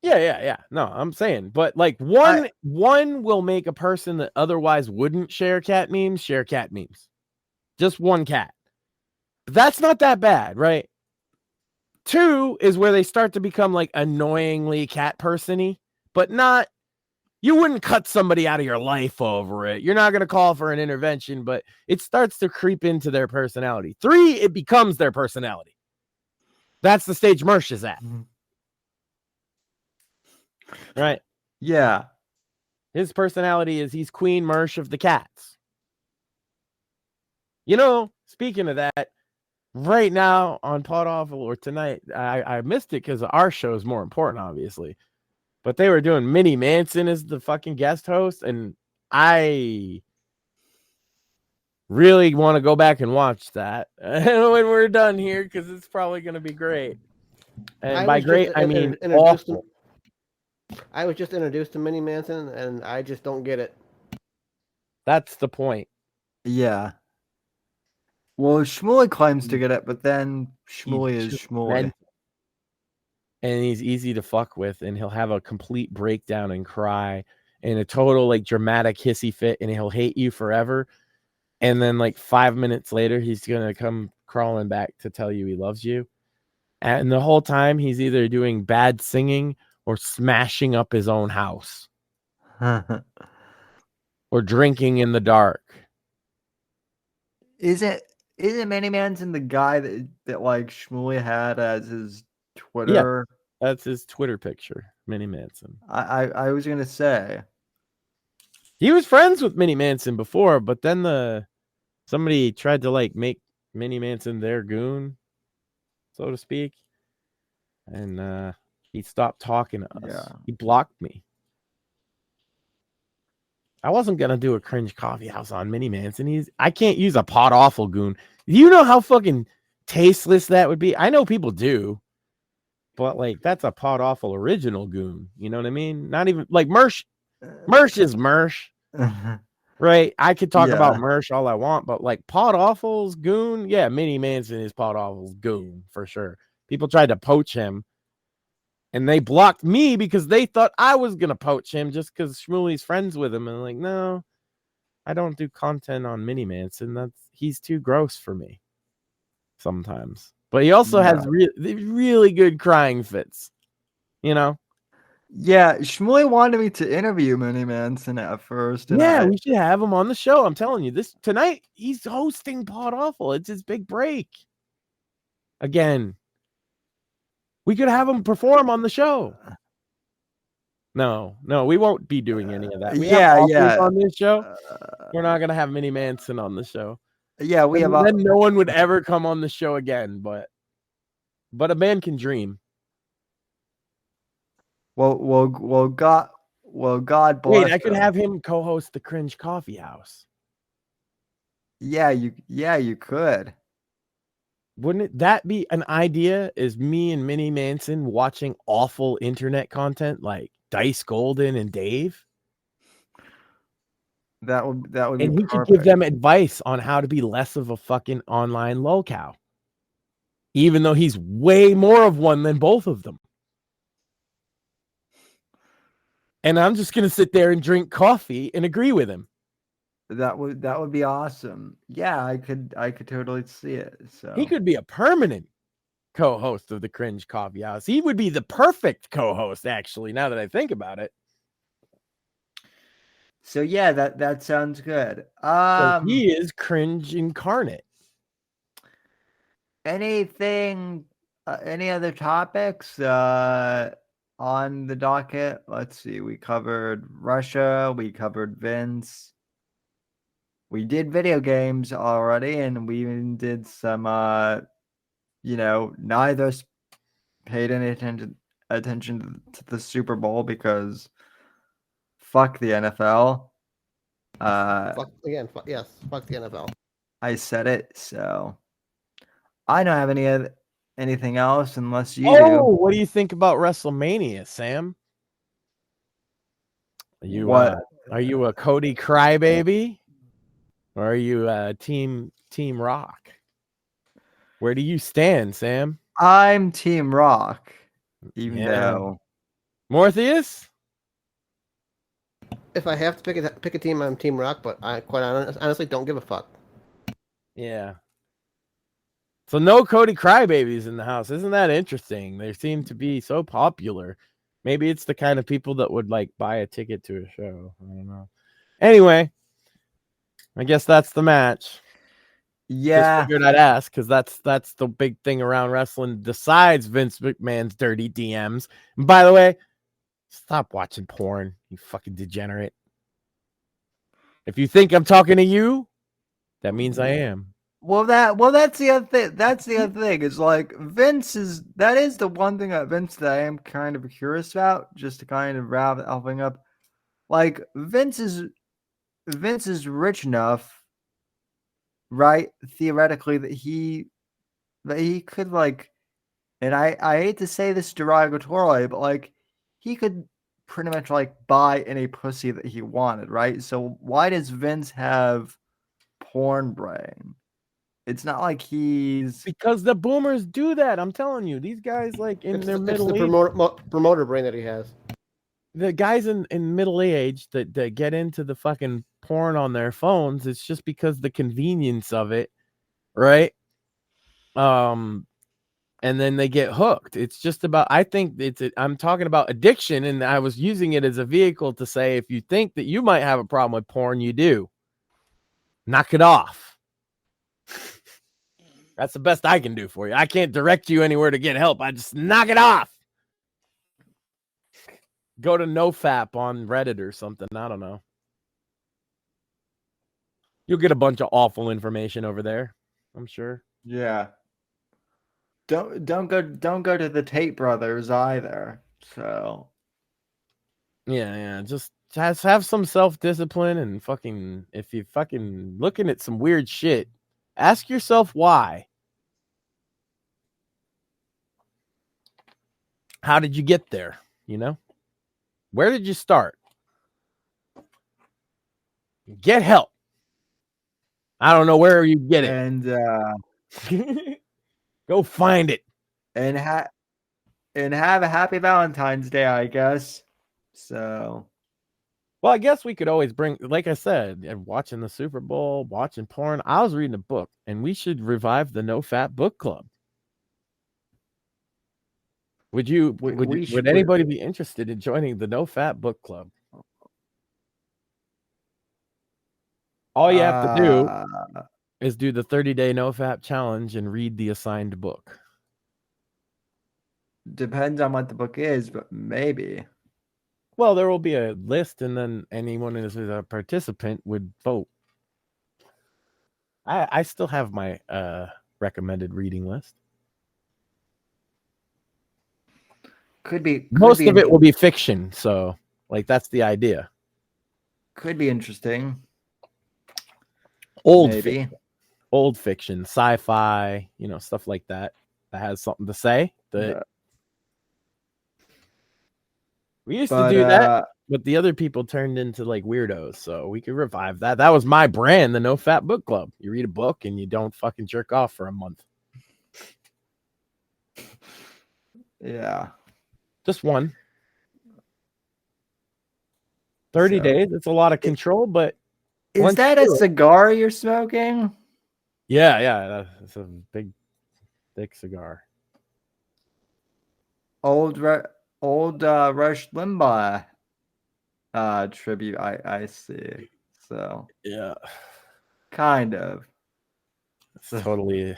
Yeah. No, I'm saying, but like one will make a person that otherwise wouldn't share cat memes share cat memes. Just 1 cat. But that's not that bad, right? 2 is where they start to become like annoyingly cat person-y, but not. You wouldn't cut somebody out of your life over it. You're not going to call for an intervention, but it starts to creep into their personality. 3, it becomes their personality. That's the stage Mersh is at. Right? Yeah. His personality is he's Queen Mersh of the cats. You know, speaking of that, right now on Pod Awful or tonight, I missed it because our show is more important, obviously. But they were doing Minnie Manson as the fucking guest host, and I really want to go back and watch that when we're done here because it's probably going to be great. And by great, I mean awful. I was just introduced to Minnie Manson, and I just don't get it. That's the point. Yeah. Well, Shmuley claims to get it, but then Shmuley is Shmuley. And he's easy to fuck with, and he'll have a complete breakdown and cry and a total like dramatic hissy fit, and he'll hate you forever. And then like 5 minutes later, he's gonna come crawling back to tell you he loves you. And the whole time he's either doing bad singing or smashing up his own house. or drinking in the dark. Isn't Mini Manson the guy that like Shmuley had as his Twitter? That's his Twitter picture, Mini Manson. I was gonna say he was friends with Mini Manson before, but then somebody tried to like make Mini Manson their goon, so to speak, and he stopped talking to us. Yeah. He blocked me. I wasn't gonna do a cringe coffee house on Mini Manson. I can't use a pot awful goon. You know how fucking tasteless that would be? I know people do, but like that's a pot awful original goon. You know what I mean? Not even like Mersh. Mersh is Mersh, right? I could talk about Mersh all I want, but like pot awful's goon, yeah, Mini Manson is pot awful's goon for sure. People tried to poach him. And they blocked me because they thought I was going to poach him just because Shmuley's friends with him. And I'm like, no, I don't do content on Mini Manson. He's too gross for me sometimes. But he also has really good crying fits, you know? Yeah, Shmuley wanted me to interview Mini Manson at first. And we should have him on the show. I'm telling you, tonight he's hosting Pod Awful. It's his big break. Again. We could have him perform on the show. No, we won't be doing any of that. We have on this show. We're not gonna have Mini Manson on the show. Yeah, then no one would ever come on the show again. But a man can dream. Well, God bless. Wait, I could have him co-host the Cringe Coffee House. Yeah, you could. Wouldn't that be an idea? Is me and Mini Manson watching awful internet content like Dice Golden and Dave? That would be and he could give them advice on how to be less of a fucking online lolcow. Even though he's way more of one than both of them. And I'm just gonna sit there and drink coffee and agree with him. That would be awesome. Yeah, I could totally see it. So he could be a permanent co-host of the Cringe Coffee House. He would be the perfect co-host, actually, now that I think about it. So yeah, that sounds good. So he is cringe incarnate. Anything any other topics on the docket? Let's see. We covered Russia, we covered Vince. We did video games already, and we even did some, neither us paid any attention to the Super Bowl because fuck the NFL. Fuck the NFL. I said it, so I don't have anything else unless you do. What do you think about WrestleMania, Sam? Are you a Cody crybaby? Or are you Team Rock? Where do you stand, Sam? I'm Team Rock, even though Mortheous. If I have to pick a team, I'm Team Rock. But I quite honestly don't give a fuck. Yeah. So no Cody crybabies in the house. Isn't that interesting? They seem to be so popular. Maybe it's the kind of people that would like buy a ticket to a show. I don't know. Anyway. I guess that's the match. Yeah. Just figured I'd ask because that's the big thing around wrestling besides Vince McMahon's dirty DMs. And by the way, stop watching porn, you fucking degenerate. If you think I'm talking to you, that means I am. Well, that's the other thing. That's the other thing. Is like that is the one thing about Vince that I am kind of curious about, just to kind of wrap everything up. Like Vince is rich enough, right? Theoretically, that he could like, and I hate to say this derogatorily, but like he could pretty much like buy any pussy that he wanted, right? So why does Vince have porn brain? It's not like because the boomers do that. I'm telling you, these guys like in their middle age, promoter brain that he has. The guys in middle age that get into the fucking porn on their phones, it's just because the convenience of it, right? and then they get hooked. It's just about, I think I'm talking about addiction, and I was using it as a vehicle to say, if you think that you might have a problem with porn, you do. Knock it off. That's the best I can do for you. I can't direct you anywhere to get help. I just knock it off. Go to NoFap on Reddit or something. I don't know. You'll get a bunch of awful information over there, I'm sure. Yeah. Don't go to the Tate brothers either. So yeah. Just have some self-discipline, and fucking, if you fucking looking at some weird shit, ask yourself why. How did you get there? You know? Where did you start? Get help. I don't know where you get it. And go find it. And have a happy Valentine's Day, I guess. So, well, I guess we could always bring, like I said, watching the Super Bowl, watching porn. I was reading a book, and we should revive the No Fat Book Club. Would anybody be interested in joining the No Fat Book Club? All you have to do is do the 30-day No Fat challenge and read the assigned book. Depends on what the book is, but maybe. Well, there will be a list, and then anyone who's a participant would vote. I still have my recommended reading list. Most of it will be fiction, so like that's the idea. Could be interesting. Old fiction, sci-fi, stuff like that has something to say. We used to do that, but the other people turned into like weirdos, so we could revive that. That was my brand, the No Fat Book Club. You read a book and you don't fucking jerk off for a month. Yeah. Just one. 30 days. It's a lot of control, but is that a cigar you're smoking? Yeah. It's a big, thick cigar. Old Rush Limbaugh tribute. I see. So yeah, kind of. It's totally.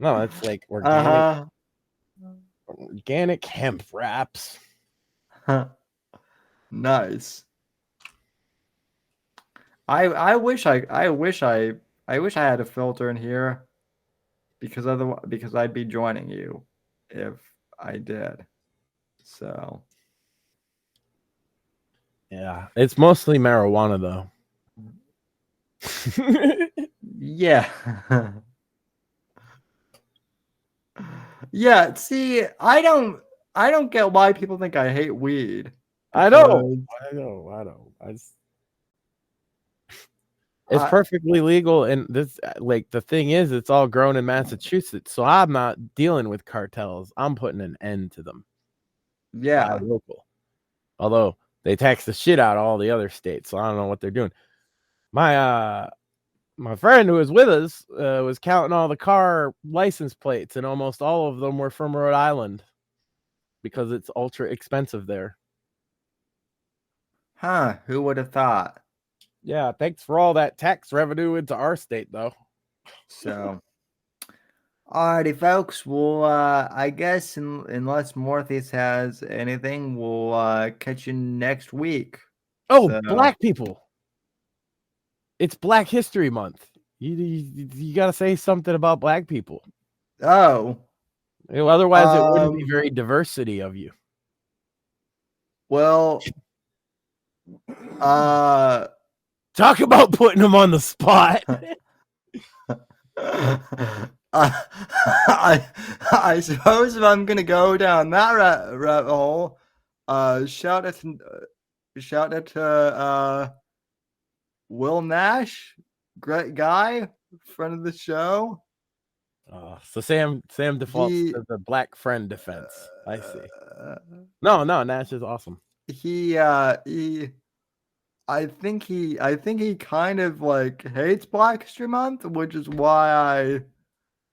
No, it's like organic. Organic hemp wraps. Nice. I wish I had a filter in here, because I'd be joining you if I did. So yeah, it's mostly marijuana though. Yeah. Yeah, see, I don't get why people think I hate weed. I know. It's perfectly legal, and this, like, the thing is, it's all grown in Massachusetts, so I'm not dealing with cartels. I'm putting an end to them. Yeah, local. Although they tax the shit out of all the other states, so I don't know what they're doing. My friend who was with us was counting all the car license plates, and almost all of them were from Rhode Island because it's ultra expensive there. Huh? Who would have thought? Yeah, thanks for all that tax revenue into our state, though. So, alrighty, folks. Well, I guess unless Mortheous has anything, we'll catch you next week. Oh, so, Black people. It's Black History Month. You got to say something about Black people. Oh. Otherwise, it wouldn't be very diversity of you. Well, talk about putting them on the spot. I suppose if I'm gonna go down that rabbit hole, shout out to Will Nash, great guy, friend of the show. So Sam defaults to the Black friend defense. I see. No, Nash is awesome. I think he kind of like hates Black History Month, which is why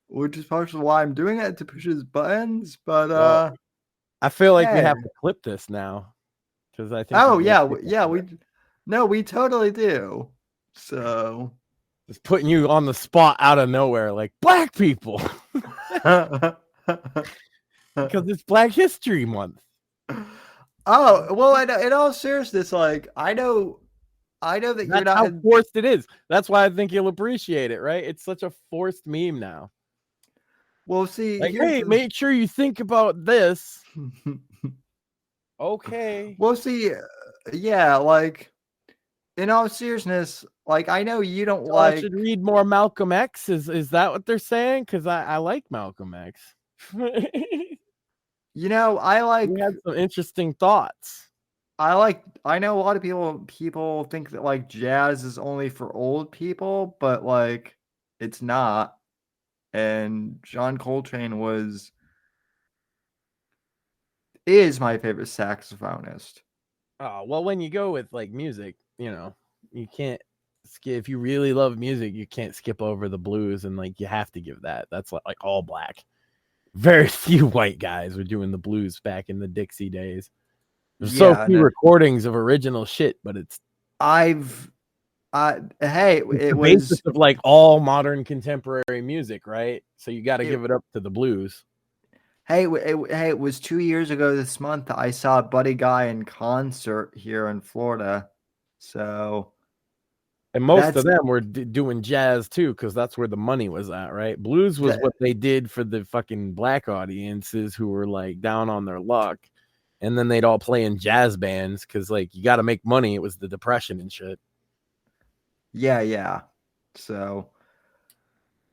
which is partially why I'm doing it, to push his buttons. But Well, I feel like we hey. have to clip this now because I think. Oh yeah, we totally do. So it's putting you on the spot out of nowhere, like black people, because it's Black History Month. Oh well, in all seriousness, like I know that That's you're not how forced it is. That's why I think you'll appreciate it, right? It's such a forced meme now. Well, see, like, hey, make sure you think about this. Okay. Well, see, yeah, like in all seriousness, like I know you don't so like. I should read more Malcolm X. Is that what they're saying? Because I like Malcolm X. You know, I like. We had some interesting thoughts. I know a lot of people think that like jazz is only for old people, but like it's not. And John Coltrane is my favorite saxophonist. Oh, well, when you go with like music, you can't skip. If you really love music, you can't skip over the blues, and like you have to give that. That's like all black. Very few white guys were doing the blues back in the Dixie days. There's so few recordings of original shit, but it's hey, it was basis of like all modern contemporary music, right? So you got to give it up to the blues. Hey, it was 2 years ago this month I saw Buddy Guy in concert here in Florida. So, and most of them were doing jazz too, because that's where the money was at, right? Blues was what they did for the fucking black audiences who were like down on their luck, and then they'd all play in jazz bands because like you got to make money. It was the Depression and shit. Yeah. So,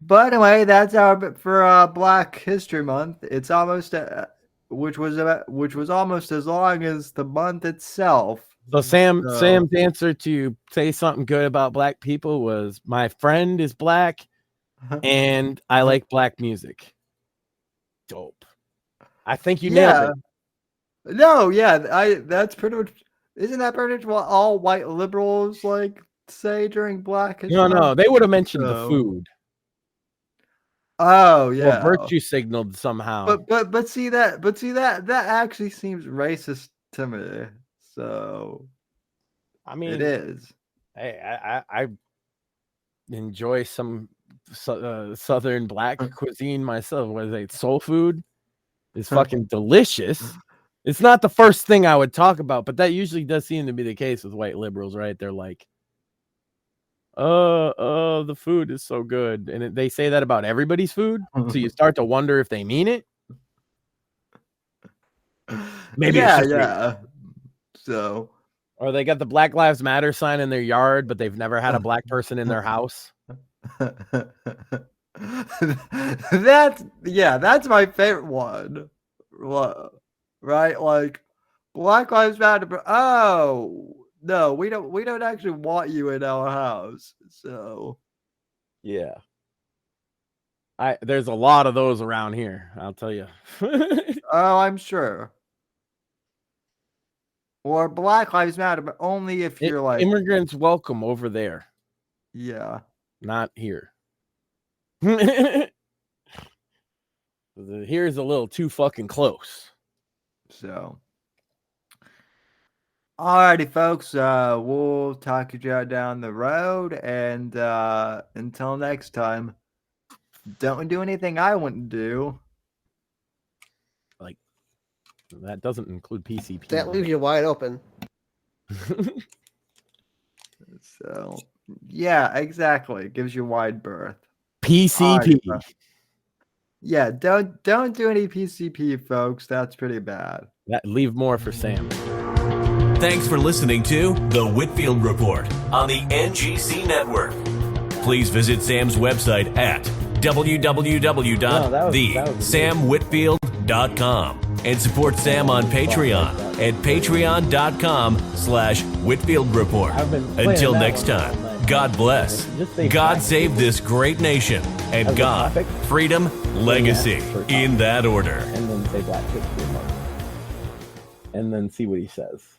but anyway, that's our bit for Black History Month. It's almost which was almost as long as the month itself. So Sam's answer to say something good about black people was, my friend is black and I like black music. Dope. I think you nailed it. No, yeah, that's pretty much, isn't that pretty much what all white liberals like say during Black History Month? No, they would have mentioned the food. Oh yeah. Or virtue signaled somehow. But see that actually seems racist to me. So, I mean, it is. Hey, I enjoy some southern black cuisine myself. What is it? Soul food is fucking delicious. It's not the first thing I would talk about, but that usually does seem to be the case with white liberals, right? They're like, the food is so good, and they say that about everybody's food. So you start to wonder if they mean it. Maybe yeah. So, or they got the Black Lives Matter sign in their yard, but they've never had a black person in their house. That's my favorite one. Right? Like Black Lives Matter, but oh no, we don't actually want you in our house. So yeah. There's a lot of those around here, I'll tell you. Oh, I'm sure. Or Black Lives Matter, but only if you're like immigrants welcome over there. Yeah. Not here. Here's a little too fucking close. So, alrighty, folks. We'll talk to you down the road, and until next time, don't do anything I wouldn't do. Like, that doesn't include PCP. That leaves you wide open. So, yeah, exactly. It gives you wide berth. PCP. Yeah, don't do any PCP, folks. That's pretty bad. Leave more for Sam. Thanks for listening to The Whitfield Report on the NGC Network. Please visit Sam's website at www.thesamwhitfield.com and support Sam on Patreon at patreon.com/Whitfield Report. Until next time, God bless, God save this great nation, and God, freedom, legacy, in that order. And then say Black History Month. And then see what he says.